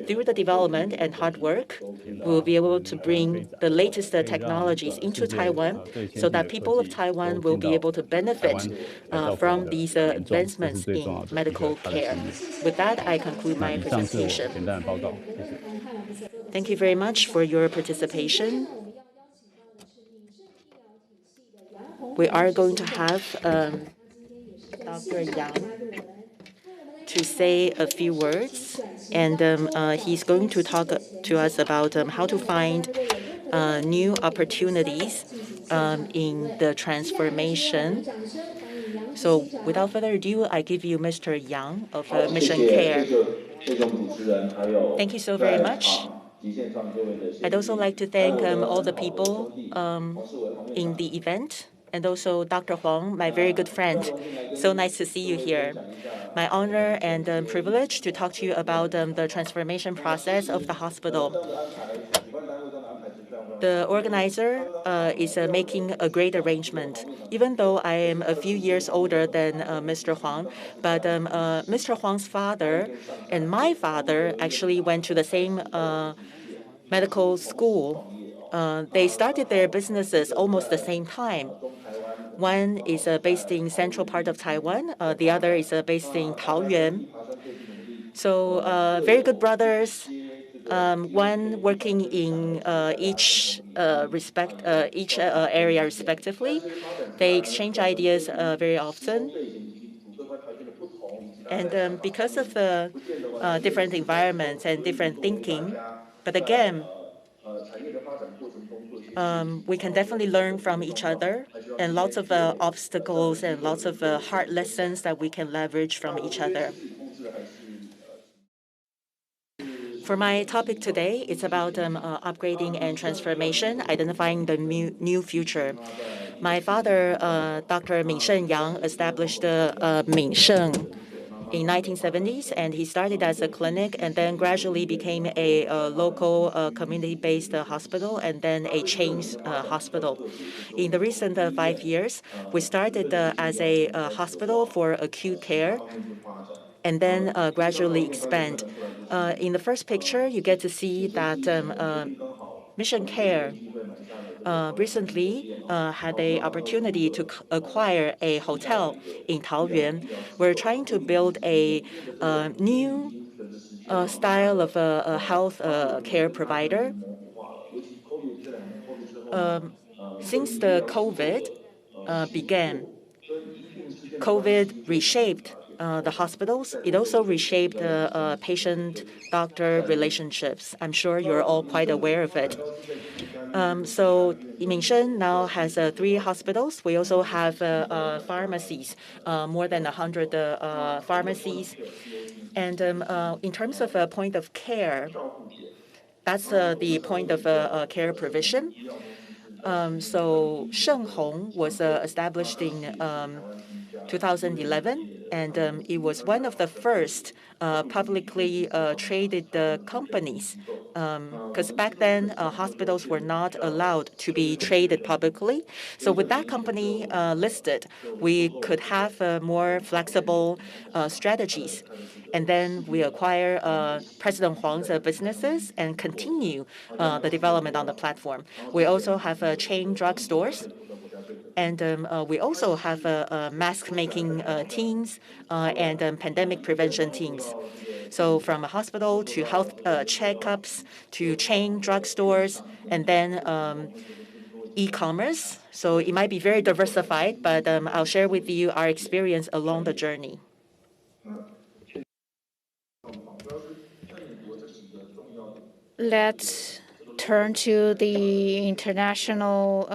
Through the development and hard work, we will be able to bring the latest technologies into Taiwan so that people of Taiwan will be able to benefit from these advancements in medical care. With that, I conclude my presentation. Thank you very much for your participation. We are going to have Dr. Yang to say a few words, and he's going to talk to us about how to find new opportunities in the transformation. So without further ado, I give you Mr. Yang of Mission Care. Thank you so very much. I'd also like to thank all the people in the event, and also Dr. Huang, my very good friend. So nice to see you here. My honor and privilege to talk to you about the transformation process of the hospital. The organizer is making a great arrangement. Even though I am a few years older than Mr. Huang, but Mr. Huang's father and my father actually went to the same medical school. They started their businesses almost the same time. One is based in central part of Taiwan. The other is based in Taoyuan. So very good brothers. One working in each area respectively. They exchange ideas very often. And because of the different environments and different thinking, but again, we can definitely learn from each other, and lots of obstacles and lots of hard lessons that we can leverage from each other. For my topic today, it's about upgrading and transformation, identifying the new future. My father, Dr. Ming-sheng Yang, established Ming-sheng in 1970s, and he started as a clinic and then gradually became a local community-based hospital and then a chain hospital. In the recent 5 years, we started as a hospital for acute care and then gradually expand. In the first picture, you get to see that Mission Care recently had the opportunity to acquire a hotel in Taoyuan. We're trying to build a new style of a health care provider. Since the COVID began, COVID reshaped the hospitals. It also reshaped the patient-doctor relationships. I'm sure you're all quite aware of it. So Ming-sheng now has 3 hospitals. We also have pharmacies, more than 100 pharmacies. And in terms of point of care, that's the point of care provision. So Sheng Hong was established in 2011, and it was one of the first publicly traded companies because back then hospitals were not allowed to be traded publicly. So with that company listed, we could have more flexible strategies. And then we acquire President Huang's businesses and continue the development on the platform. We also have chain drugstores. And we also have mask-making teams and pandemic prevention teams. So from a hospital to health checkups to chain drugstores and then e-commerce. So it might be very diversified, but I'll share with you our experience along the journey. Let's turn to the international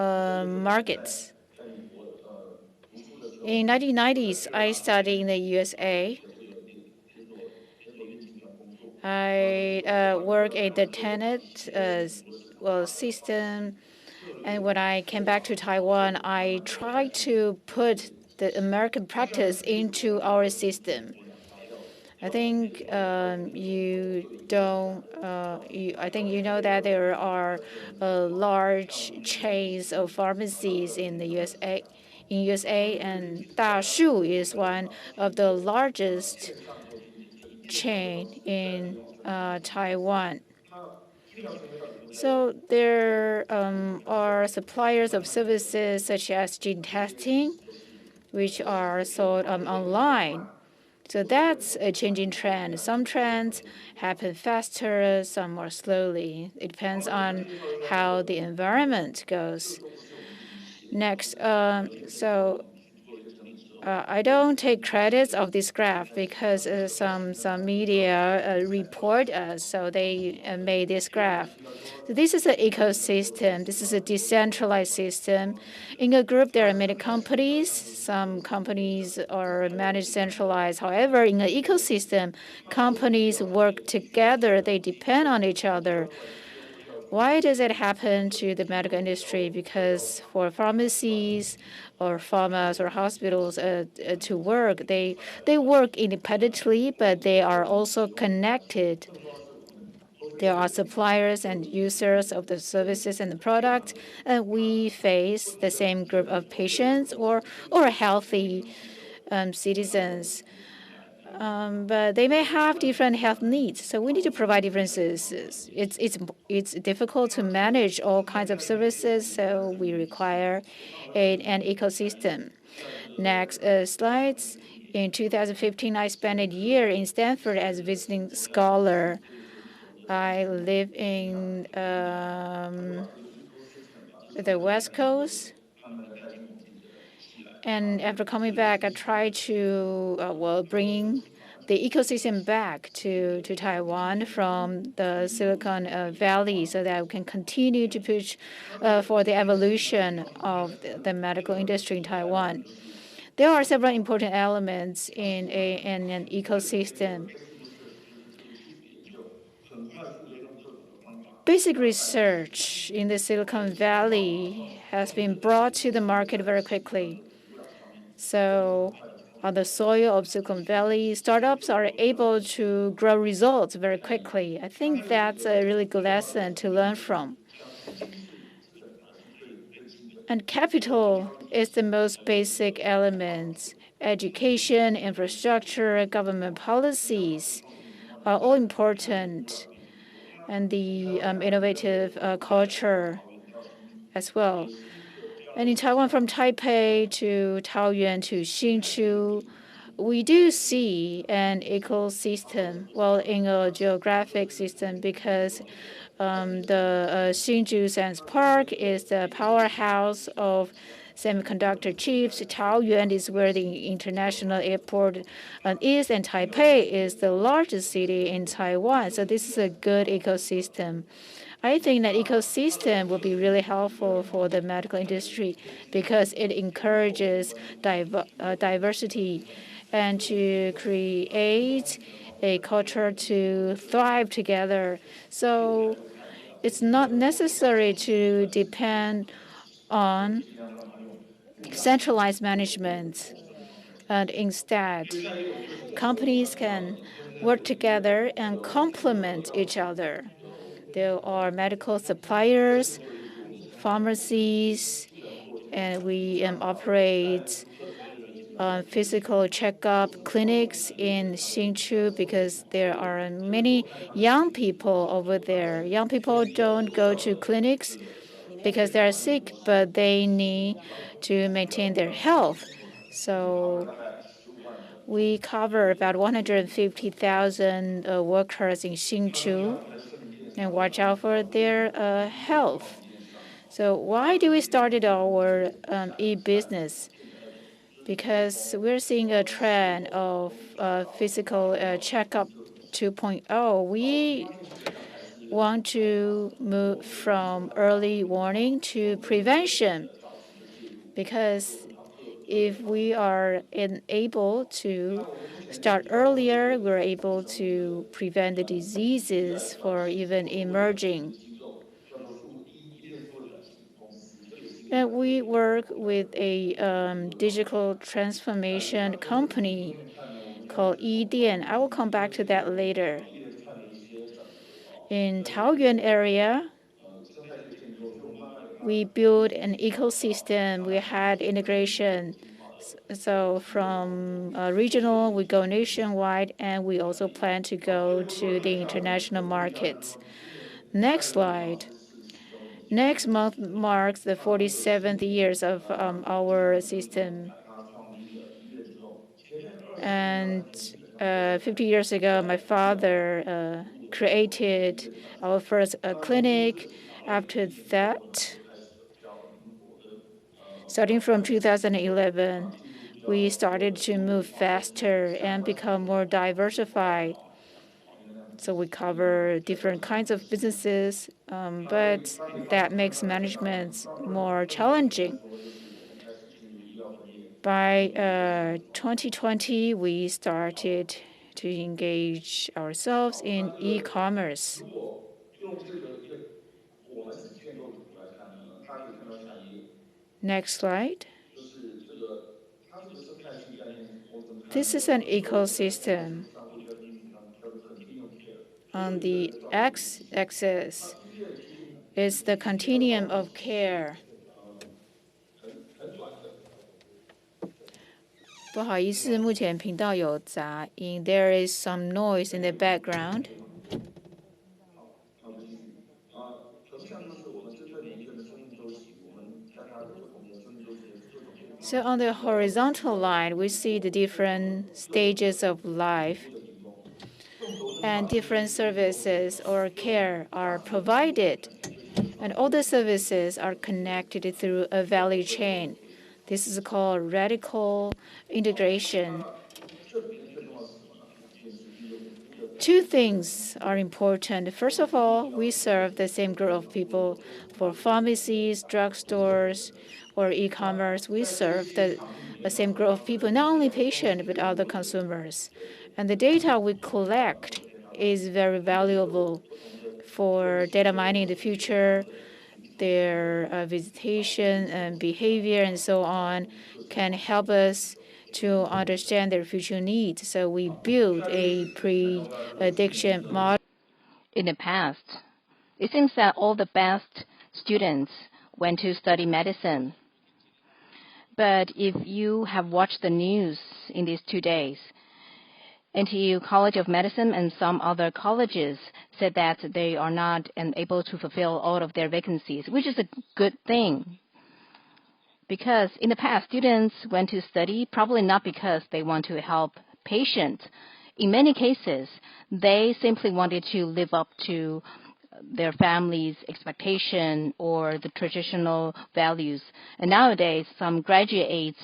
markets. In 1990s, I studied in the USA. I work at the Tenet system. And when I came back to Taiwan, I tried to put the American practice into our system. I think you don't. I think you know that there are large chains of pharmacies in the USA. And Dashu is one of the largest chain in Taiwan. So there are suppliers of services such as gene testing, which are sold online. So that's a changing trend. Some trends happen faster, some more slowly. It depends on how the environment goes. Next, I don't take credits of this graph because some media report us, so they made this graph. So this is an ecosystem. This is a decentralized system. In a group, there are many companies. Some companies are managed centralized. However, in an ecosystem, companies work together. They depend on each other. Why does it happen to the medical industry? Because for pharmacies or pharmas or hospitals to work, they work independently, but they are also connected. There are suppliers and users of the services and the product, and we face the same group of patients or healthy citizens. But they may have different health needs, so we need to provide different services. It's difficult to manage all kinds of services, so we require an ecosystem. Next slides. In 2015, I spent a year in Stanford as a visiting scholar. I live in the West Coast. And after coming back, I tried to bring the ecosystem back to Taiwan from the Silicon Valley so that we can continue to push for the evolution of the medical industry in Taiwan. There are several important elements in an ecosystem. Basic research in the Silicon Valley has been brought to the market very quickly. So on the soil of Silicon Valley, startups are able to grow results very quickly. I think that's a really good lesson to learn from. And capital is the most basic element. Education, infrastructure, government policies are all important, and the innovative culture as well. And in Taiwan, from Taipei to Taoyuan to Hsinchu, we do see an ecosystem, well, in a geographic system, because the Hsinchu Science Park is the powerhouse of semiconductor chips. Taoyuan is where the international airport is, and Taipei is the largest city in Taiwan. So this is a good ecosystem. I think that ecosystem will be really helpful for the medical industry because it encourages diversity and to create a culture to thrive together. So it's not necessary to depend on centralized management. And instead, companies can work together and complement each other. There are medical suppliers, pharmacies, and we operate physical checkup clinics in Hsinchu because there are many young people over there. Young people don't go to clinics because they're sick, but they need to maintain their health. So we cover about 150,000 workers in Hsinchu and watch out for their health. So why do we started our e-business? Because we're seeing a trend of physical checkup 2.0. We want to move from early warning to prevention, because if we are able to start earlier, we're able to prevent the diseases for even emerging. And we work with a digital transformation company called Yidian. I will come back to that later. In Taoyuan area, we built an ecosystem. We had integration. So from regional, we go nationwide, and we also plan to go to the international markets. Next slide. Next month marks the 47th years of our system. And 50 years ago, my father created our first clinic. After that, starting from 2011, we started to move faster and become more diversified. So we cover different kinds of businesses, but that makes management more challenging. By 2020, we started to engage ourselves in e-commerce. Next slide. This is an ecosystem. On the x-axis is the continuum of care. 不好意思，目前频道有杂音。There is some noise in the background. So on the horizontal line, we see the different stages of life, and different services or care are provided. And all the services are connected through a value chain. This is called radical integration. Two things are important. First of all, we serve the same group of people. For pharmacies, drugstores, or e-commerce, we serve the same group of people, not only patients, but other consumers. And the data we collect is very valuable for data mining in the future. Their visitation and behavior and so on can help us to understand their future needs. So we build a prediction model. In the past, it seems that all the best students went to study medicine. But if you have watched the news in these 2 days, NTU College of Medicine and some other colleges said that they are not able to fulfill all of their vacancies, which is a good thing. Because in the past, students went to study probably not because they want to help patients. In many cases, they simply wanted to live up to their family's expectation or the traditional values. And nowadays, some graduates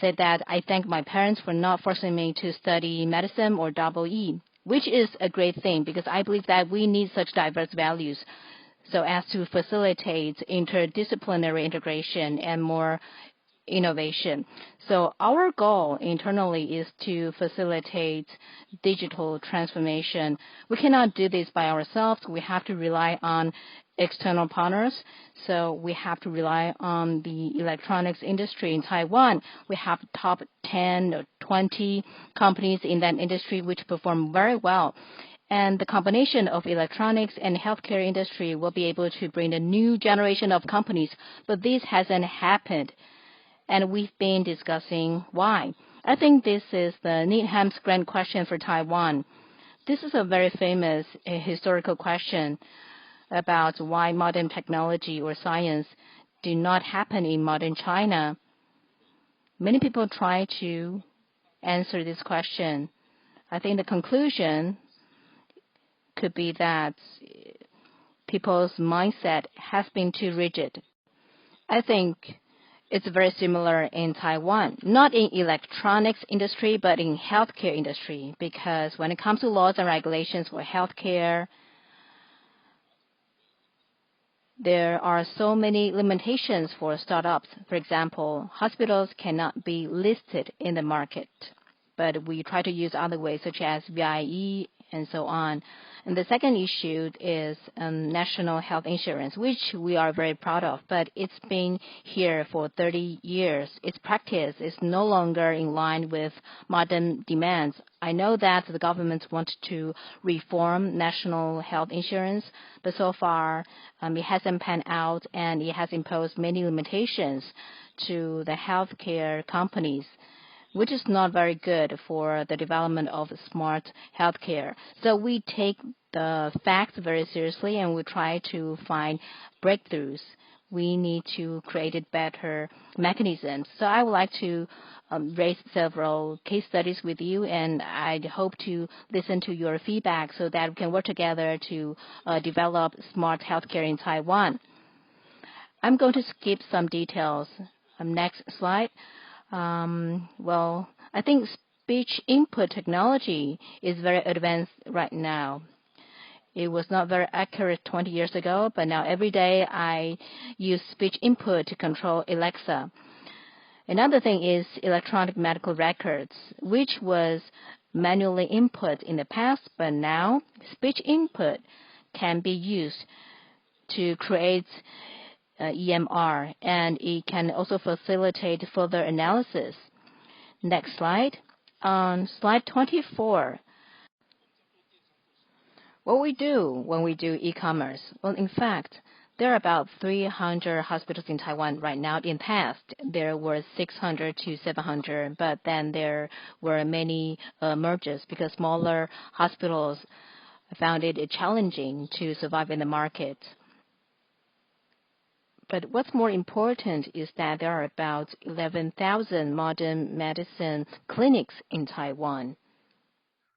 said that I thank my parents for not forcing me to study medicine or EE, which is a great thing because I believe that we need such diverse values so as to facilitate interdisciplinary integration and more innovation. So our goal internally is to facilitate digital transformation. We cannot do this by ourselves. We have to rely on external partners. So we have to rely on the electronics industry in Taiwan. We have top 10 or 20 companies in that industry which perform very well. And the combination of electronics and healthcare industry will be able to bring a new generation of companies, but this hasn't happened. And we've been discussing why. I think this is the Needham's grand question for Taiwan. This is a very famous historical question about why modern technology or science do not happen in modern China. Many people try to answer this question. I think the conclusion could be that people's mindset has been too rigid. I think it's very similar in Taiwan, not in electronics industry, but in healthcare industry, because when it comes to laws and regulations for healthcare, there are so many limitations for startups. For example, hospitals cannot be listed in the market, but we try to use other ways such as VIE and so on. And the second issue is national health insurance, which we are very proud of, but it's been here for 30 years. Its practice is no longer in line with modern demands. I know that the government wants to reform national health insurance, but so far it hasn't panned out, and it has imposed many limitations to the healthcare companies, which is not very good for the development of smart healthcare. So we take the facts very seriously, and we try to find breakthroughs. We need to create better mechanisms. So I would like to raise several case studies with you, and I hope to listen to your feedback so that we can work together to develop smart healthcare in Taiwan. I'm going to skip some details. Next slide. Well, I think speech input technology is very advanced right now. It was not very accurate 20 years ago, but now every day I use speech input to control Alexa. Another thing is electronic medical records, which was manually input in the past, but now speech input can be used to create EMR, and it can also facilitate further analysis. Next slide. On slide 24, what we do when we do e-commerce? Well, in fact, there are about 300 hospitals in Taiwan right now. In the past, there were 600 to 700, but then there were many mergers because smaller hospitals found it challenging to survive in the market. But what's more important is that there are about 11,000 modern medicine clinics in Taiwan.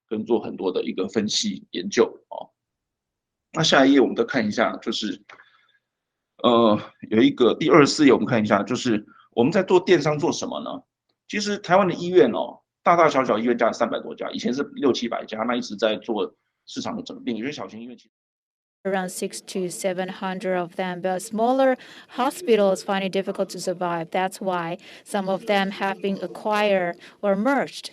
跟做很多的一个分析研究啊。那下一页我们再看一下，就是有一个第24页，我们看一下，就是我们在做电商做什么呢？其实台湾的医院大大小小医院加300多家，以前是600-700家，那一直在做市场的整并，有些小型医院其实。 Around 600 to 700 of them, but smaller hospitals find it difficult to survive. That's why some of them have been acquired or merged.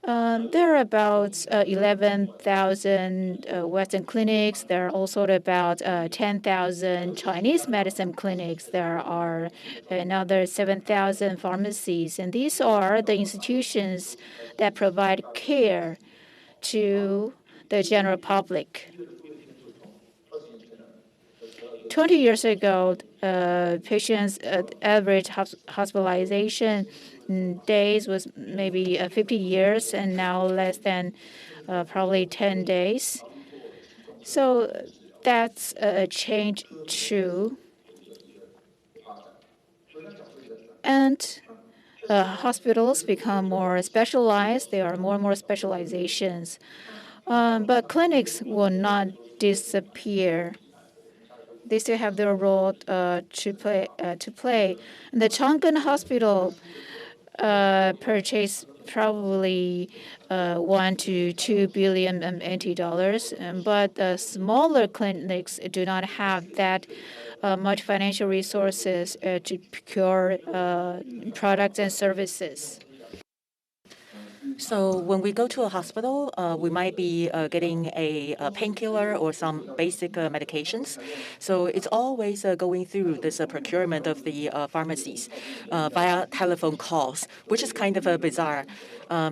There are about 11,000 Western clinics. There are also about 10,000 Chinese medicine clinics. There are another 7,000 pharmacies. And these are the institutions that provide care to the general public. 20 years ago, patients' average hospitalization days was maybe 50 years, and now less than probably 10 days. So that's a change too. And hospitals become more specialized. There are more and more specializations. But clinics will not disappear. They still have their role to play. And the Chang Hospital purchased probably 1 to 2 billion NT dollars, but smaller clinics do not have that much financial resources to procure products and services. So when we go to a hospital, we might be getting a painkiller or some basic medications. So it's always going through this procurement of the pharmacies via telephone calls, which is kind of bizarre.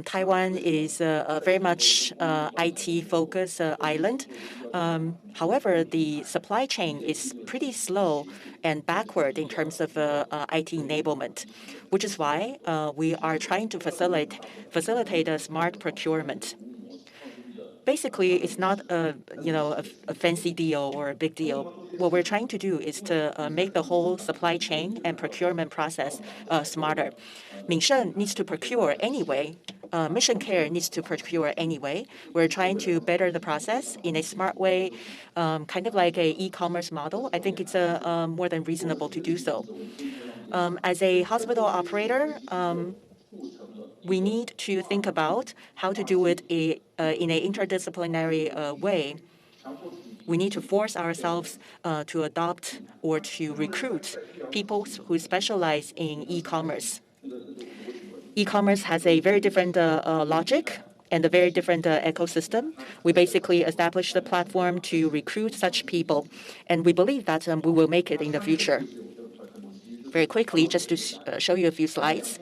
Taiwan is a very much IT-focused island. However, the supply chain is pretty slow and backward in terms of IT enablement, which is why we are trying to facilitate a smart procurement. Basically, it's not a fancy deal or a big deal. What we're trying to do is to make the whole supply chain and procurement process smarter. Mingsheng needs to procure anyway. Mission Care needs to procure anyway. We're trying to better the process in a smart way, kind of like a e-commerce model. I think it's more than reasonable to do so. As a hospital operator, we need to think about how to do it in an interdisciplinary way. We need to force ourselves to adopt or to recruit people who specialize in e-commerce. E-commerce has a very different logic and a very different ecosystem. We basically established a platform to recruit such people, and we believe that we will make it in the future. Very quickly, just to show you a few slides.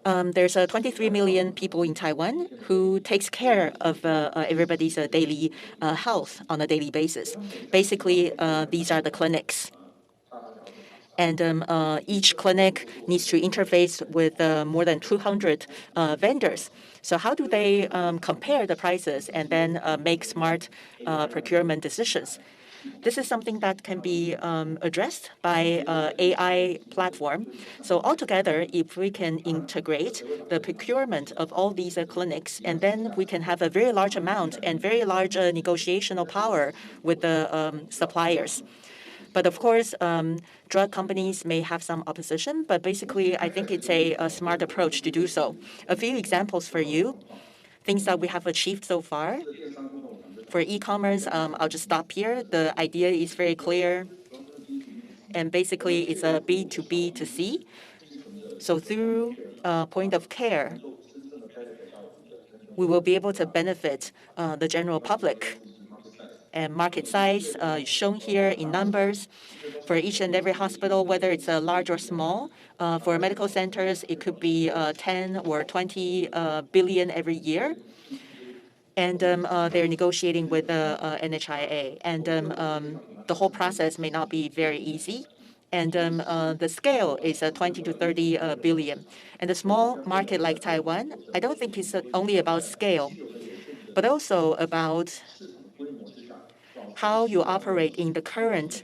There's 23 million people in Taiwan who takes care of everybody's daily health on a daily basis. Basically, these are the clinics. And each clinic needs to interface with more than 200 vendors. So how do they compare the prices and then make smart procurement decisions? This is something that can be addressed by AI platform. So altogether, if we can integrate the procurement of all these clinics, and then we can have a very large amount and very large negotiational power with the suppliers. But of course, drug companies may have some opposition, but basically, I think it's a smart approach to do so. A few examples for you, things that we have achieved so far. For e-commerce, I'll just stop here. The idea is very clear. And basically, it's a B2B to C. So through point of care, we will be able to benefit the general public. And market size shown here in numbers for each and every hospital, whether it's large or small. For medical centers, it could be 10 or 20 billion every year. And they're negotiating with the NHIA. And the whole process may not be very easy. And the scale is 20 to 30 billion. And a small market like Taiwan, I don't think it's only about scale, but also about how you operate in the current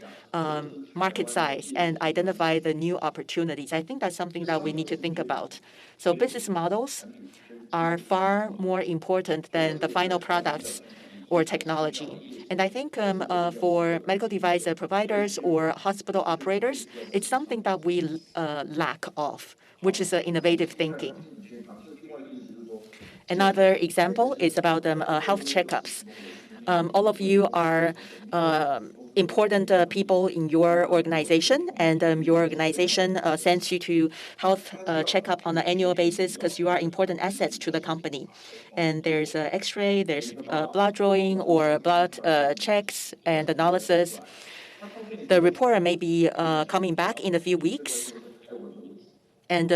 market size and identify the new opportunities. I think that's something that we need to think about. So business models are far more important than the final products or technology. And I think for medical device providers or hospital operators, it's something that we lack of, which is innovative thinking. Another example is about health checkups. All of you are important people in your organization, and your organization sends you to health checkup on an annual basis because you are important assets to the company. And there's X-ray, there's blood drawing or blood checks and analysis. The report may be coming back in a few weeks. And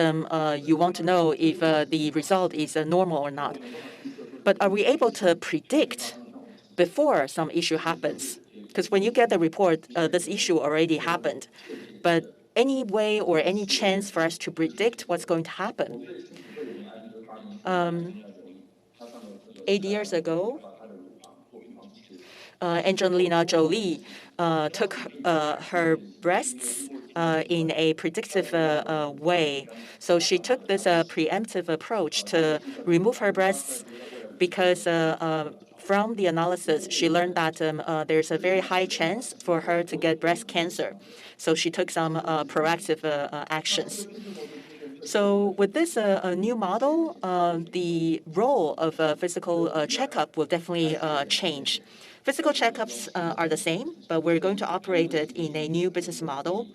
you want to know if the result is normal or not. But are we able to predict before some issue happens? Because when you get the report, this issue already happened. But any way or any chance for us to predict what's going to happen? 8 years ago, Angelina Jolie took her breasts in a predictive way. So she took this preemptive approach to remove her breasts because from the analysis, she learned that there's a very high chance for her to get breast cancer. So she took some proactive actions. So with this new model, the role of a physical checkup will definitely change. Physical checkups are the same, but we're going to operate it in a new business model,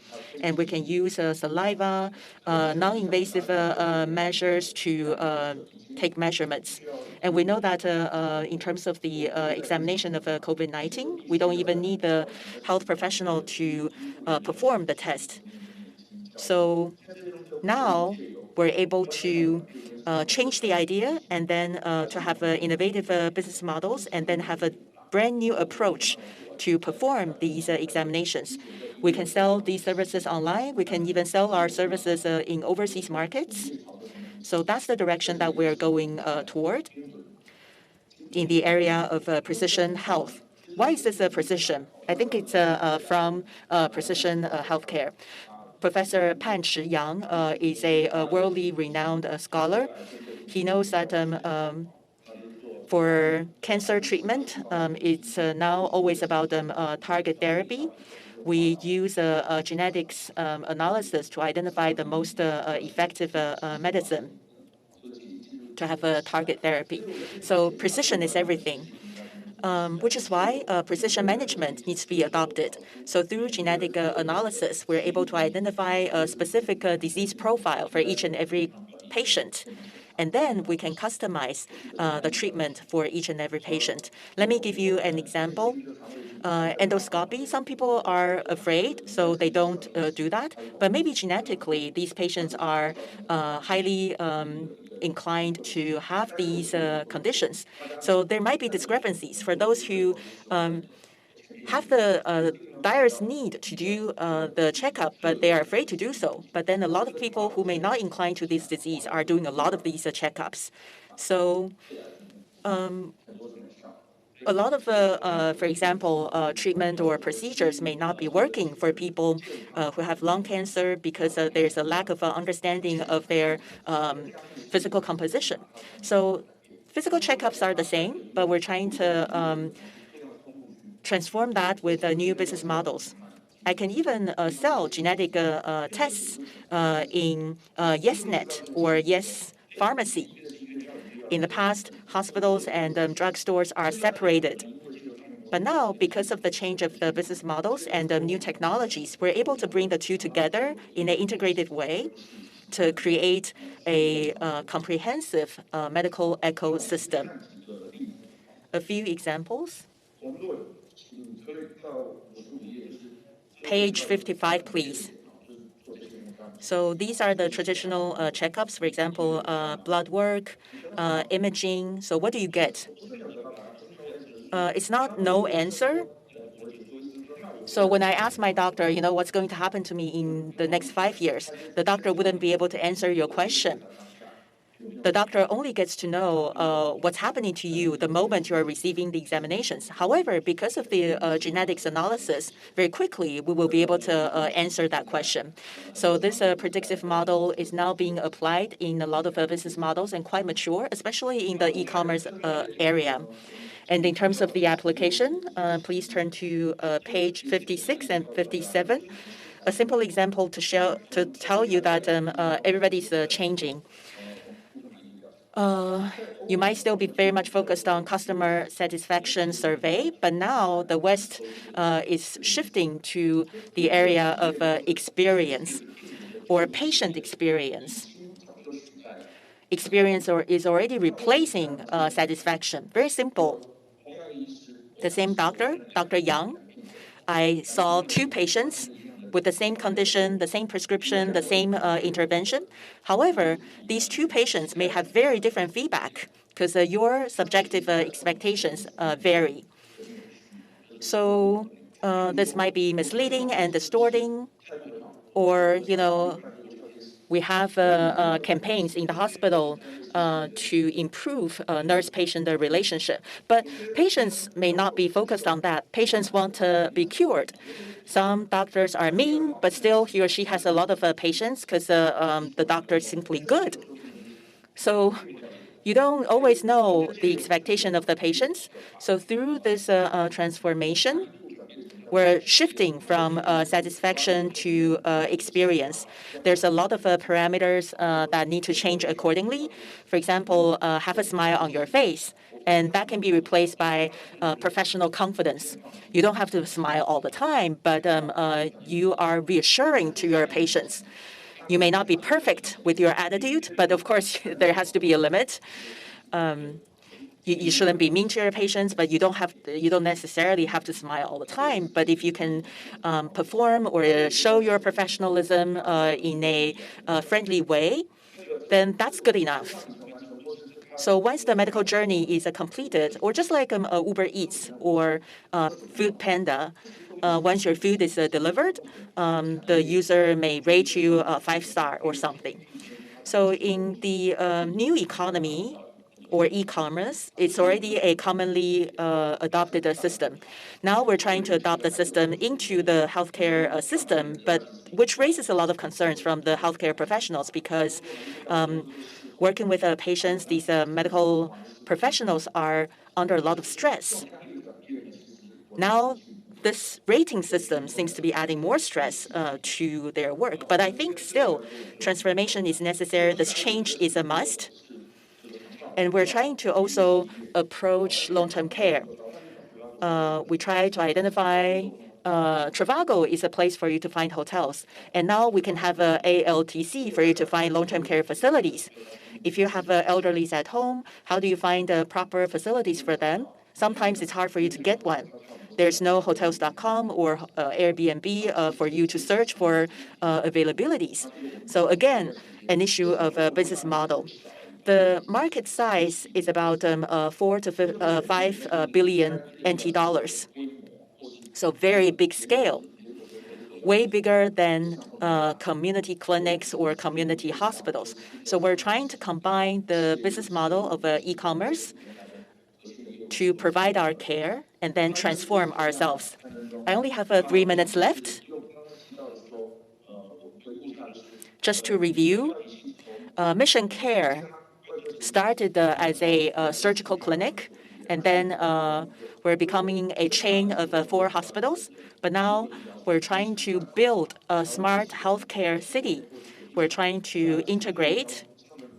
and we can use saliva, non-invasive measures to take measurements. And we know that in terms of the examination of COVID-19, we don't even need the health professional to perform the test. So now we're able to change the idea and then to have innovative business models and then have a brand new approach to perform these examinations. We can sell these services online. We can even sell our services in overseas markets. So that's the direction that we're going toward in the area of precision health. Why is this precision? I think it's from precision healthcare. Professor Pan Yang is a worldly renowned scholar. He knows that for cancer treatment, it's now always about target therapy. We use genetics analysis to identify the most effective medicine to have a target therapy. So precision is everything. Which is why precision management needs to be adopted. So through genetic analysis, we're able to identify a specific disease profile for each and every patient. And then we can customize the treatment for each and every patient. Let me give you an example. Endoscopy, some people are afraid, so they don't do that. But maybe genetically, these patients are highly inclined to have these conditions. So there might be discrepancies for those who have the direst need to do the checkup, but they are afraid to do so. But then a lot of people who may not incline to this disease are doing a lot of these checkups. So a lot of, for example, treatment or procedures may not be working for people who have lung cancer because there's a lack of understanding of their physical composition. So physical checkups are the same, but we're trying to transform that with new business models. I can even sell genetic tests in YesNet or Yes Pharmacy. In the past, hospitals and drugstores are separated. But now, because of the change of the business models and new technologies, we're able to bring the two together in an integrated way to create a comprehensive medical ecosystem. A few examples. Page 55, please. So these are the traditional checkups, for example, blood work, imaging. So what do you get? It's not no answer. So when I ask my doctor, what's going to happen to me in the next 5 years, the doctor wouldn't be able to answer your question. The doctor only gets to know what's happening to you the moment you're receiving the examinations. However, because of the genetics analysis, very quickly we will be able to answer that question. So this predictive model is now being applied in a lot of business models and quite mature, especially in the e-commerce area. And in terms of the application, please turn to page 56 and 57. A simple example to tell you that everybody's changing. You might still be very much focused on customer satisfaction survey, but now the West is shifting to the area of experience or patient experience. Experience is already replacing satisfaction. Very simple. The same doctor, Dr. Yang, I saw 2 patients with the same condition, the same prescription, the same intervention. However, these 2 patients may have very different feedback because your subjective expectations vary. So this might be misleading and distorting, or we have campaigns in the hospital to improve nurse-patient relationship. But patients may not be focused on that. Patients want to be cured. Some doctors are mean, but still he or she has a lot of patients because the doctor is simply good. So you don't always know the expectation of the patients. So through this transformation, we're shifting from satisfaction to experience. There's a lot of parameters that need to change accordingly. For example, have a smile on your face And that can be replaced by professional confidence. You don't have to smile all the time, but you are reassuring to your patients. You may not be perfect with your attitude, but of course, there has to be a limit. You shouldn't be mean to your patients, but you don't necessarily have to smile all the time. But if you can perform or show your professionalism in a friendly way, then that's good enough. So once the medical journey is completed, or just like Uber Eats or Food Panda, once your food is delivered, the user may rate you a 5-star or something. So in the new economy or e-commerce, it's already a commonly adopted system. Now we're trying to adopt the system into the healthcare system, but which raises a lot of concerns from the healthcare professionals because working with patients, these medical professionals are under a lot of stress. Now, this rating system seems to be adding more stress to their work. But I think still transformation is necessary. This change is a must. And we're trying to also approach long-term care. We try to identify Trivago is a place for you to find hotels. And now we can have a ALTC for you to find long-term care facilities. If you have elderlies at home, how do you find proper facilities for them? Sometimes it's hard for you to get one. There's no hotels.com or Airbnb for you to search for availabilities. So again, an issue of a business model. The market size is about 4 to 5 billion NT dollars. So very big scale, way bigger than community clinics or community hospitals. So we're trying to combine the business model of e-commerce to provide our care and then transform ourselves. I only have 3 minutes left. Just to review, Mission Care started as a surgical clinic, and then we're becoming a chain of 4 hospitals. But now we're trying to build a smart healthcare city. We're trying to integrate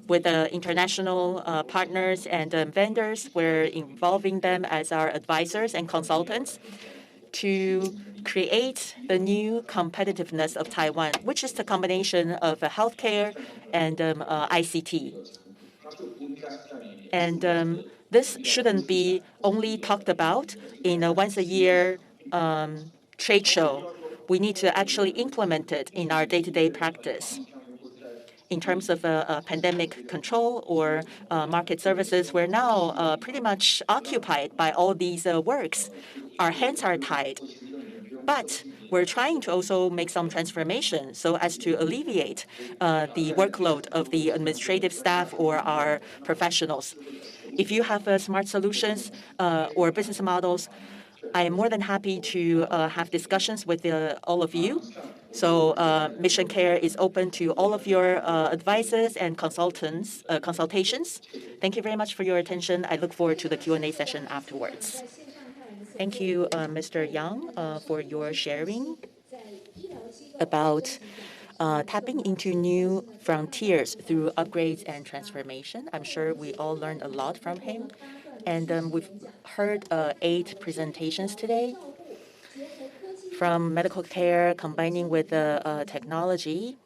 with international partners and vendors. We're involving them as our advisors and consultants to create the new competitiveness of Taiwan, which is the combination of healthcare and ICT. And this shouldn't be only talked about in a once-a-year trade show. We need to actually implement it in our day-to-day practice. In terms of pandemic control or market services, we're now pretty much occupied by all these works. Our hands are tied. But we're trying to also make some transformation so as to alleviate the workload of the administrative staff or our professionals. If you have smart solutions or business models, I am more than happy to have discussions with all of you. So Mission Care is open to all of your advices and consultations. Thank you very much for your attention. I look forward to the Q&A session afterwards. Thank you, Mr. Yang, for your sharing about tapping into new frontiers through upgrades and transformation. I'm sure we all learned a lot from him. And we've heard 8 presentations today from medical care combining with technology.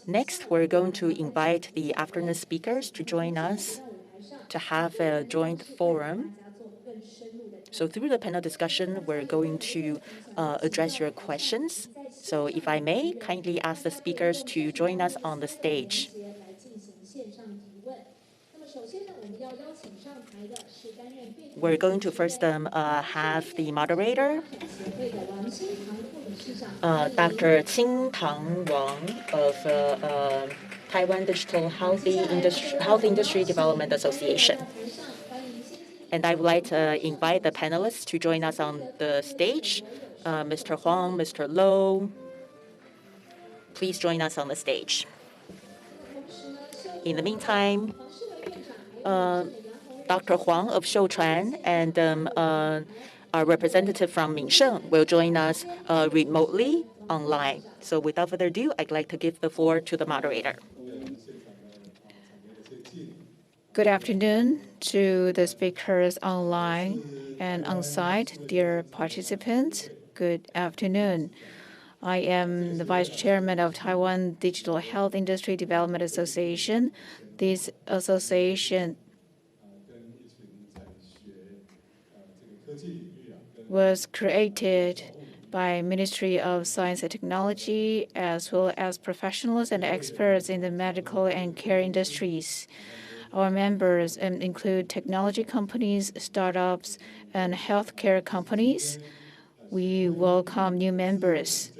Next, we're going to invite the afternoon speakers to join us to have a joint forum. So through the panel discussion, we're going to address your questions. So if I may, kindly ask the speakers to join us on the stage. We're going to first have the moderator, Dr. Tang Huang of Taiwan Digital Health Industry Development Association. And I would like to invite the panelists to join us on the stage. Mr. Huang, Mr. Lo, please join us on the stage. In the meantime, Dr. Huang of Chwan and our representative from Shih-wei will join us remotely online. So without further ado, I'd like to give the floor to the moderator. Good afternoon to the speakers online and on-site, dear participants. Good afternoon. I am the Vice Chairman of Taiwan Digital Health Industry Development Association. This association was created by Ministry of Science and Technology, as well as professionals and experts in the medical and care industries. Our members include technology companies, startups, and healthcare companies. We welcome new members.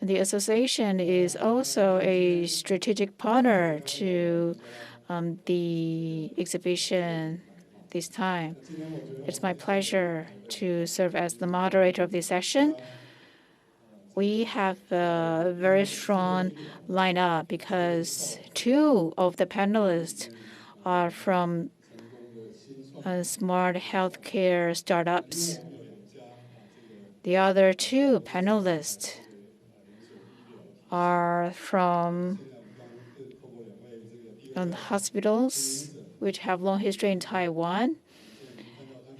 The association is also a strategic partner to the exhibition this time. It's my pleasure to serve as the moderator of this session. We have a very strong lineup because two of the panelists are from smart healthcare startups. The other two panelists are from hospitals which have long history in Taiwan,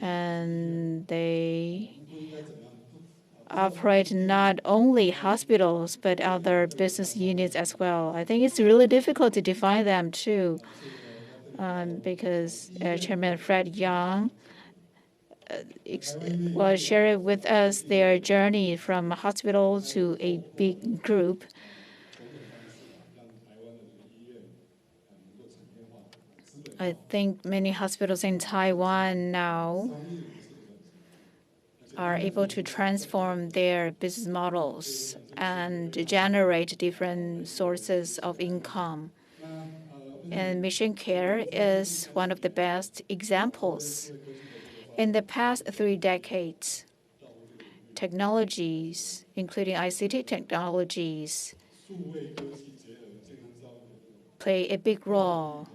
and they operate not only hospitals but other business units as well. I think it's really difficult to define them too, because Chairman Fred Young will share with us their journey from a hospital to a big group. I think many hospitals in Taiwan now are able to transform their business models and generate different sources of income. And Mission Care is one of the best examples. In the past 3 decades, technologies, including ICT technologies, play a big role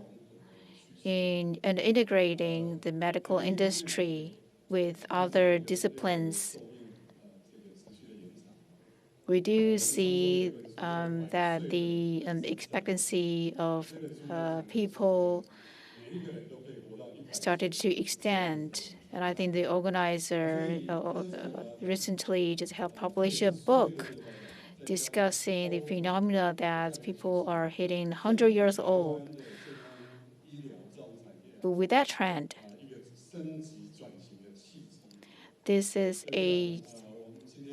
in integrating the medical industry with other disciplines. We do see that the expectancy of people started to extend. And I think the organizer recently just helped publish a book discussing the phenomena that people are hitting 100 years old. But with that trend, this is a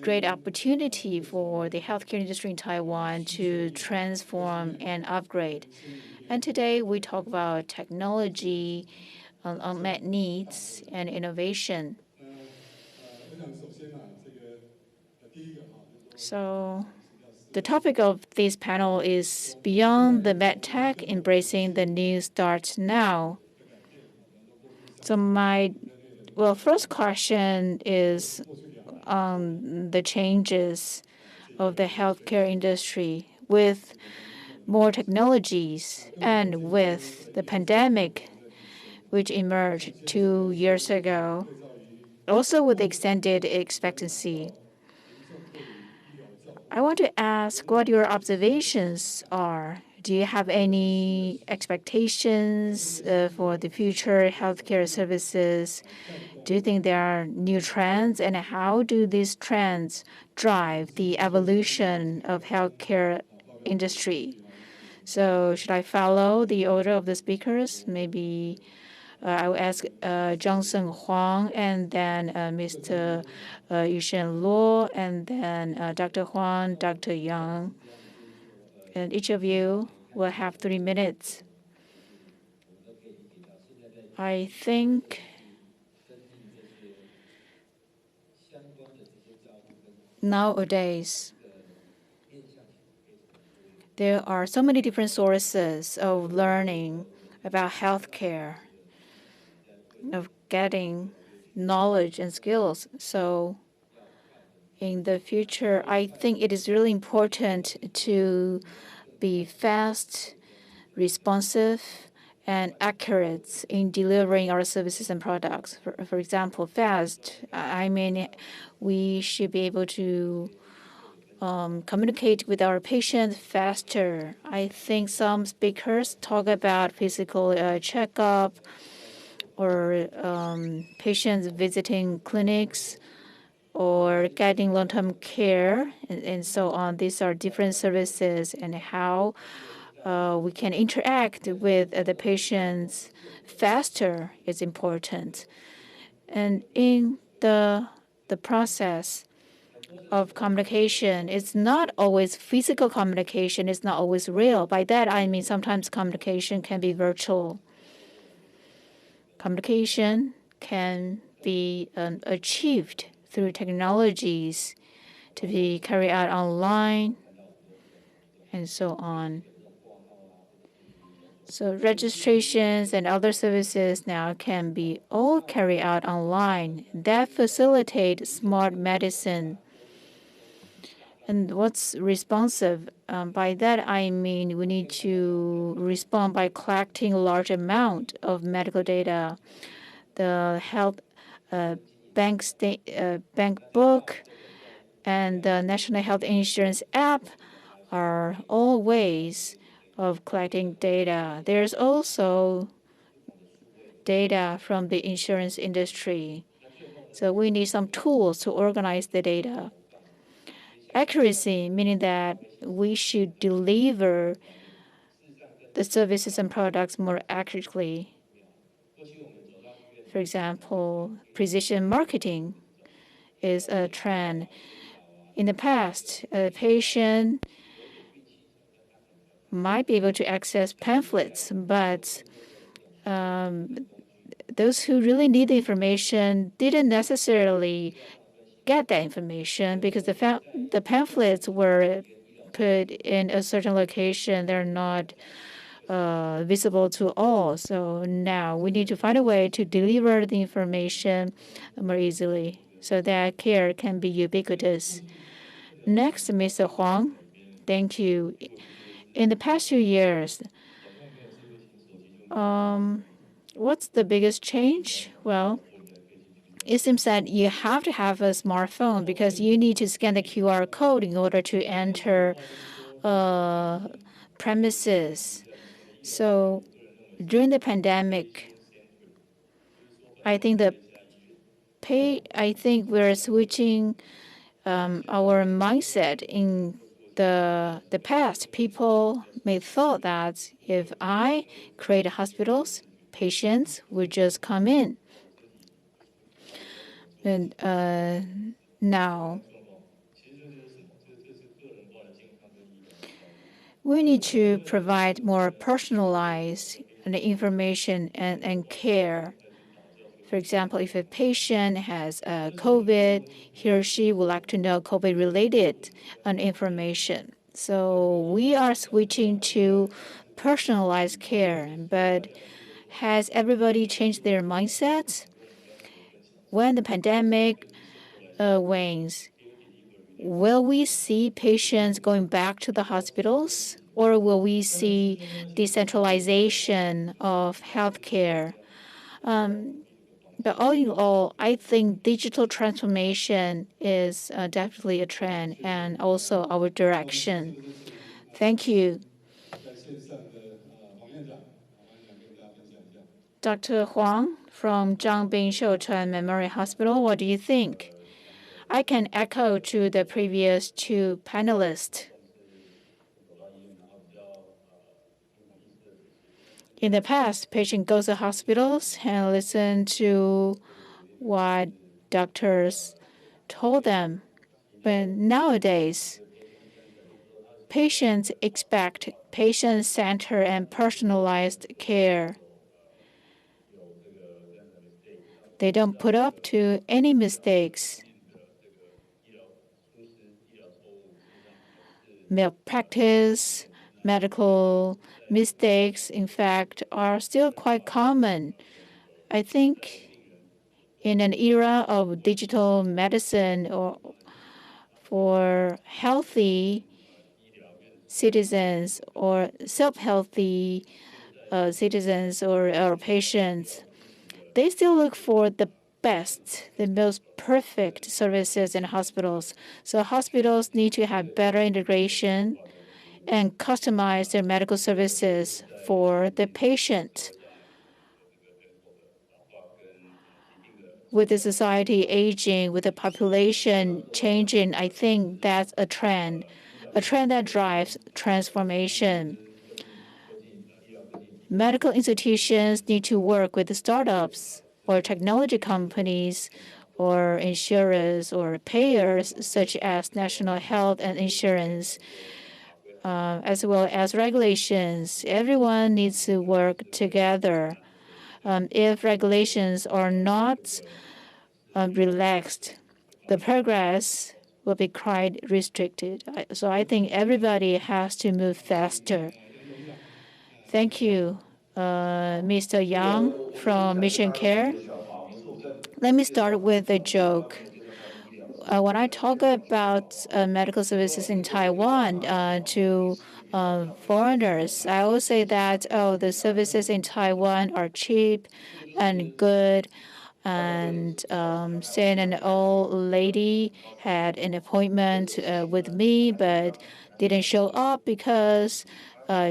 great opportunity for the healthcare industry in Taiwan to transform and upgrade. And today we talk about technology, unmet needs, and innovation. So the topic of this panel is Beyond the Medtech, Embracing the New Start Now. So my first question is on the changes of the healthcare industry with more technologies and with the pandemic, which emerged 2 years ago, also with extended expectancy. I want to ask what your observations are. Do you have any expectations for the future healthcare services? Do you think there are new trends, and how do these trends drive the evolution of healthcare industry? So should I follow the order of the speakers? Maybe I will ask Johnson Huang, and then Mr. Yu-sheng, and then Dr. Huang, Dr. Yang. And each of you will have 3 minutes. I think nowadays there are so many different sources of learning about healthcare, of getting knowledge and skills. So in the future, I think it is really important to be fast, responsive, and accurate in delivering our services and products. For example, fast, I mean, we should be able to communicate with our patients faster. I think some speakers talk about physical checkup or patients visiting clinics or getting long-term care and so on. These are different services, and how we can interact with the patients faster is important. And in the process of communication, it's not always physical communication. It's not always real. By that, I mean sometimes communication can be virtual. Communication can be achieved through technologies to be carried out online and so on. So registrations and other services now can be all carried out online. That facilitates smart medicine. And what's responsive? By that, I mean we need to respond by collecting a large amount of medical data. The health bank book and the National Health Insurance app are all ways of collecting data. There's also data from the insurance industry. So we need some tools to organize the data. Accuracy, meaning that we should deliver the services and products more accurately. For example, precision marketing is a trend. In the past, a patient might be able to access pamphlets, but those who really need the information didn't necessarily get that information because the pamphlets were put in a certain location. They're not visible to all. So now we need to find a way to deliver the information more easily so that care can be ubiquitous. Next, Mr. Huang, thank you. In the past few years, what's the biggest change? Well, it seems that you have to have a smartphone because you need to scan the QR code in order to enter premises. So during the pandemic, I think we're switching our mindset. In the past, people may thought that if I create hospitals, patients would just come in. And now we need to provide more personalized information and care. For example, if a patient has COVID, he or she would like to know COVID-related information. So we are switching to personalized care. But has everybody changed their mindsets? When the pandemic wanes, will we see patients going back to the hospitals, or will we see decentralization of healthcare? But all in all, I think digital transformation is definitely a trend and also our direction. Thank you. Dr. Huang from Zhangbing Shouchuan Memorial Hospital, what do you think? I can echo to the previous two panelists. In the past, patient goes to hospitals and listen to what doctors told them. But nowadays, patients expect patient-centered and personalized care. They don't put up to any mistakes. Malpractice, medical mistakes, in fact, are still quite common. I think in an era of digital medicine or for healthy citizens or self-healthy citizens or patients, they still look for the best, the most perfect services in hospitals. So hospitals need to have better integration and customize their medical services for the patient. With the society aging, with the population changing, I think that's a trend that drives transformation. Medical institutions need to work with the startups or technology companies or insurers or payers such as national health and insurance, as well as regulations. Everyone needs to work together. If regulations are not relaxed, the progress will be quite restricted. So I think everybody has to move faster. Thank you, Mr. Yang from Mission Care. Let me start with a joke. When I talk about medical services in Taiwan to foreigners, I always say that, oh, the services in Taiwan are cheap and good. And saying an old lady had an appointment with me but didn't show up because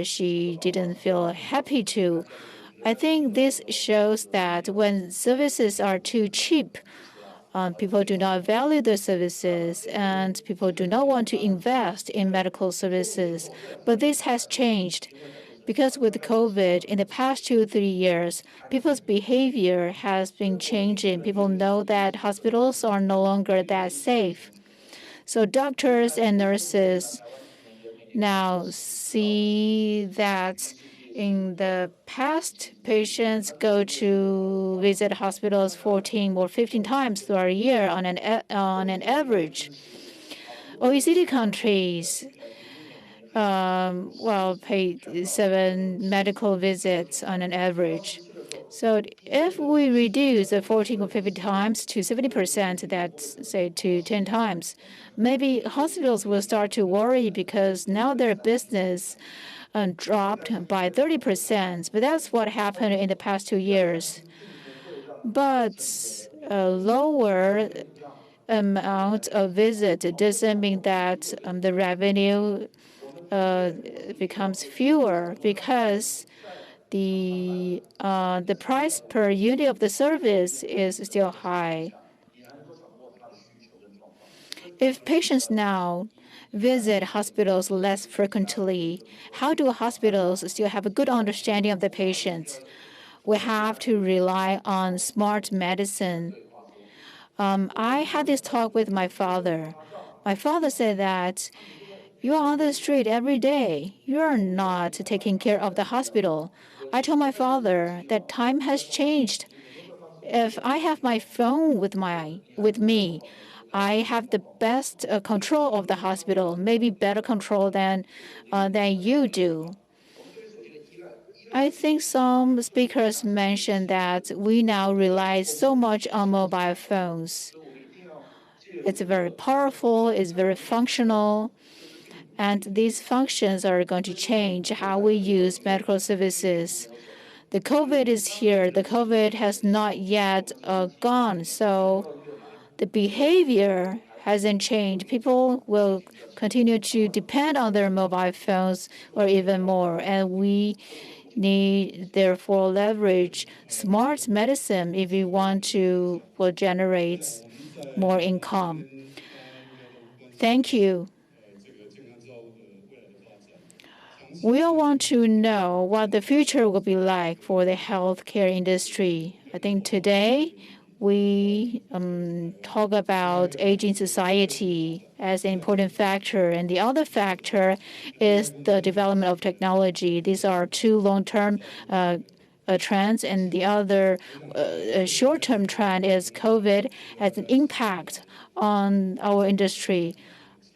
she didn't feel happy to. I think this shows that when services are too cheap, people do not value the services and people do not want to invest in medical services. But this has changed. Because with COVID, in the past 2-3 years, people's behavior has been changing. People know that hospitals are no longer that safe. So doctors and nurses now see that in the past, patients go to visit hospitals 14 or 15 times throughout a year on an average. OECD countries paid 7 medical visits on an average. So if we reduce the 14 or 50 times to 70%, that's say to 10 times, maybe hospitals will start to worry because now their business dropped by 30%. But that's what happened in the past 2 years. But a lower amount of visit doesn't mean that the revenue becomes fewer because the price per unit of the service is still high. If patients now visit hospitals less frequently, how do hospitals still have a good understanding of the patient? We have to rely on smart medicine. I had this talk with my father. My father said that you are on the street every day. You are not taking care of the hospital. I told my father that time has changed. If I have my phone with me, I have the best control of the hospital, maybe better control than you do. I think some speakers mentioned that we now rely so much on mobile phones. It's very powerful, it's very functional, and these functions are going to change how we use medical services. The COVID is here. The COVID has not yet gone, so the behavior hasn't changed. People will continue to depend on their mobile phones or even more, and we need, therefore, leverage smart medicine if we want to generate more income. Thank you. We all want to know what the future will be like for the healthcare industry. I think today we talk about aging society as an important factor, and the other factor is the development of technology. These are two long-term trends, and the other short-term trend is COVID has an impact on our industry.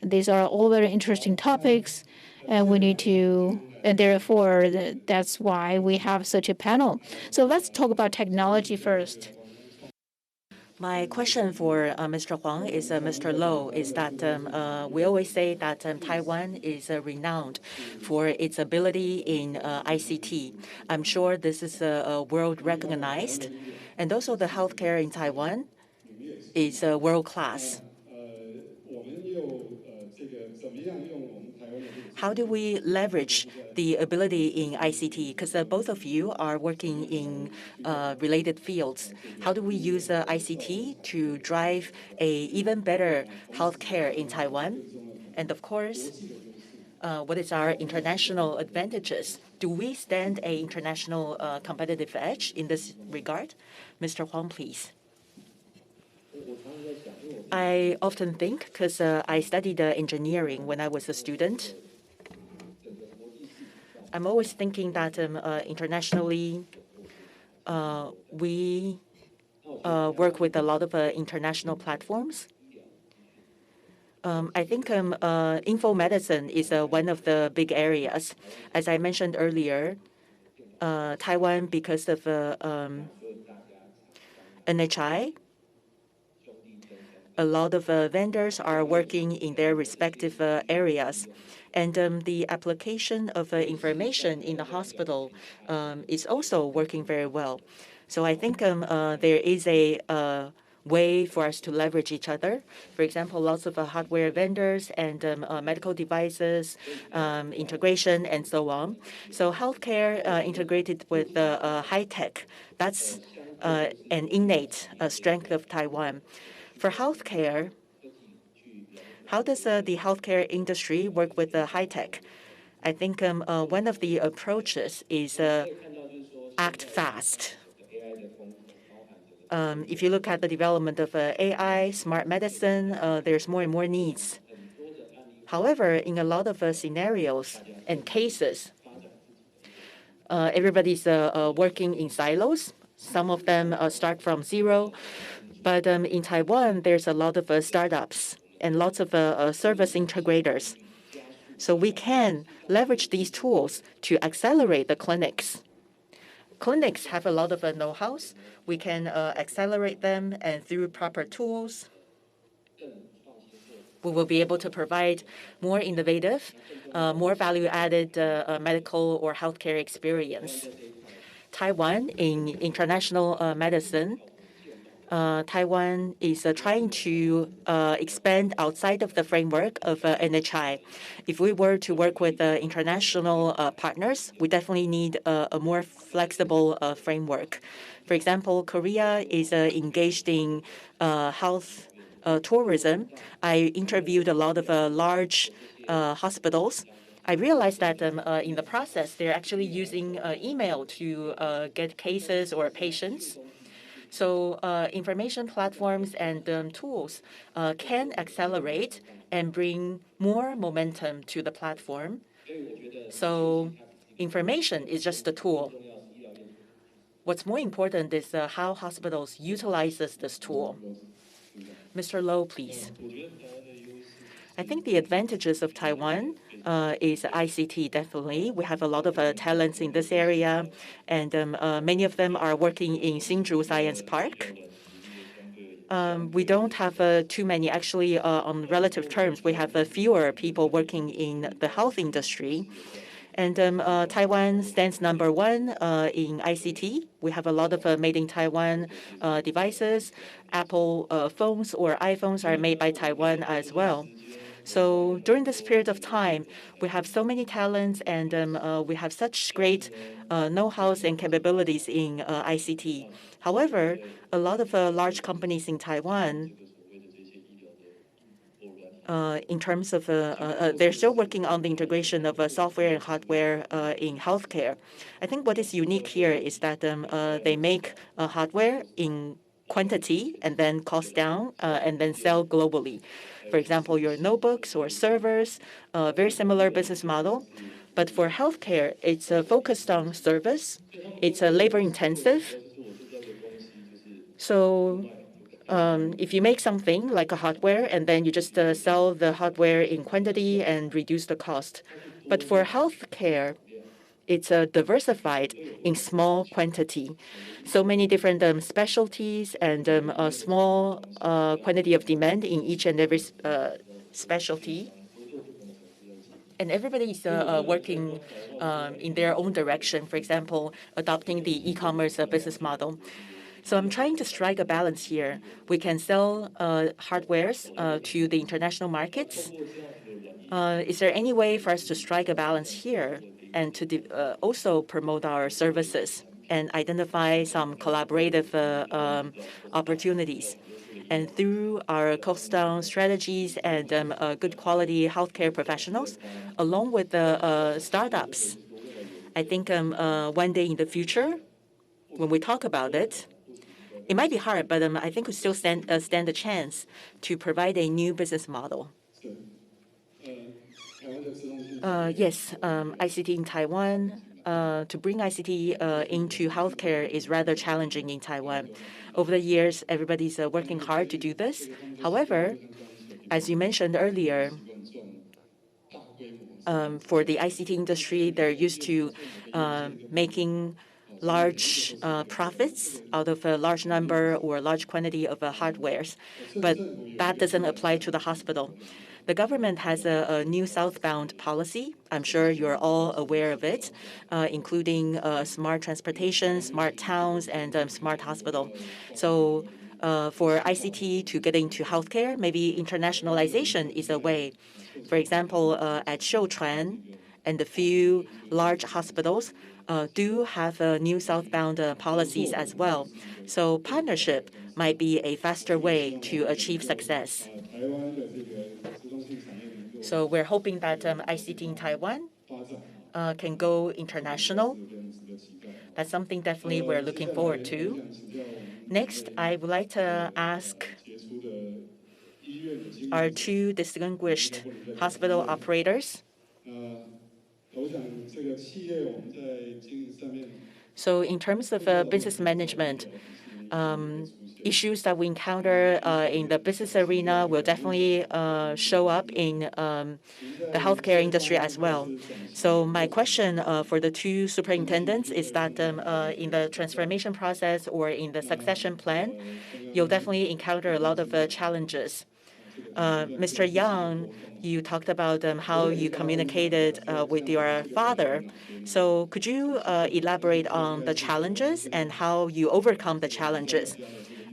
These are all very interesting topics, and we need to, and therefore that's why we have such a panel. So let's talk about technology first. My question for Mr. Huang is Mr. Lo, is that we always say that Taiwan is renowned for its ability in ICT. I'm sure this is world recognized. And also the healthcare in Taiwan is world-class. How do we leverage the ability in ICT? Because both of you are working in related fields. How do we use ICT to drive a even better healthcare in Taiwan? And of course, what is our international advantages? Do we stand an international competitive edge in this regard? Mr. Huang, please. I often think, because I studied engineering when I was a student, I'm always thinking that internationally, we work with a lot of international platforms. I think info medicine is one of the big areas. As I mentioned earlier, Taiwan, because of NHI, a lot of vendors are working in their respective areas. And the application of information in the hospital is also working very well. So I think there is a way for us to leverage each other. For example, lots of hardware vendors and medical devices, integration, and so on. So healthcare integrated with high tech, that's an innate strength of Taiwan. For healthcare, how does the healthcare industry work with the high tech? I think one of the approaches is act fast. If you look at the development of AI, smart medicine, there's more and more needs. However, in a lot of scenarios and cases, everybody's working in silos. Some of them start from zero. But in Taiwan, there's a lot of startups and lots of service integrators. So we can leverage these tools to accelerate the clinics. Clinics have a lot of know-hows. We can accelerate them, and through proper tools, we will be able to provide more innovative, more value-added medical or healthcare experience. Taiwan, in international medicine, Taiwan is trying to expand outside of the framework of NHI. If we were to work with international partners, we definitely need a more flexible framework. For example, Korea is engaged in health tourism. I interviewed a lot of large hospitals. I realized that in the process, they're actually using email to get cases or patients. So information platforms and tools can accelerate and bring more momentum to the platform. So information is just a tool. What's more important is how hospitals utilizes this tool. Mr. Low, please. I think the advantages of Taiwan is ICT, definitely. We have a lot of talents in this area, and many of them are working in Hsinchu Science Park. We don't have too many. Actually, on relative terms, we have fewer people working in the health industry. And Taiwan stands number one in ICT. We have a lot of made in Taiwan devices. Apple phones or iPhones are made by Taiwan as well. So during this period of time, we have so many talents, and we have such great know-hows and capabilities in ICT. However, a lot of large companies in Taiwan, in terms of, they're still working on the integration of software and hardware in healthcare. I think what is unique here is that they make hardware in quantity and then cost down and then sell globally. For example, your notebooks or servers, very similar business model. But for healthcare, it's focused on service. It's labor intensive. So if you make something like a hardware and then you just sell the hardware in quantity and reduce the cost. But for healthcare, it's diversified in small quantity. So many different specialties and a small quantity of demand in each and every specialty. And everybody is working in their own direction, for example, adopting the e-commerce business model. So I'm trying to strike a balance here. We can sell hardwares to the international markets. Is there any way for us to strike a balance here and to also promote our services and identify some collaborative opportunities? And through our cost-down strategies and good quality healthcare professionals, along with the startups, I think one day in the future, when we talk about it, it might be hard, but I think we still stand a chance to provide a new business model. Yes, ICT in Taiwan. To bring ICT into healthcare is rather challenging in Taiwan. Over the years, everybody's working hard to do this. However, as you mentioned earlier, for the ICT industry, they're used to making large profits out of a large number or large quantity of hardwares, but that doesn't apply to the hospital. The government has a new southbound policy. I'm sure you're all aware of it, including smart transportation, smart towns, and smart hospital. So for ICT to get into healthcare, maybe internationalization is a way. For example, at Chwan and a few large hospitals do have new southbound policies as well. So partnership might be a faster way to achieve success. So we're hoping that ICT in Taiwan can go international. That's something definitely we're looking forward to. Next, I would like to ask our two distinguished hospital operators. So in terms of business management, issues that we encounter in the business arena will definitely show up in the healthcare industry as well. So my question for the two superintendents is that in the transformation process or in the succession plan, you'll definitely encounter a lot of challenges. Mr. Yang, you talked about how you communicated with your father. So could you elaborate on the challenges and how you overcome the challenges?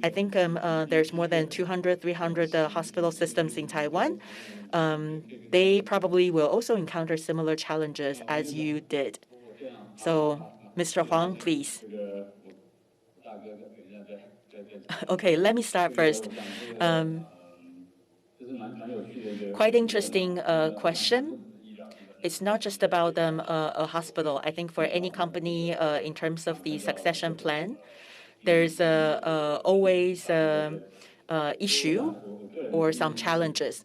I think there's more than 200, 300 hospital systems in Taiwan. They probably will also encounter similar challenges as you did. So, Mr. Huang, please. Okay, let me start first. Quite interesting question. It's not just about a hospital. I think for any company, in terms of the succession plan, there's always issue or some challenges.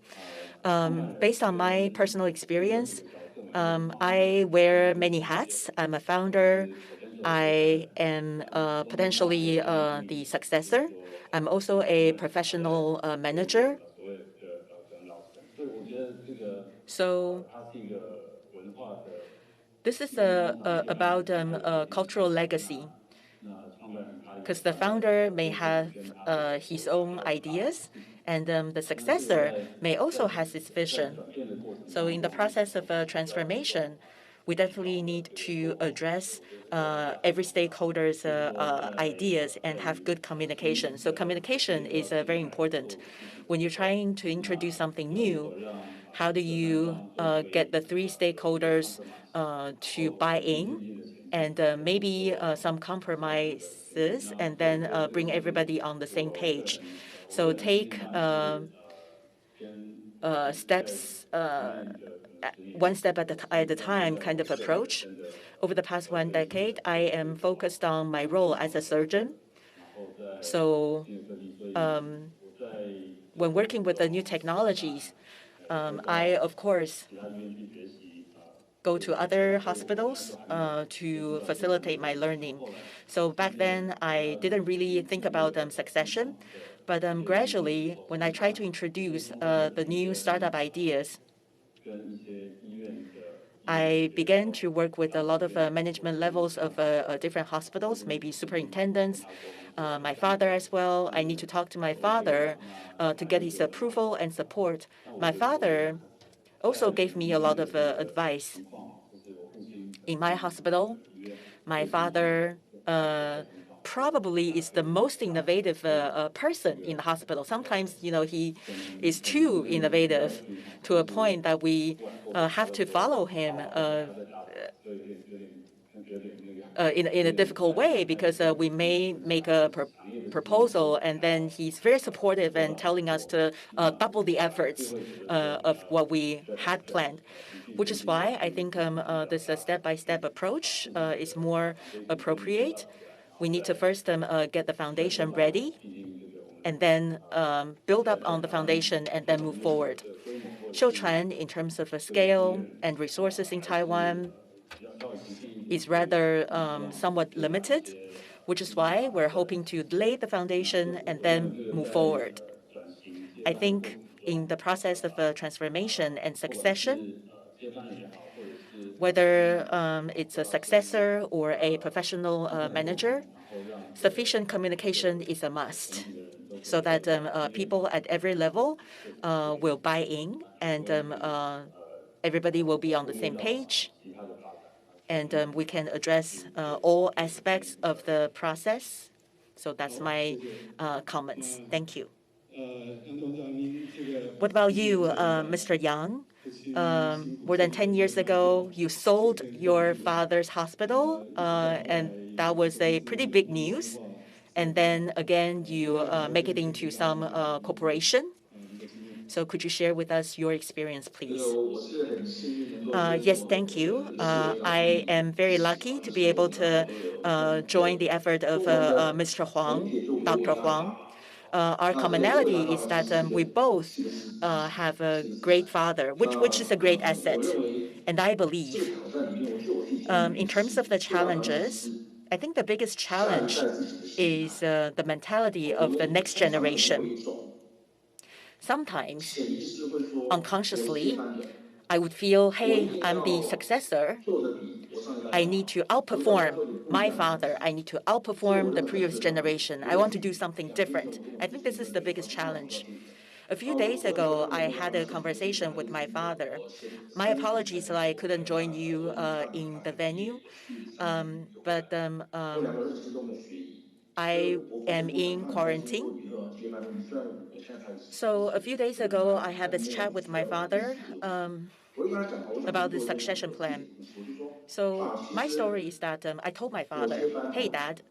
Based on my personal experience, I wear many hats. I'm a founder. I am potentially the successor. I'm also a professional manager. So this is about a cultural legacy, because the founder may have his own ideas, and the successor may also have his vision. So in the process of transformation, we definitely need to address every stakeholder's ideas and have good communication. So communication is very important. When you're trying to introduce something new, how do you get the three stakeholders to buy in and maybe some compromises and then bring everybody on the same page? So take steps one step at a time kind of approach. Over the past 1 decade, I am focused on my role as a surgeon. So when working with the new technologies, I, of course, go to other hospitals to facilitate my learning. So back then, I didn't really think about succession. But gradually, when I try to introduce the new startup ideas, I began to work with a lot of management levels of different hospitals, maybe superintendents, my father as well. I need to talk to my father to get his approval and support. My father also gave me a lot of advice. In my hospital, my father probably is the most innovative person in the hospital. Sometimes, he is too innovative to a point that we have to follow him in a difficult way, because we may make a proposal and then he's very supportive and telling us to double the efforts of what we had planned, which is why I think this step-by-step approach is more appropriate. We need to first get the foundation ready and then build up on the foundation and then move forward. Chwan, in terms of scale and resources in Taiwan, is rather somewhat limited, which is why we're hoping to lay the foundation and then move forward. I think in the process of transformation and succession, whether it's a successor or a professional manager, sufficient communication is a must, so that people at every level will buy in and everybody will be on the same page, and we can address all aspects of the process. So that's my comments. Thank you. What about you, Mr. Yang? More than 10 years ago, you sold your father's hospital, and that was a pretty big news. And then again, you make it into some corporation. So could you share with us your experience, please? Yes, thank you. I am very lucky to be able to join the effort of Mr. Huang, Dr. Huang. Our commonality is that we both have a great father, which is a great asset. And I believe in terms of the challenges, I think the biggest challenge is the mentality of the next generation. Sometimes, unconsciously, I would feel, hey, I'm the successor. I need to outperform my father. I need to outperform the previous generation. I want to do something different. I think this is the biggest challenge. A few days ago, I had a conversation with my father. My apologies that I couldn't join you in the venue, but I am in quarantine. So a few days ago, I had this chat with my father about the succession plan. So my story is that I told my father, hey, Dad,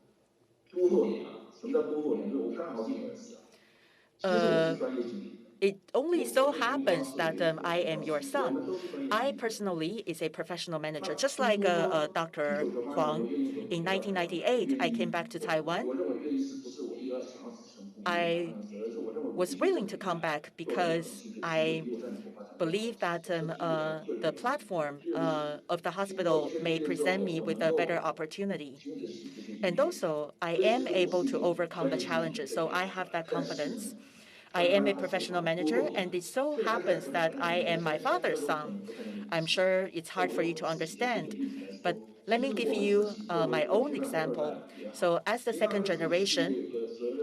it only so happens that I am your son. I personally is a professional manager, just like Dr. Huang. In 1998, I came back to Taiwan. I was willing to come back because I believe that the platform of the hospital may present me with a better opportunity. And also, I am able to overcome the challenges, so I have that confidence. I am a professional manager, and it so happens that I am my father's son. I'm sure it's hard for you to understand, but let me give you my own example. So as the second generation,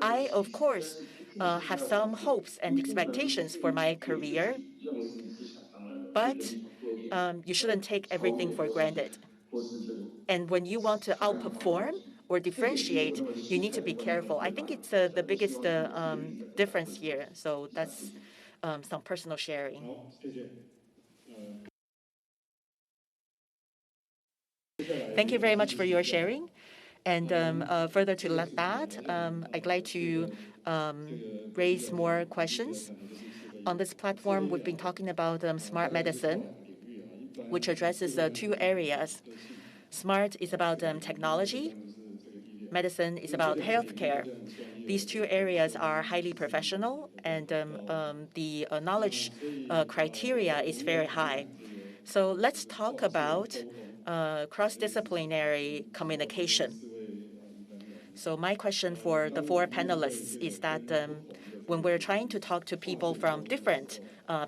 I, of course, have some hopes and expectations for my career, but you shouldn't take everything for granted. And when you want to outperform or differentiate, you need to be careful. I think it's the biggest difference here. So that's some personal sharing. Thank you very much for your sharing. And further to that, I'd like to raise more questions. On this platform, we've been talking about smart medicine, which addresses two areas. Smart is about technology. Medicine is about healthcare. These two areas are highly professional, and the knowledge criteria is very high. So let's talk about cross-disciplinary communication. So my question for the four panelists is that when we're trying to talk to people from different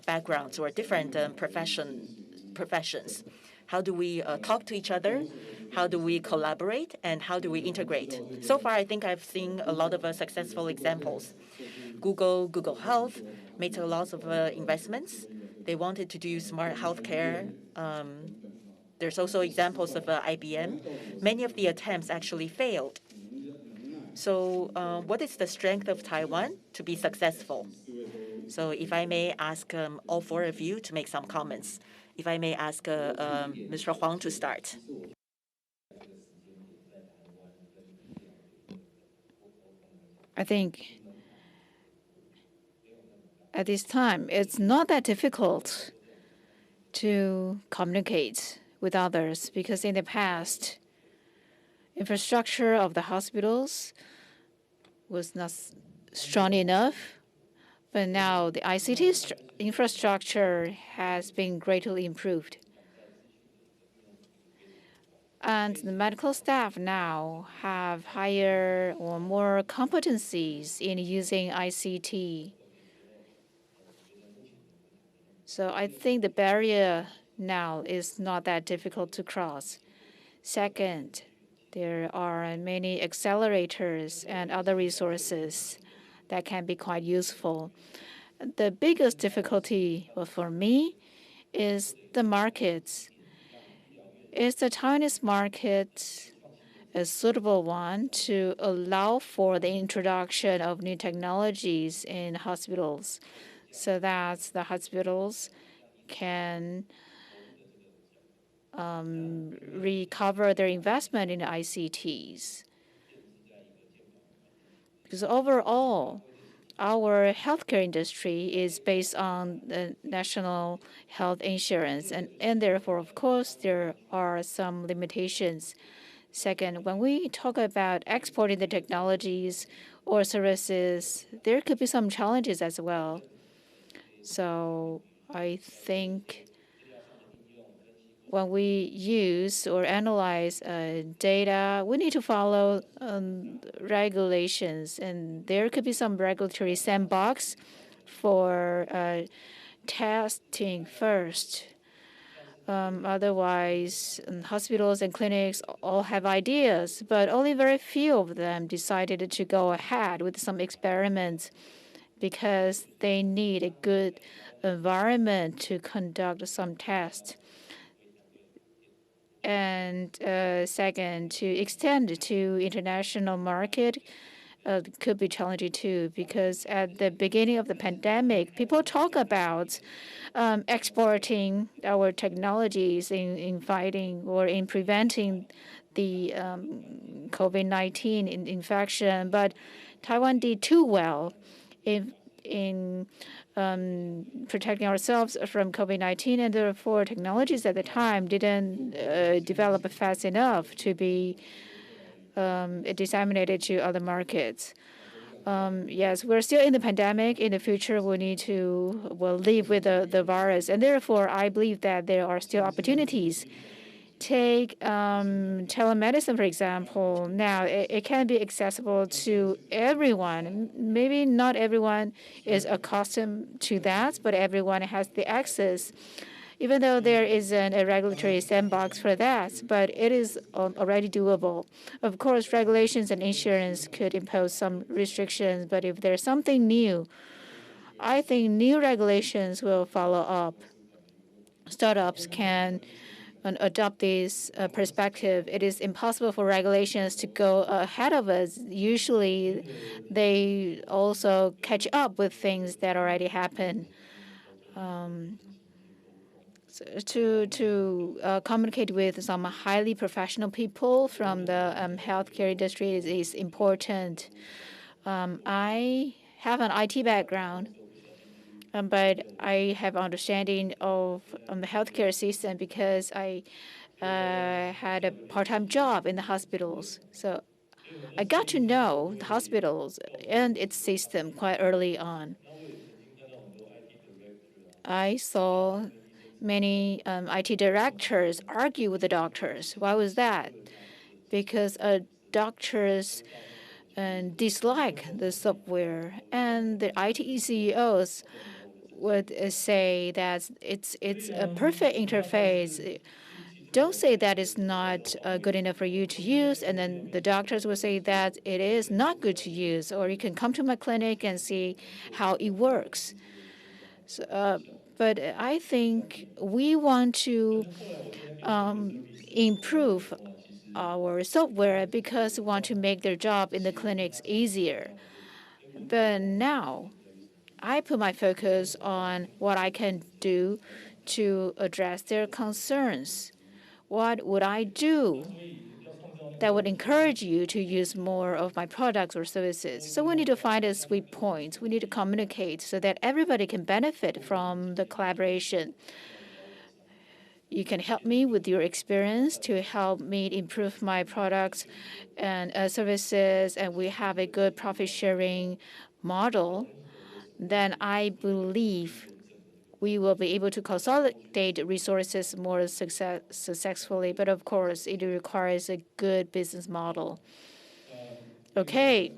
backgrounds or different professions, how do we talk to each other? How do we collaborate? And how do we integrate? So far, I think I've seen a lot of successful examples. Google Health made a lot of investments. They wanted to do smart healthcare. There's also examples of IBM. Many of the attempts actually failed. So what is the strength of Taiwan to be successful? So if I may ask all four of you to make some comments. If I may ask Mr. Huang to start. I think at this time, it's not that difficult to communicate with others because in the past, infrastructure of the hospitals was not strong enough. But now the ICT infrastructure has been greatly improved. And the medical staff now have higher or more competencies in using ICT. So I think the barrier now is not that difficult to cross. Second, there are many accelerators and other resources that can be quite useful. The biggest difficulty for me is the markets. Is the Chinese market a suitable one to allow for the introduction of new technologies in hospitals so that the hospitals can recover their investment in ICTs? Because overall, our healthcare industry is based on the national health insurance, and therefore, of course, there are some limitations. Second, when we talk about exporting the technologies or services, there could be some challenges as well. So I think when we use or analyze data, we need to follow regulations, and there could be some regulatory sandbox for testing first. Otherwise, hospitals and clinics all have ideas, but only very few of them decided to go ahead with some experiments because they need a good environment to conduct some tests. And second, to extend to international market could be challenging too, because at the beginning of the pandemic, people talk about exporting our technologies in fighting or in preventing the COVID-19 infection, but Taiwan did too well in protecting ourselves from COVID-19, and therefore technologies at the time didn't develop fast enough to be disseminated to other markets. Yes, we're still in the pandemic. In the future, we need to live with the virus, and therefore I believe that there are still opportunities. Take telemedicine, for example. Now, it can be accessible to everyone. Maybe not everyone is accustomed to that, but everyone has the access, even though there isn't a regulatory sandbox for that, but it is already doable. Of course, regulations and insurance could impose some restrictions, but if there's something new, I think new regulations will follow up. Startups can adopt this perspective. It is impossible for regulations to go ahead of us. Usually, they also catch up with things that already happen. So to communicate with some highly professional people from the healthcare industry is important. I have an IT background, but I have understanding of the healthcare system because I had a part-time job in the hospitals. So I got to know the hospitals and its system quite early on. I saw many IT directors argue with the doctors. Why was that? Because doctors dislike the software, and the IT CEOs would say that it's a perfect interface. Don't say that it's not good enough for you to use, and then the doctors will say that it is not good to use, or you can come to my clinic and see how it works. So, but I think we want to improve our software because we want to make their job in the clinics easier. But now I put my focus on what I can do to address their concerns. What would I do that would encourage you to use more of my products or services? So we need to find a sweet point. We need to communicate so that everybody can benefit from the collaboration. You can help me with your experience to help me improve my products and services, and we have a good profit-sharing model. Then I believe we will be able to consolidate resources more successfully. But of course, it requires a good business model. Okay.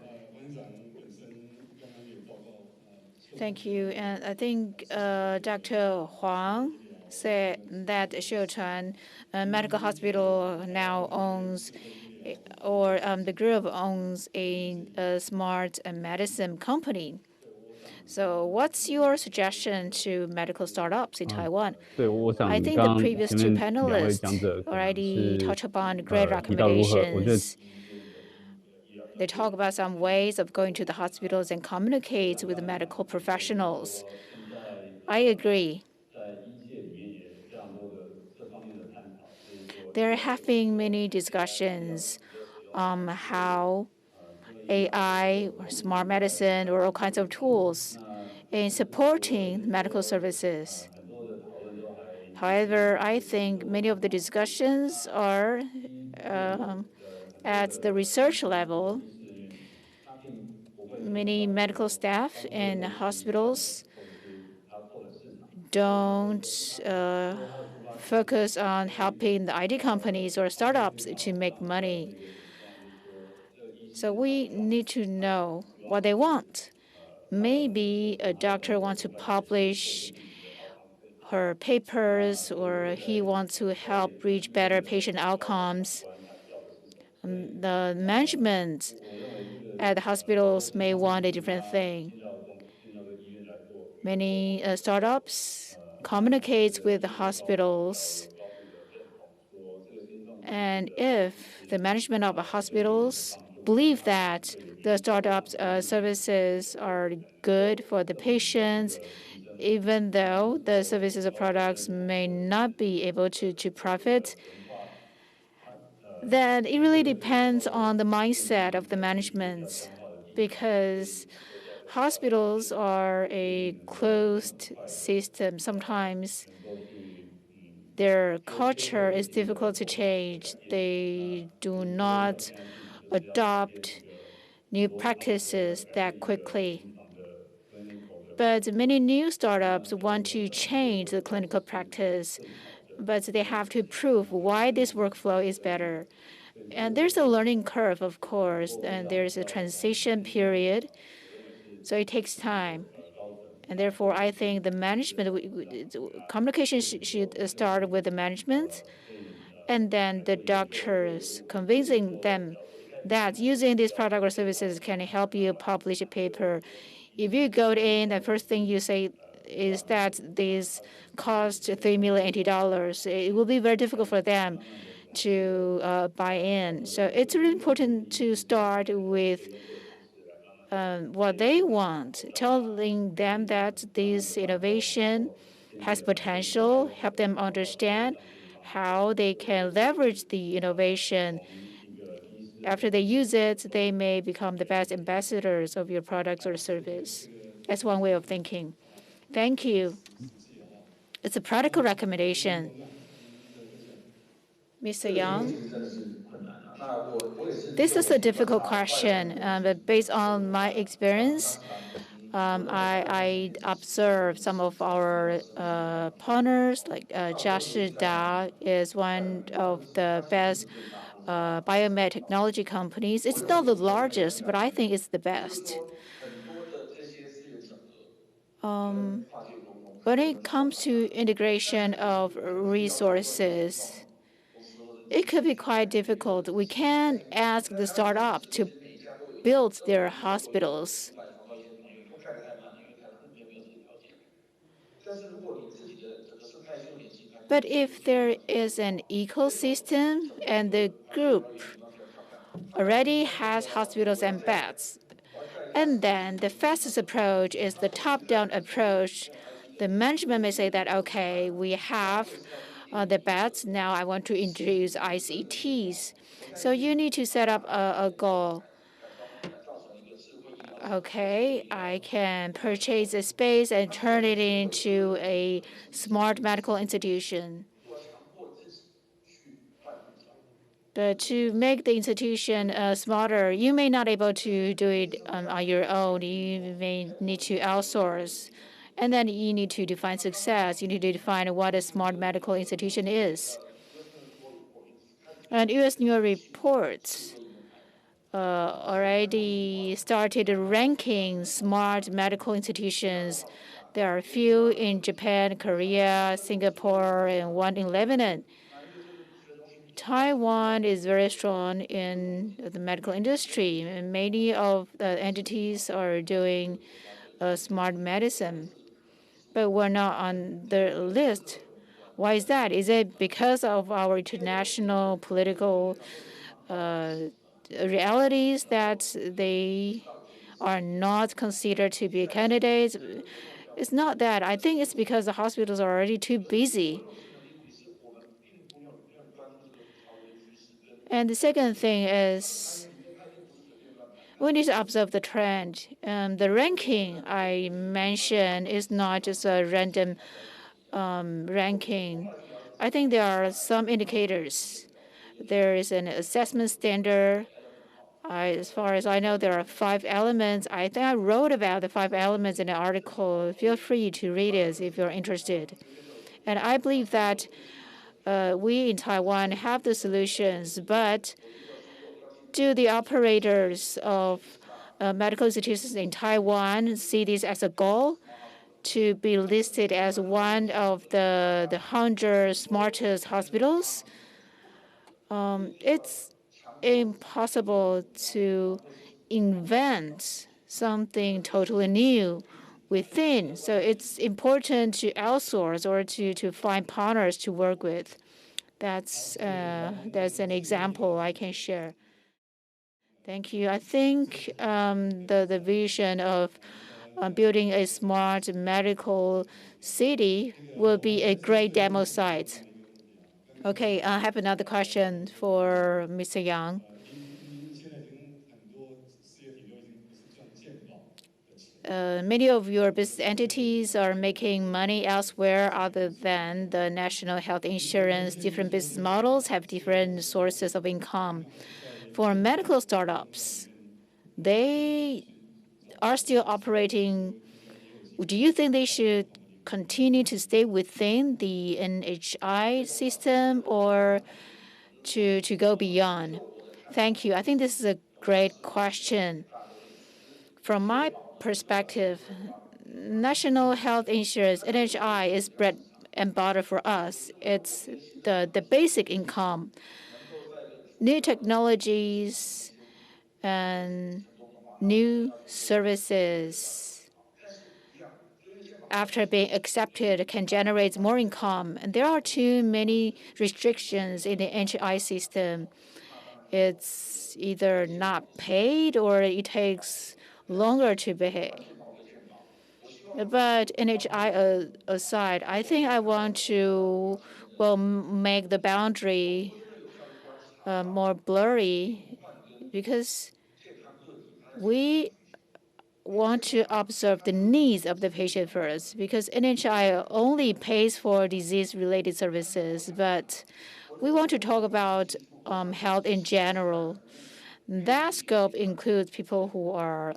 Thank you. And I think Dr. Huang said that Chwan Medical Hospital now owns, or the group owns a smart medicine company. So what's your suggestion to medical startups in Taiwan? I think the previous two panelists already touched upon great recommendations. They talk about some ways of going to the hospitals and communicate with the medical professionals. I agree. There have been many discussions on how AI or smart medicine or all kinds of tools in supporting medical services. However, I think many of the discussions are at the research level. Many medical staff in hospitals don't focus on helping the IT companies or startups to make money. So we need to know what they want. Maybe a doctor wants to publish her papers, or he wants to help reach better patient outcomes. The management at the hospitals may want a different thing. Many startups communicate with the hospitals, and if the management of the hospitals believe that the startups' services are good for the patients, even though the services or products may not be able to profit, then it really depends on the mindset of the management, because hospitals are a closed system. Sometimes their culture is difficult to change. They do not adopt new practices that quickly. But many new startups want to change the clinical practice, but they have to prove why this workflow is better. And there's a learning curve, of course, and there's a transition period, so it takes time. And therefore, I think the management, communication should start with the management, and then the doctors, convincing them that using this product or services can help you publish a paper. If you go in, the first thing you say is that this costs $3 million. It will be very difficult for them to buy in. So it's really important to start with what they want, telling them that this innovation has potential, help them understand how they can leverage the innovation. After they use it, they may become the best ambassadors of your products or service. That's one way of thinking. Thank you. It's a practical recommendation. Mr. Yang? This is a difficult question, but based on my experience, I observed some of our partners, like Jiashi is one of the best biomed technology companies. It's not the largest, but I think it's the best. When it comes to integration of resources, it could be quite difficult. We can't ask the startup to build their hospitals. But if there is an ecosystem and the group already has hospitals and beds, and then the fastest approach is the top-down approach, the management may say that, okay, we have the beds, now I want to introduce ICTs. So you need to set up a goal. Okay, I can purchase a space and turn it into a smart medical institution. But to make the institution smarter, you may not able to do it on your own. You may need to outsource. And then you need to define success. You need to define what a smart medical institution is. And U.S. News reports already started ranking smart medical institutions. There are a few in Japan, Korea, Singapore, and one in Lebanon. Taiwan is very strong in the medical industry, and many of the entities are doing smart medicine, but we're not on the list. Why is that? Is it because of our international political realities that they are not considered to be candidates? It's not that. I think it's because the hospitals are already too busy. And the second thing is we need to observe the trend. The ranking I mentioned is not just a random ranking. I think there are some indicators. There is an assessment standard. As far as I know, there are 5 elements. I think I wrote about the 5 elements in an article. Feel free to read it if you're interested. And I believe that we in Taiwan have the solutions, but do the operators of medical institutions in Taiwan see this as a goal to be listed as one of the 100 smartest hospitals? It's impossible to invent something totally new within. So it's important to outsource or to find partners to work with. That's an example I can share. Thank you. I think the vision of building a smart medical city will be a great demo site. Okay, I have another question for Mr. Yang. Many of your business entities are making money elsewhere other than the national health insurance. Different business models have different sources of income. For medical startups, they are still operating. Do you think they should continue to stay within the NHI system or to go beyond? Thank you. I think this is a great question. From my perspective, national health insurance, NHI, is bread and butter for us. It's the basic income. New technologies and new services, after being accepted, can generate more income. And there are too many restrictions in the NHI system. It's either not paid or it takes longer to pay. But NHI aside, I think I want to make the boundary more blurry because we want to observe the needs of the patient first, because NHI only pays for disease-related services, but we want to talk about health in general. That scope includes people who are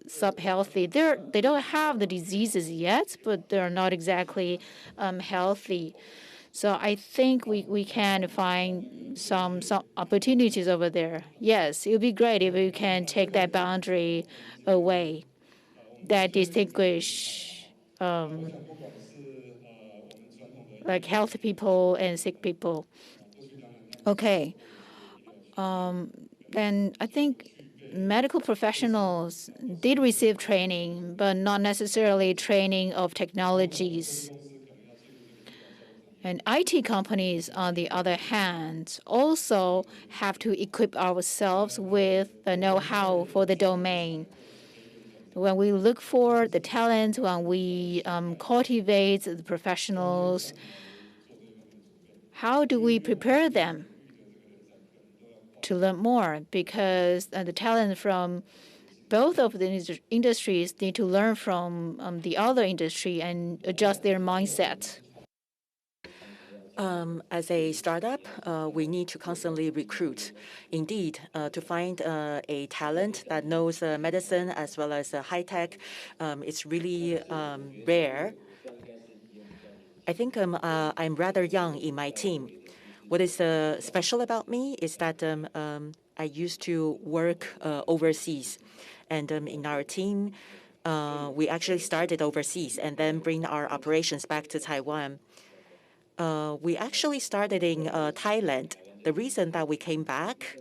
sub-healthy. They don't have the diseases yet, but they're not exactly healthy. So I think we can find some opportunities over there. Yes, it would be great if we can take that boundary away, that distinguish like healthy people and sick people. Okay. Then I think medical professionals did receive training, but not necessarily training of technologies. And IT companies, on the other hand, also have to equip ourselves with the know-how for the domain. When we look for the talent, when we cultivate the professionals, how do we prepare them to learn more? Because the talent from both of the industries need to learn from the other industry and adjust their mindset. As a startup, we need to constantly recruit. Indeed, to find a talent that knows medicine as well as high tech, it's really rare. I think I'm rather young in my team. What is special about me is that I used to work overseas. And in our team, we actually started overseas and then bring our operations back to Taiwan. We actually started in Thailand. The reason that we came back,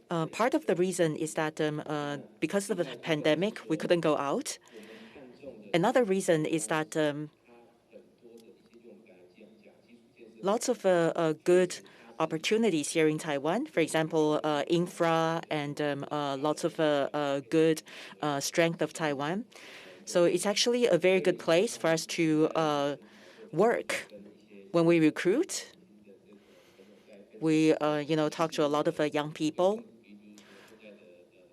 part of the reason is that because of the pandemic, we couldn't go out. Another reason is that lots of good opportunities here in Taiwan. For example, infra and lots of good strength of Taiwan. So it's actually a very good place for us to work. When we recruit, we talk to a lot of young people.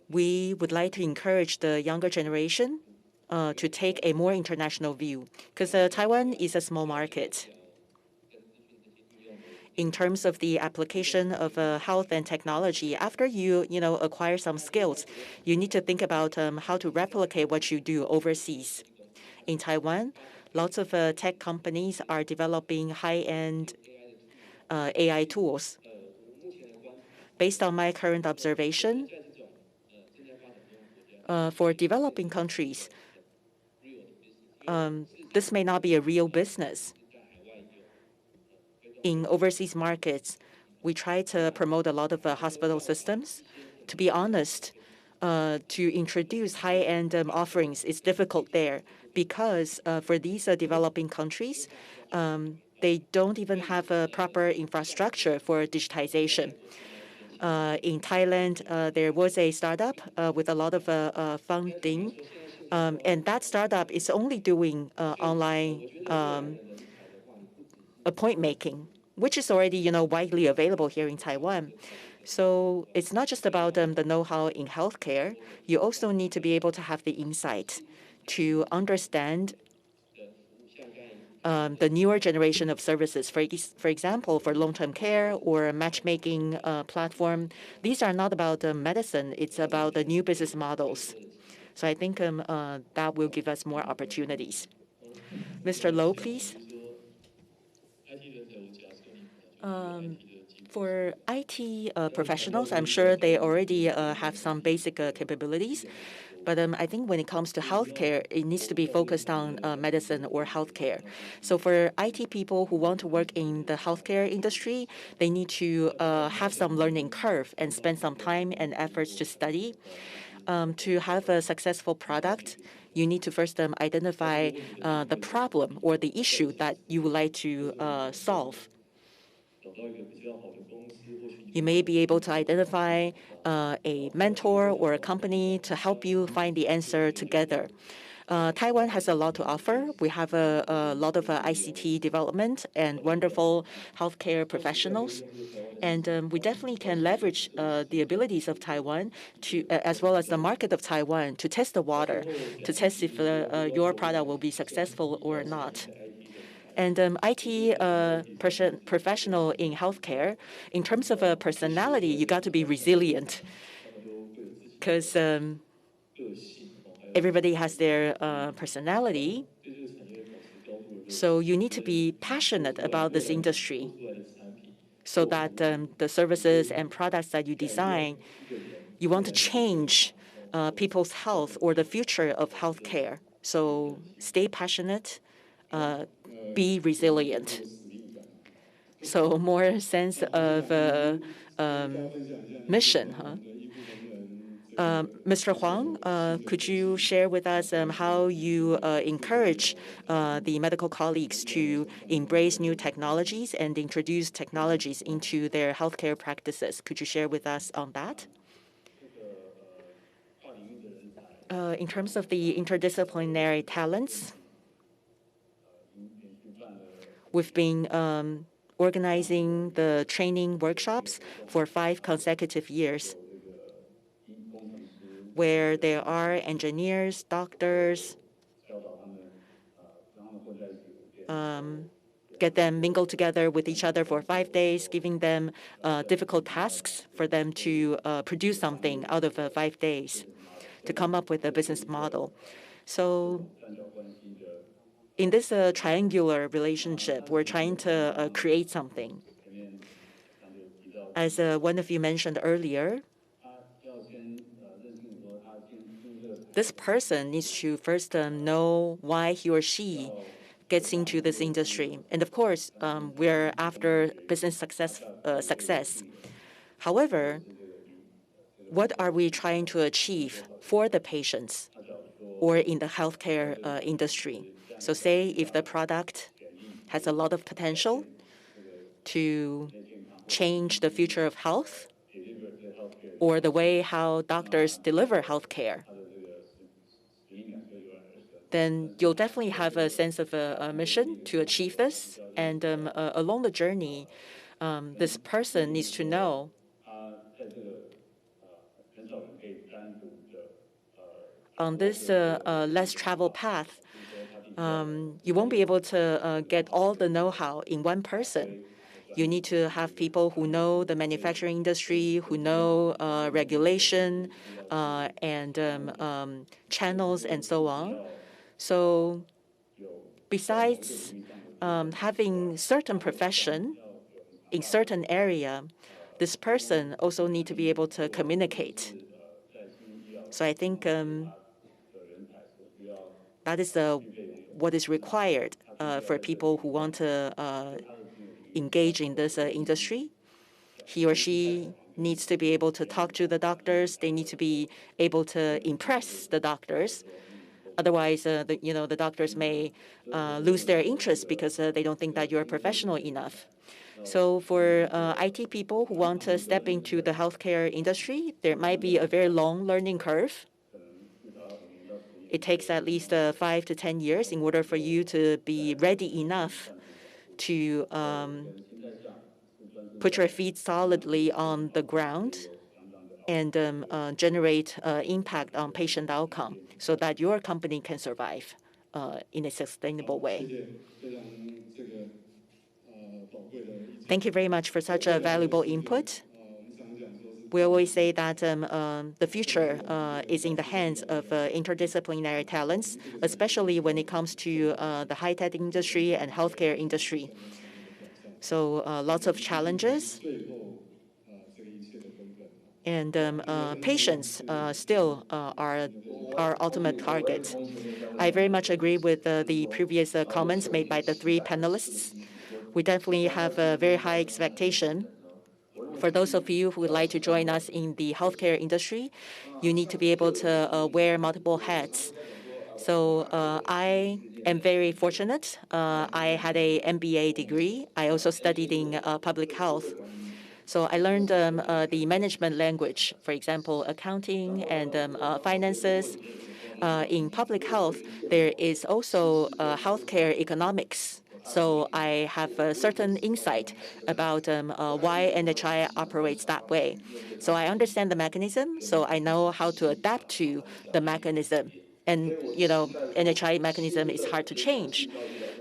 We would like to encourage the younger generation to take a more international view, because Taiwan is a small market. In terms of the application of health and technology, after you acquire some skills, you need to think about how to replicate what you do overseas. In Taiwan, lots of tech companies are developing high-end AI tools. Based on my current observation, for developing countries, this may not be a real business. In overseas markets, we try to promote a lot of hospital systems. To be honest, to introduce high-end offerings is difficult there because for these developing countries, they don't even have a proper infrastructure for digitization. In Thailand, there was a startup with a lot of funding, and that startup is only doing online appointment making, which is already widely available here in Taiwan. So it's not just about the know-how in healthcare. You also need to be able to have the insight to understand the newer generation of services. For example, for long-term care or a matchmaking platform, these are not about medicine. It's about the new business models. So I think that will give us more opportunities. Mr. Low, please. For IT professionals, I'm sure they already have some basic capabilities. But I think when it comes to healthcare, it needs to be focused on medicine or healthcare. So for IT people who want to work in the healthcare industry, they need to have some learning curve and spend some time and efforts to study. To have a successful product, you need to first identify the problem or the issue that you would like to solve. You may be able to identify a mentor or a company to help you find the answer together. Taiwan has a lot to offer. We have a lot of ICT development and wonderful healthcare professionals. And we definitely can leverage the abilities of Taiwan to, as well as the market of Taiwan, to test the water, to test if your product will be successful or not. And IT professional in healthcare, in terms of personality, you got to be resilient, because everybody has their personality. So you need to be passionate about this industry so that the services and products that you design, you want to change people's health or the future of healthcare. So stay passionate. Be resilient. So more sense of mission, huh? Mr. Huang, could you share with us how you encourage the medical colleagues to embrace new technologies and introduce technologies into their healthcare practices? Could you share with us on that? In terms of the interdisciplinary talents, we've been organizing the training workshops for 5 consecutive years, where there are engineers, doctors, get them mingled together with each other for 5 days, giving them difficult tasks for them to produce something out of 5 days to come up with a business model. So in this triangular relationship, we're trying to create something. As one of you mentioned earlier, this person needs to first know why he or she gets into this industry. And of course, we're after business success. However, what are we trying to achieve for the patients or in the healthcare industry? So say if the product has a lot of potential to change the future of health or the way how doctors deliver healthcare, then you'll definitely have a sense of a mission to achieve this. And along the journey, this person needs to know on this less traveled path, you won't be able to get all the know-how in one person. You need to have people who know the manufacturing industry, who know regulation and channels and so on. So besides having certain profession in certain area, this person also need to be able to communicate. So I think that is what is required for people who want to engage in this industry. He or she needs to be able to talk to the doctors. They need to be able to impress the doctors. Otherwise, the doctors may lose their interest because they don't think that you're professional enough. So for IT people who want to step into the healthcare industry, there might be a very long learning curve. It takes at least 5 to 10 years in order for you to be ready enough to put your feet solidly on the ground and generate impact on patient outcome so that your company can survive in a sustainable way. Thank you very much for such a valuable input. We always say that the future is in the hands of interdisciplinary talents, especially when it comes to the high-tech industry and healthcare industry. So lots of challenges. And patients still are our ultimate target. I very much agree with the previous comments made by the 3 panelists. We definitely have a very high expectation. For those of you who would like to join us in the healthcare industry, you need to be able to wear multiple hats. So I am very fortunate. I had an MBA degree. I also studied in public health. So I learned the management language, for example, accounting and finances. In public health, there is also healthcare economics. So I have a certain insight about why NHI operates that way. So I understand the mechanism, so I know how to adapt to the mechanism. And, NHI mechanism is hard to change.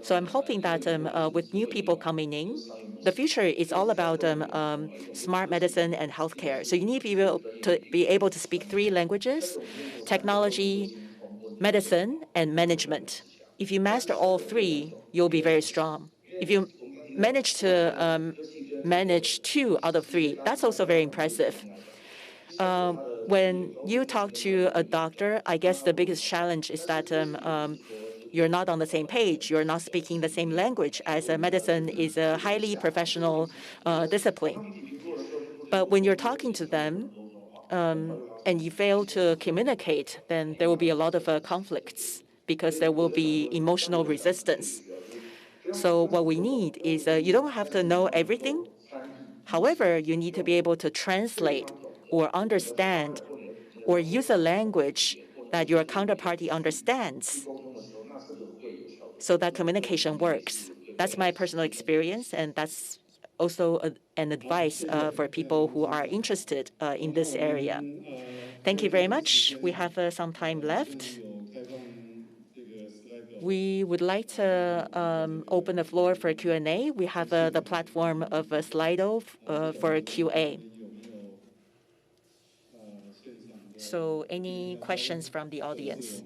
So I'm hoping that with new people coming in, the future is all about smart medicine and healthcare. So you need to be able to speak 3 languages: technology, medicine, and management. If you master all 3, you'll be very strong. If you manage to manage 2 out of 3, that's also very impressive. When you talk to a doctor, I guess the biggest challenge is that you're not on the same page. You're not speaking the same language, as medicine is a highly professional discipline. But when you're talking to them, and you fail to communicate, then there will be a lot of conflicts because there will be emotional resistance. So what we need is you don't have to know everything. However, you need to be able to translate or understand or use a language that your counterparty understands so that communication works. That's my personal experience, and that's also an advice for people who are interested in this area. Thank you very much. We have some time left. We would like to open the floor for Q&A. We have the platform of Slido for QA. So any questions from the audience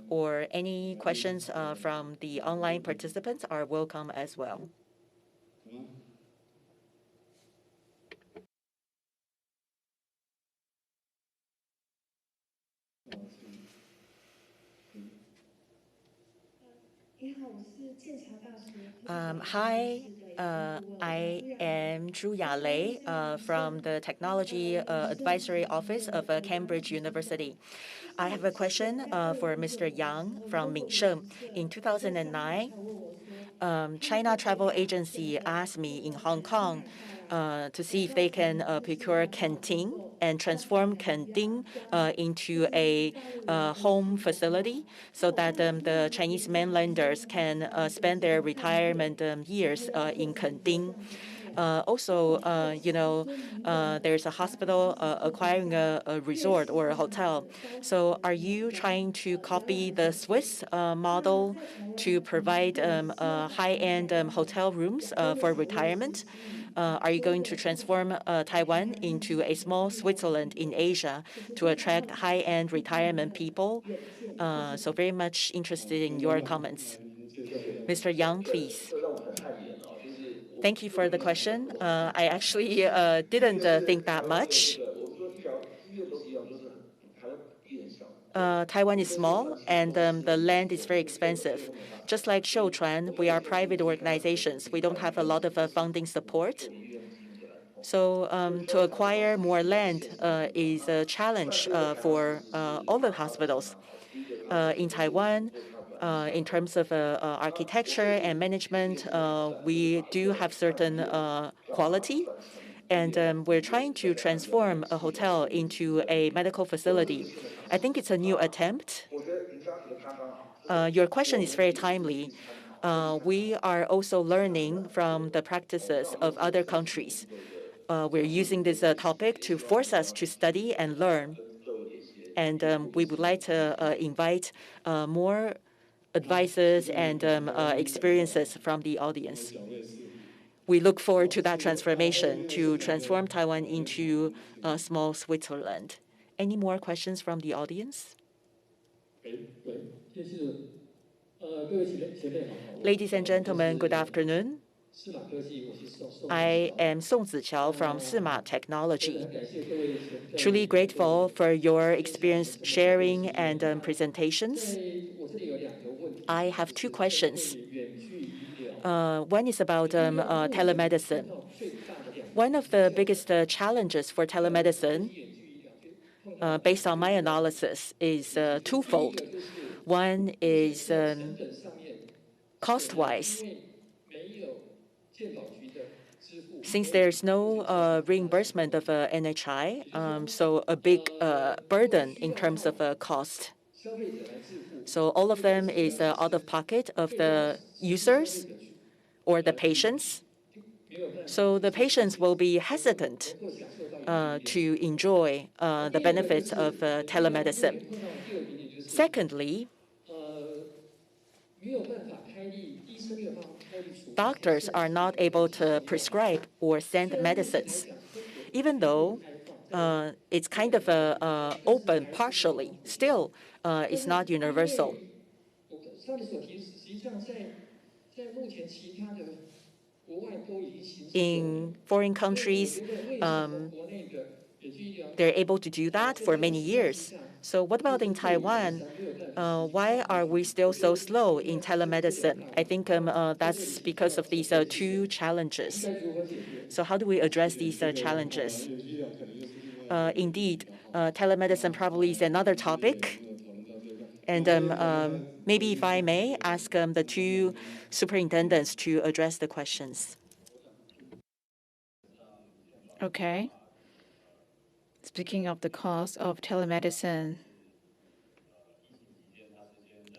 or any questions from the online participants are welcome as well. Hi, I am Zhu Yalei from the Technology Advisory Office of Cambridge University. I have a question for Mr. Yang from Mingsheng. In 2009, China Travel Agency asked me in Hong Kong to see if they can procure canteen and transform canteen into a home facility so that the Chinese mainlanders can spend their retirement years in canteen. Also, there's a hospital acquiring a resort or a hotel. So are you trying to copy the Swiss model to provide high-end hotel rooms for retirement? Are you going to transform Taiwan into a small Switzerland in Asia to attract high-end retirement people? So very much interested in your comments. Mr. Yang, please. Thank you for the question. I actually didn't think that much. Taiwan is small, and the land is very expensive. Just like Chwan, we are private organizations. We don't have a lot of funding support. So to acquire more land is a challenge for all the hospitals. In Taiwan, in terms of architecture and management, we do have certain quality. And we're trying to transform a hotel into a medical facility. I think it's a new attempt. Your question is very timely. We are also learning from the practices of other countries. We're using this topic to force us to study and learn. And we would like to invite more advices and experiences from the audience. We look forward to that transformation to transform Taiwan into a small Switzerland. Any more questions from the audience? Ladies and gentlemen, good afternoon. I am Song Ziqiao from Sima Technology. Truly grateful for your experience sharing and presentations. I have two questions. One is about telemedicine. One of the biggest challenges for telemedicine, based on my analysis, is twofold. One is cost-wise. Since there's no reimbursement of NHI, so a big burden in terms of cost. So all of them is out of pocket of the users or the patients. So the patients will be hesitant to enjoy the benefits of telemedicine. Secondly, doctors are not able to prescribe or send medicines, even though it's kind of open partially. Still, it's not universal. In foreign countries, they're able to do that for many years. So what about in Taiwan? Why are we still so slow in telemedicine? I think that's because of these two challenges. So how do we address these challenges? indeed, telemedicine probably is another topic. And maybe if I may ask the two superintendents to address the questions. Okay. Speaking of the cost of telemedicine,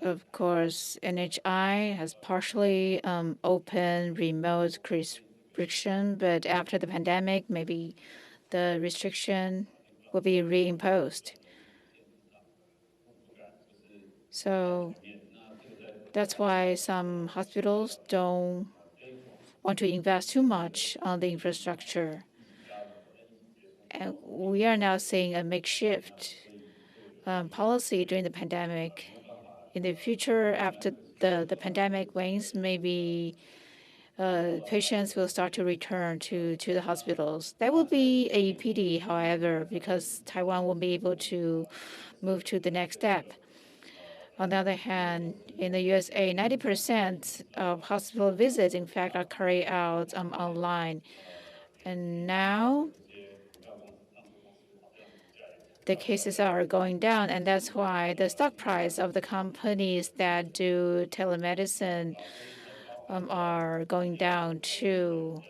of course, NHI has partially opened remote restriction, but after the pandemic, maybe the restriction will be reimposed. So that's why some hospitals don't want to invest too much on the infrastructure. And we are now seeing a makeshift policy during the pandemic. In the future, after the pandemic wanes, maybe patients will start to return to the hospitals. That will be a pity, however, because Taiwan won't be able to move to the next step. On the other hand, in the USA, 90% of hospital visits, in fact, are carried out online. And now the cases are going down, and that's why the stock price of the companies that do telemedicine are going down too.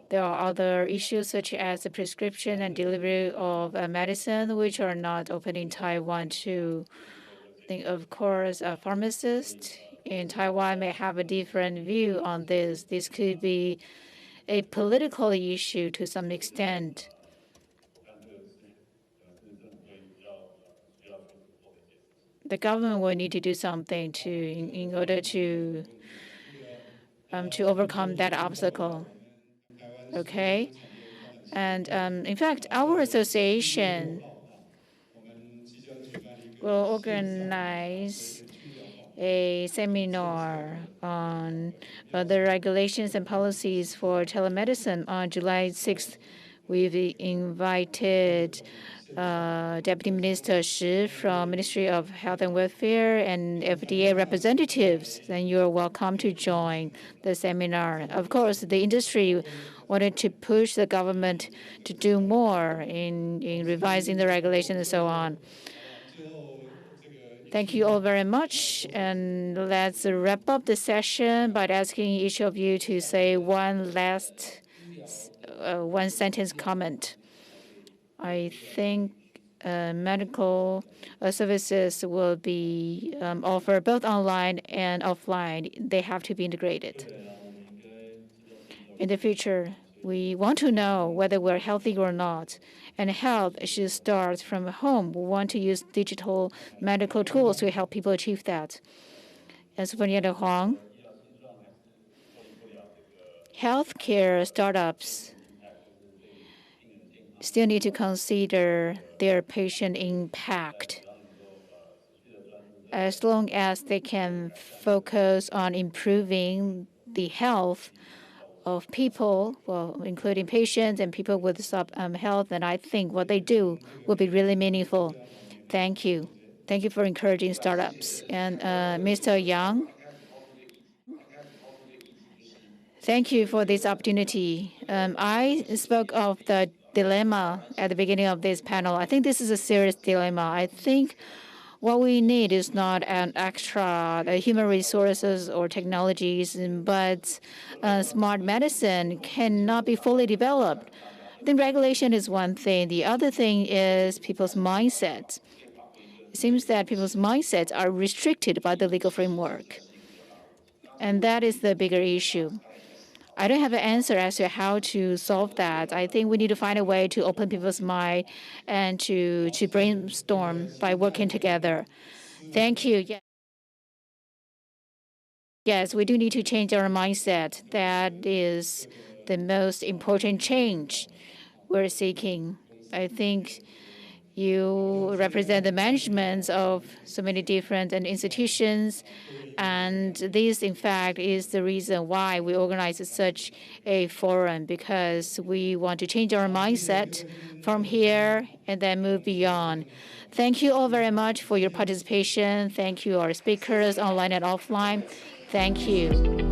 There are other issues such as the prescription and delivery of medicine, which are not open in Taiwan too. Of course, a pharmacist in Taiwan may have a different view on this. This could be a political issue to some extent. The government will need to do something in order to overcome that obstacle. Okay, and in fact, our association will organize a seminar on the regulations and policies for telemedicine on July 6th. We've invited Deputy Minister Shi from Ministry of Health and Welfare and FDA representatives. Then you're welcome to join the seminar. Of course, the industry wanted to push the government to do more in revising the regulation and so on. Thank you all very much. And let's wrap up the session by asking each of you to say one last one-sentence comment. I think medical services will be offered both online and offline. They have to be integrated. In the future, we want to know whether we're healthy or not, and health should start from home. We want to use digital medical tools to help people achieve that. As Superintendent Huang, healthcare startups still need to consider their patient impact. As long as they can focus on improving the health of people, well, including patients and people with sub-health, then I think what they do will be really meaningful. Thank you. Thank you for encouraging startups. And Mr. Yang, thank you for this opportunity. I spoke of the dilemma at the beginning of this panel. I think this is a serious dilemma. I think what we need is not an extra human resources or technologies, but smart medicine cannot be fully developed. Then regulation is one thing. The other thing is people's mindset. It seems that people's mindsets are restricted by the legal framework. And that is the bigger issue. I don't have an answer as to how to solve that. I think we need to find a way to open people's mind and to brainstorm by working together. Thank you. Yes, we do need to change our mindset. That is the most important change we're seeking. I think you represent the managements of so many different institutions, and this, in fact, is the reason why we organize such a forum, because we want to change our mindset from here and then move beyond. Thank you all very much for your participation. Thank you, our speakers, online and offline. Thank you.